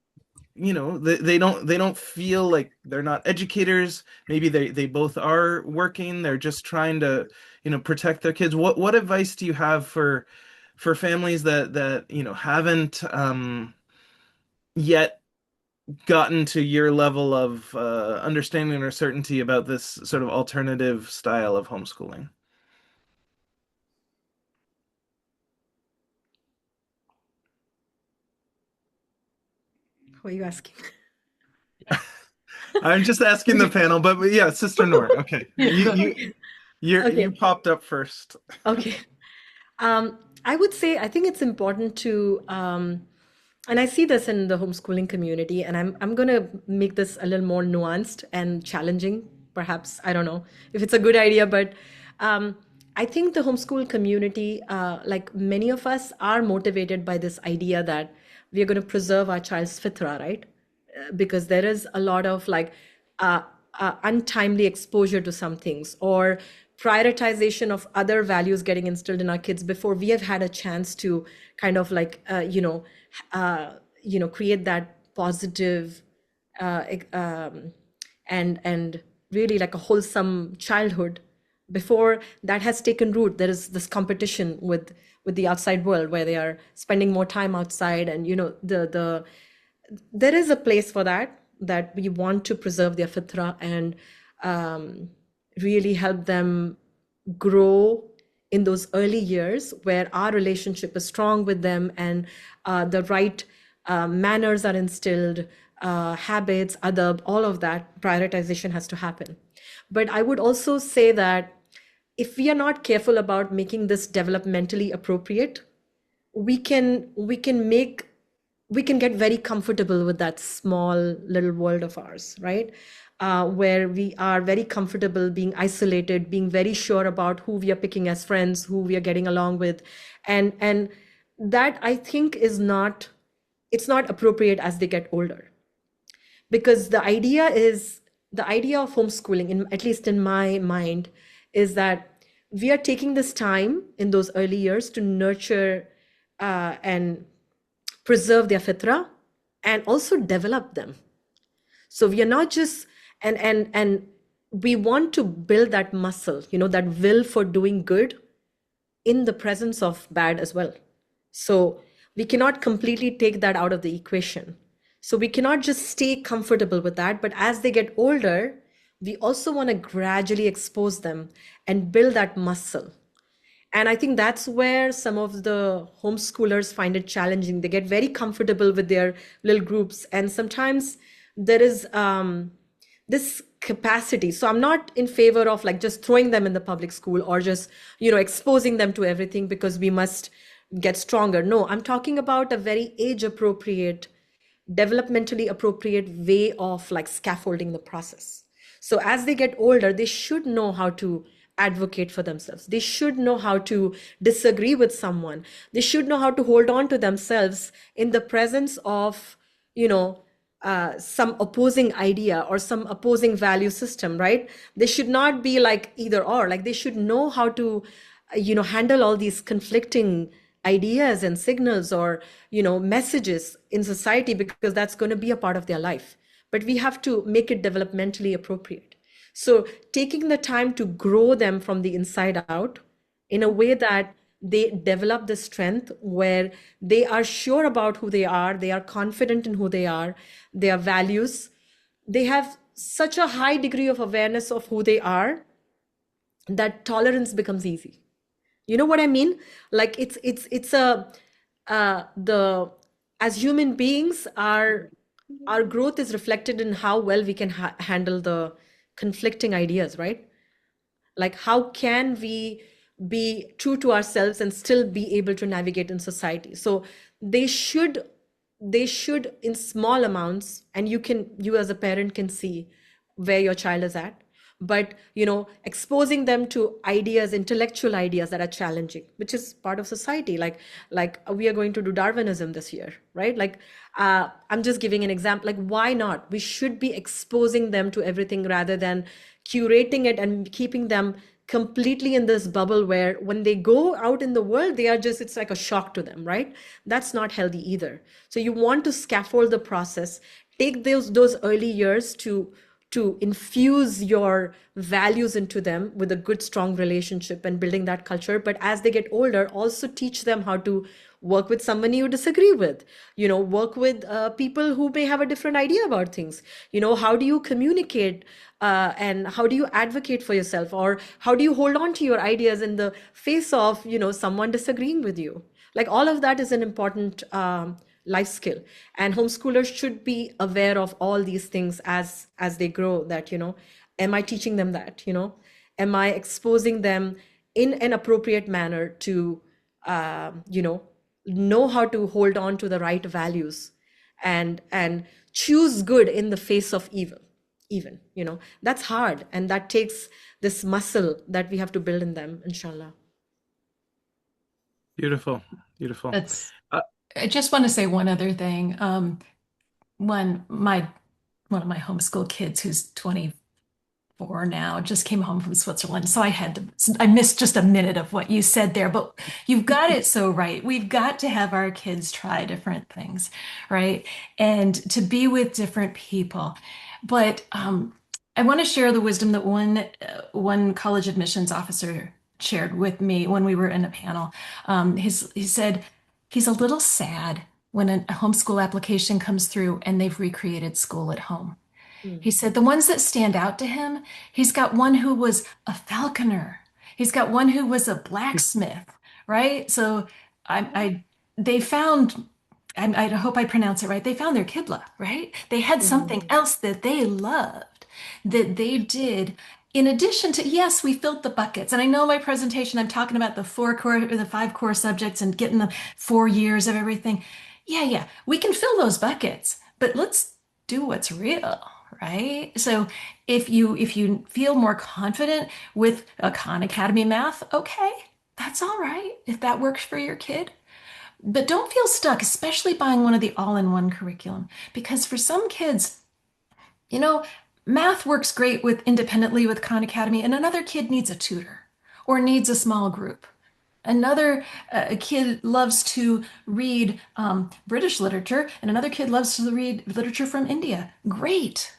they don't feel like they're not educators. Maybe they both are working. They're just trying to, protect their kids. What advice do you have for families that haven't yet gotten to your level of understanding or certainty about this sort of alternative style of homeschooling? Who are you asking? I'm just asking the panel, but yeah, Sister Noor. Okay, you popped up first. Okay. I would say, I think it's important to, and I see this in the homeschooling community, and I'm going to make this a little more nuanced and challenging, perhaps. I don't know if it's a good idea, but I think the homeschool community, like many of us, are motivated by this idea that we are going to preserve our child's fitrah, right? Because there is a lot of like untimely exposure to some things, or prioritization of other values getting instilled in our kids before we have had a chance to kind of like create that positive and really like a wholesome childhood. Before that has taken root, there is this competition with the outside world, where they are spending more time outside, and there is a place for that we want to preserve their fitrah and really help them grow in those early years, where our relationship is strong with them, and the right manners are instilled, habits, adab, all of that prioritization has to happen. But I would also say that if we are not careful about making this developmentally appropriate, we can get very comfortable with that small little world of ours, right? Where we are very comfortable being isolated, being very sure about who we are picking as friends, who we are getting along with. And that, I think, it's not appropriate as they get older. Because the idea of homeschooling, at least in my mind, is that we are taking this time in those early years to nurture and preserve their fitrah and also develop them. So we are not just, and we want to build that muscle, that will for doing good in the presence of bad as well. So we cannot completely take that out of the equation. So we cannot just stay comfortable with that, but as they get older, we also want to gradually expose them and build that muscle. And I think that's where some of the homeschoolers find it challenging. They get very comfortable with their little groups, and sometimes there is this capacity. So I'm not in favor of like just throwing them in the public school or just, exposing them to everything because we must get stronger. No, I'm talking about a very age appropriate, developmentally appropriate way of like scaffolding the process. So as they get older, they should know how to advocate for themselves. They should know how to disagree with someone. They should know how to hold on to themselves in the presence of, some opposing idea or some opposing value system, right? They should not be like either or. Like they should know how to, handle all these conflicting ideas and signals or, messages in society, because that's going to be a part of their life. But we have to make it developmentally appropriate. So taking the time to grow them from the inside out in a way that they develop the strength where they are sure about who they are confident in who they are, their values. They have such a high degree of awareness of who they are that tolerance becomes easy. You know what I mean? Like it's a the as human beings, our growth is reflected in how well we can handle the conflicting ideas, right? Like how can we be true to ourselves and still be able to navigate in society? So they should in small amounts, and you as a parent can see where your child is at, but exposing them to ideas, intellectual ideas that are challenging, which is part of society. Like we are going to do Darwinism this year, right? Like I'm just giving an example. Like why not? We should be exposing them to everything rather than curating it and keeping them completely in this bubble where when they go out in the world, they are just, it's like a shock to them, right? That's not healthy either. So you want to scaffold the process, take those early years to infuse your values into them with a good, strong relationship and building that culture. But as they get older, also teach them how to work with somebody you disagree with, work with people who may have a different idea about things. How do you communicate and how do you advocate for yourself, or how do you hold on to your ideas in the face of, someone disagreeing with you? Like all of that is an important life skill, and homeschoolers should be aware of all these things as they grow. That am I teaching them that? Am I exposing them in an appropriate manner to know how to hold on to the right values and choose good in the face of evil? Even that's hard, and that takes this muscle that we have to build in them, inshallah. Beautiful. That's, Uh, I just want to say one other thing. When one of my homeschool kids, who's 24 now, just came home from Switzerland. So I missed just a minute of what you said there, but you've got it so right. We've got to have our kids try different things, right? And to be with different people. But I want to share the wisdom that one college admissions officer shared with me when we were in a panel. He said he's a little sad when a homeschool application comes through and they've recreated school at home. He said the ones that stand out to him, he's got one who was a falconer. He's got one who was a blacksmith, right? So they found, I hope I pronounce it right, they found their Qibla, right? They had something else that they loved, that they did. In addition to, yes, we filled the buckets. And I know my presentation, I'm talking about the 5 core subjects and getting the 4 years of everything. Yeah, we can fill those buckets, but let's do what's real, right? So if you feel more confident with a Khan Academy math, okay, that's all right if that works for your kid. But don't feel stuck, especially buying one of the all-in-one curriculum, because for some kids, math works great independently with Khan Academy, and another kid needs a tutor or needs a small group. Another kid loves to read British literature, and another kid loves to read literature from India. Great.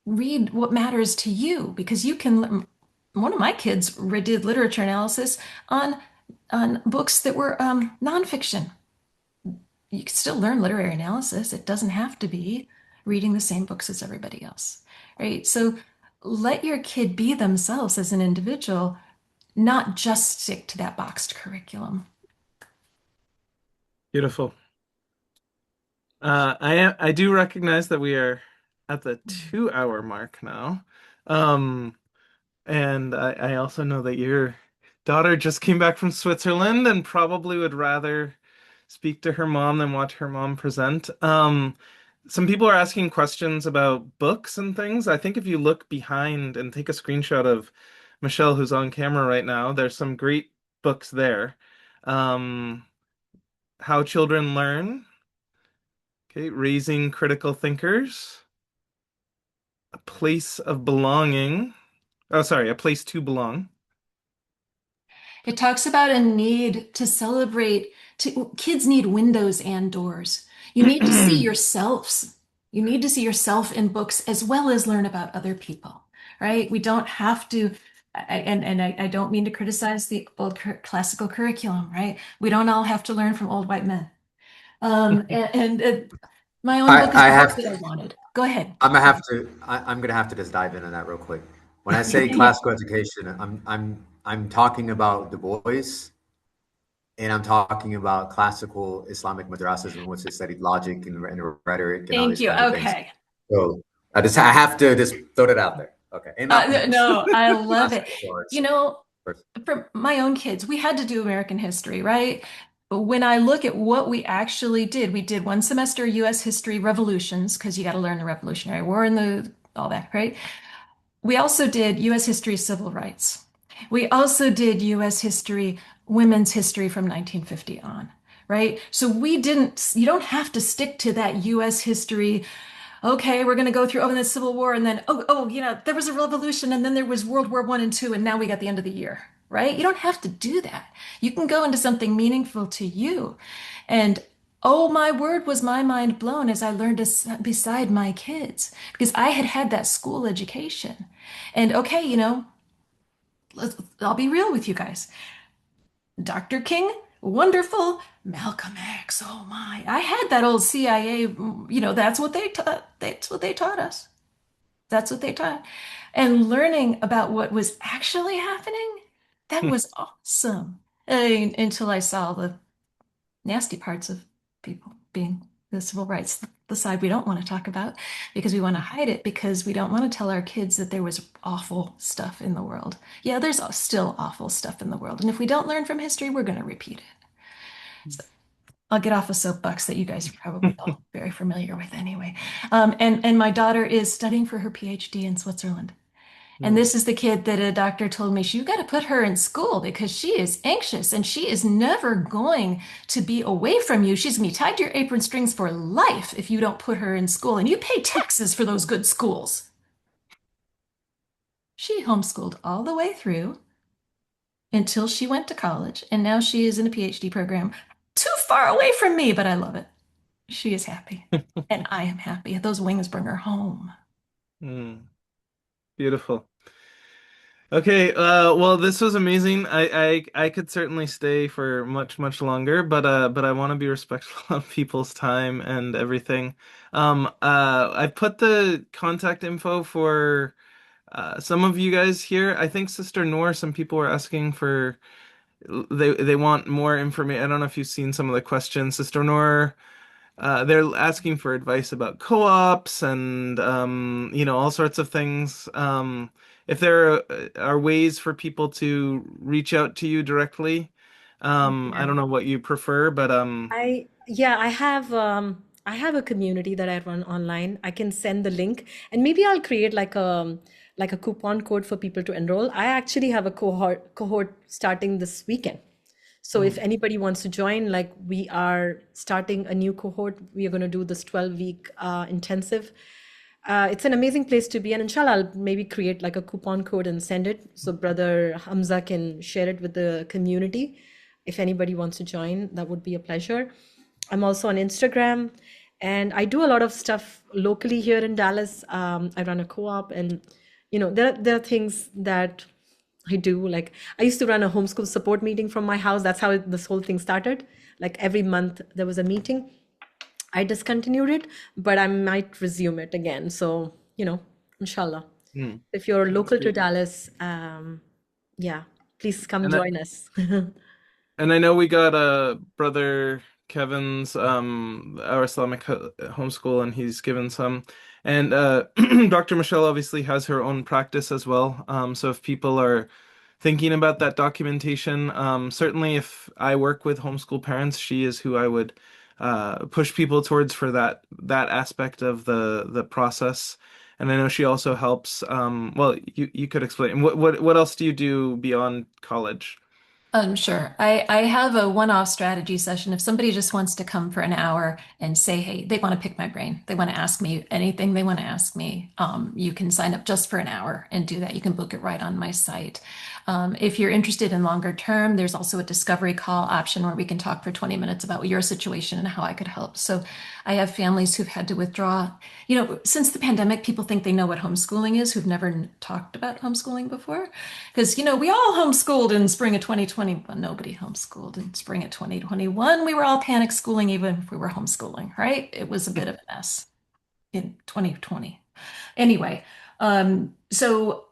Read what matters to you, because you can. One of my kids did literature analysis on books that were nonfiction. You can still learn literary analysis. It doesn't have to be reading the same books as everybody else, right? So let your kid be themselves as an individual, not just stick to that boxed curriculum. Beautiful. I do recognize that we are at the 2-hour mark now. And I also know that your daughter just came back from Switzerland and probably would rather speak to her mom than watch her mom present. Some people are asking questions about books and things. I think if you look behind and take a screenshot of Michelle, who's on camera right now, there's some great books there. How Children Learn, Okay, raising critical thinkers. A place of belonging. Oh, sorry, a place to belong. It talks about a need to celebrate, kids need windows and doors. You need to see yourselves. You need to see yourself in books as well as learn about other people, right? We don't have to, I don't mean to criticize the old classical curriculum, right? We don't all have to learn from old white men. My own book is I the book have that I wanted. Go ahead. I'm gonna have to just dive into that real quick. When I say classical education, I'm talking about Du Bois, and I'm talking about classical Islamic madrasas in which they studied logic and rhetoric and all Thank these you. kinds of things. Okay. So I have to just throw that out there. Okay, and not No, I love it. classical arts. You know, for my own kids, we had to do American history, right? But when I look at what we did one semester US history revolutions, because you got to learn the Revolutionary War and the all that, right? We also did US history civil rights. We also did US history women's history from 1950 on, right? So you don't have to stick to that US history. Okay, we're going to go through the Civil War, and then there was a revolution, and then there was World War I and II, and now we got the end of the year, right? You don't have to do that. You can go into something meaningful to you. And oh my word, was my mind blown as I learned to sit beside my kids because I had had that school education. And okay, I'll be real with you guys. Dr. King, wonderful. Malcolm X, oh my. I had that old CIA, that's what they taught. That's what they taught us. That's what they taught. And learning about what was actually happening, that was awesome. Until I saw the nasty parts of people being the civil rights, the side we don't want to talk about because we want to hide it because we don't want to tell our kids that there was awful stuff in the world. Yeah, there's still awful stuff in the world. And if we don't learn from history, we're going to repeat it. So I'll get off a soapbox that you guys are probably all very familiar with anyway. And my daughter is studying for her PhD in Switzerland. And this is the kid that a doctor told me, you got to put her in school because she is anxious and she is never going to be away from you. She's going to be tied to your apron strings for life if you don't put her in school. And you pay taxes for those good schools. She homeschooled all the way through until she went to college. And now she is in a PhD program too far away from me, but I love it. She is happy. And I am happy. Those wings bring her home. Beautiful. Okay, well, this was amazing. I could certainly stay for much longer, but I want to be respectful of people's time and everything. I put the contact info for some of you guys here. I think Sister Noor, some people were asking for they want more information. I don't know if you've seen some of the questions. Sister Noor, they're asking for advice about co-ops and all sorts of things. If there are ways for people to reach out to you directly, I don't know what you prefer, but I have a community that I run online. I can send the link and maybe I'll create like a coupon code for people to enroll. I actually have a cohort starting this weekend. So if anybody wants to join, like we are starting a new cohort, we are going to do this 12-week intensive. It's an amazing place to be, and inshallah, I'll maybe create like a coupon code and send it so Brother Hamzah can share it with the community. If anybody wants to join, that would be a pleasure. I'm also on Instagram, and I do a lot of stuff locally here in Dallas. I run a co-op, and there are things that I do. Like I used to run a homeschool support meeting from my house. That's how this whole thing started. Like every month there was a meeting. I discontinued it, but I might resume it again. So, inshallah. If you're that's local to great. Dallas, yeah, please come And join us. And I know we got brother Kevin's Our Islamic Homeschool, and he's given some. And Dr. Michelle obviously has her own practice as well. So if people are thinking about that documentation, certainly if I work with homeschool parents, she is who I would push people towards for that aspect of the process. And I know she also helps. Well, you could explain what else do you do beyond college? Sure. I have a one-off strategy session. If somebody just wants to come for an hour and say, hey, they want to pick my brain, they want to ask me anything they want to ask me, you can sign up just for an hour and do that. You can book it right on my site. If you're interested in longer term, there's also a discovery call option where we can talk for 20 minutes about your situation and how I could help. So I have families who've had to withdraw. Since the pandemic, people think they know what homeschooling is who've never talked about homeschooling before. Because, we all homeschooled in spring of 2020, but nobody homeschooled in spring of 2021. We were all panic schooling, even if we were homeschooling, right? It was a bit of a mess in 2020. Anyway, so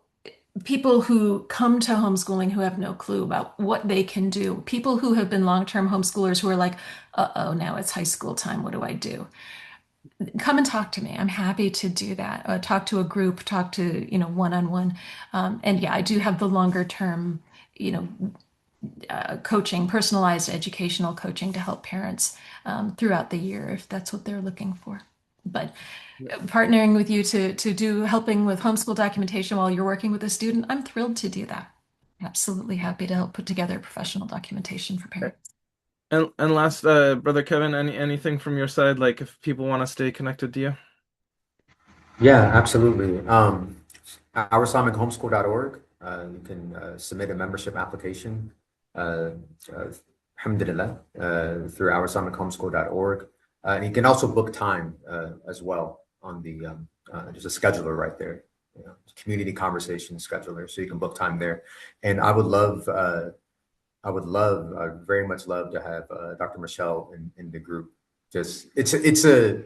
people who come to homeschooling who have no clue about what they can do, people who have been long-term homeschoolers who are like, uh-oh, now it's high school time. What do I do? Come and talk to me. I'm happy to do that. Talk to a group, talk to, one-on-one. And yeah, I do have the longer term, you know, coaching, personalized educational coaching to help parents throughout the year if that's what they're looking for. But partnering with you to do helping with homeschool documentation while you're working with a student, I'm thrilled to do that. Absolutely happy to help put together professional documentation for parents. And last, Brother Kevin, anything from your side, like if people want to stay connected to you? Yeah, absolutely. OurIslamicHomeschool.org. You can submit a membership application, alhamdulillah, through OurIslamicHomeschool.org. And you can also book time as well on there's a scheduler right there, community conversation scheduler, so you can book time there. And I would very much love to have Dr. Michelle in the group. Just it's a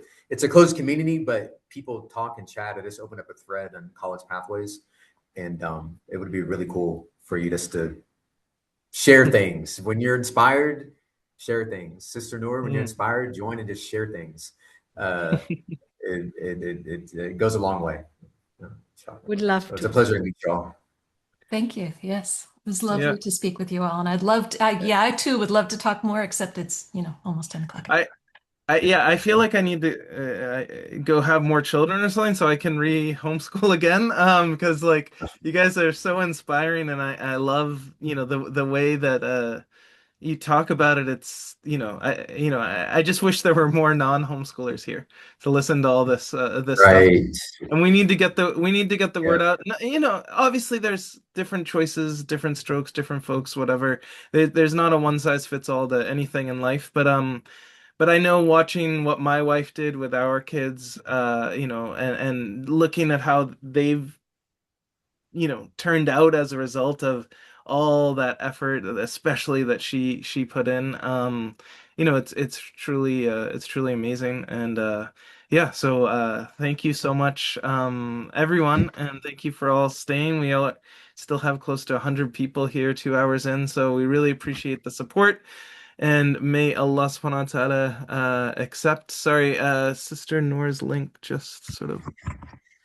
closed community, but people talk and chat. I just opened up a thread on college pathways, and it would be really cool for you just to share things when you're inspired. Share things, Sister Noor. When you're inspired, join and just share things. It goes a long way. Would love It's to. a pleasure to meet you all. Thank you. Yes, it was lovely Yeah. to speak with you all, and I'd love to. I too would love to talk more. Except it's almost 10 o'clock. I feel like I need to go have more children or something so I can re-homeschool again. Because like you guys are so inspiring, and I love the way that you talk about it. It's I just wish there were more non-homeschoolers here to listen to all this stuff. Right. And we need to get the Yeah. word out. Obviously there's different choices, different strokes, different folks, whatever. There's not a one size fits all to anything in life, but I know watching what my wife did with our kids, and looking at how they've, turned out as a result of all that effort, especially that she put in. It's truly amazing. And yeah, so thank you so much, everyone, and thank you for all staying. We all still have close to 100 people here 2 hours in, so we really appreciate the support. And may Allah subhanahu wa ta'ala accept. Sorry, Sister Noor's link just sort of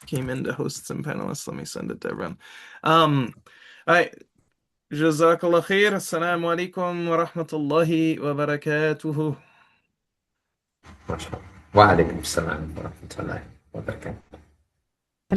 came in to hosts and panelists. Let me send it to everyone. All right. Jazakallah khair. Assalamu alaikum wa rahmatullahi wa barakatuhu. MashaAllah. Wa alaikum salam wa rahmatullahi wa barakatuh.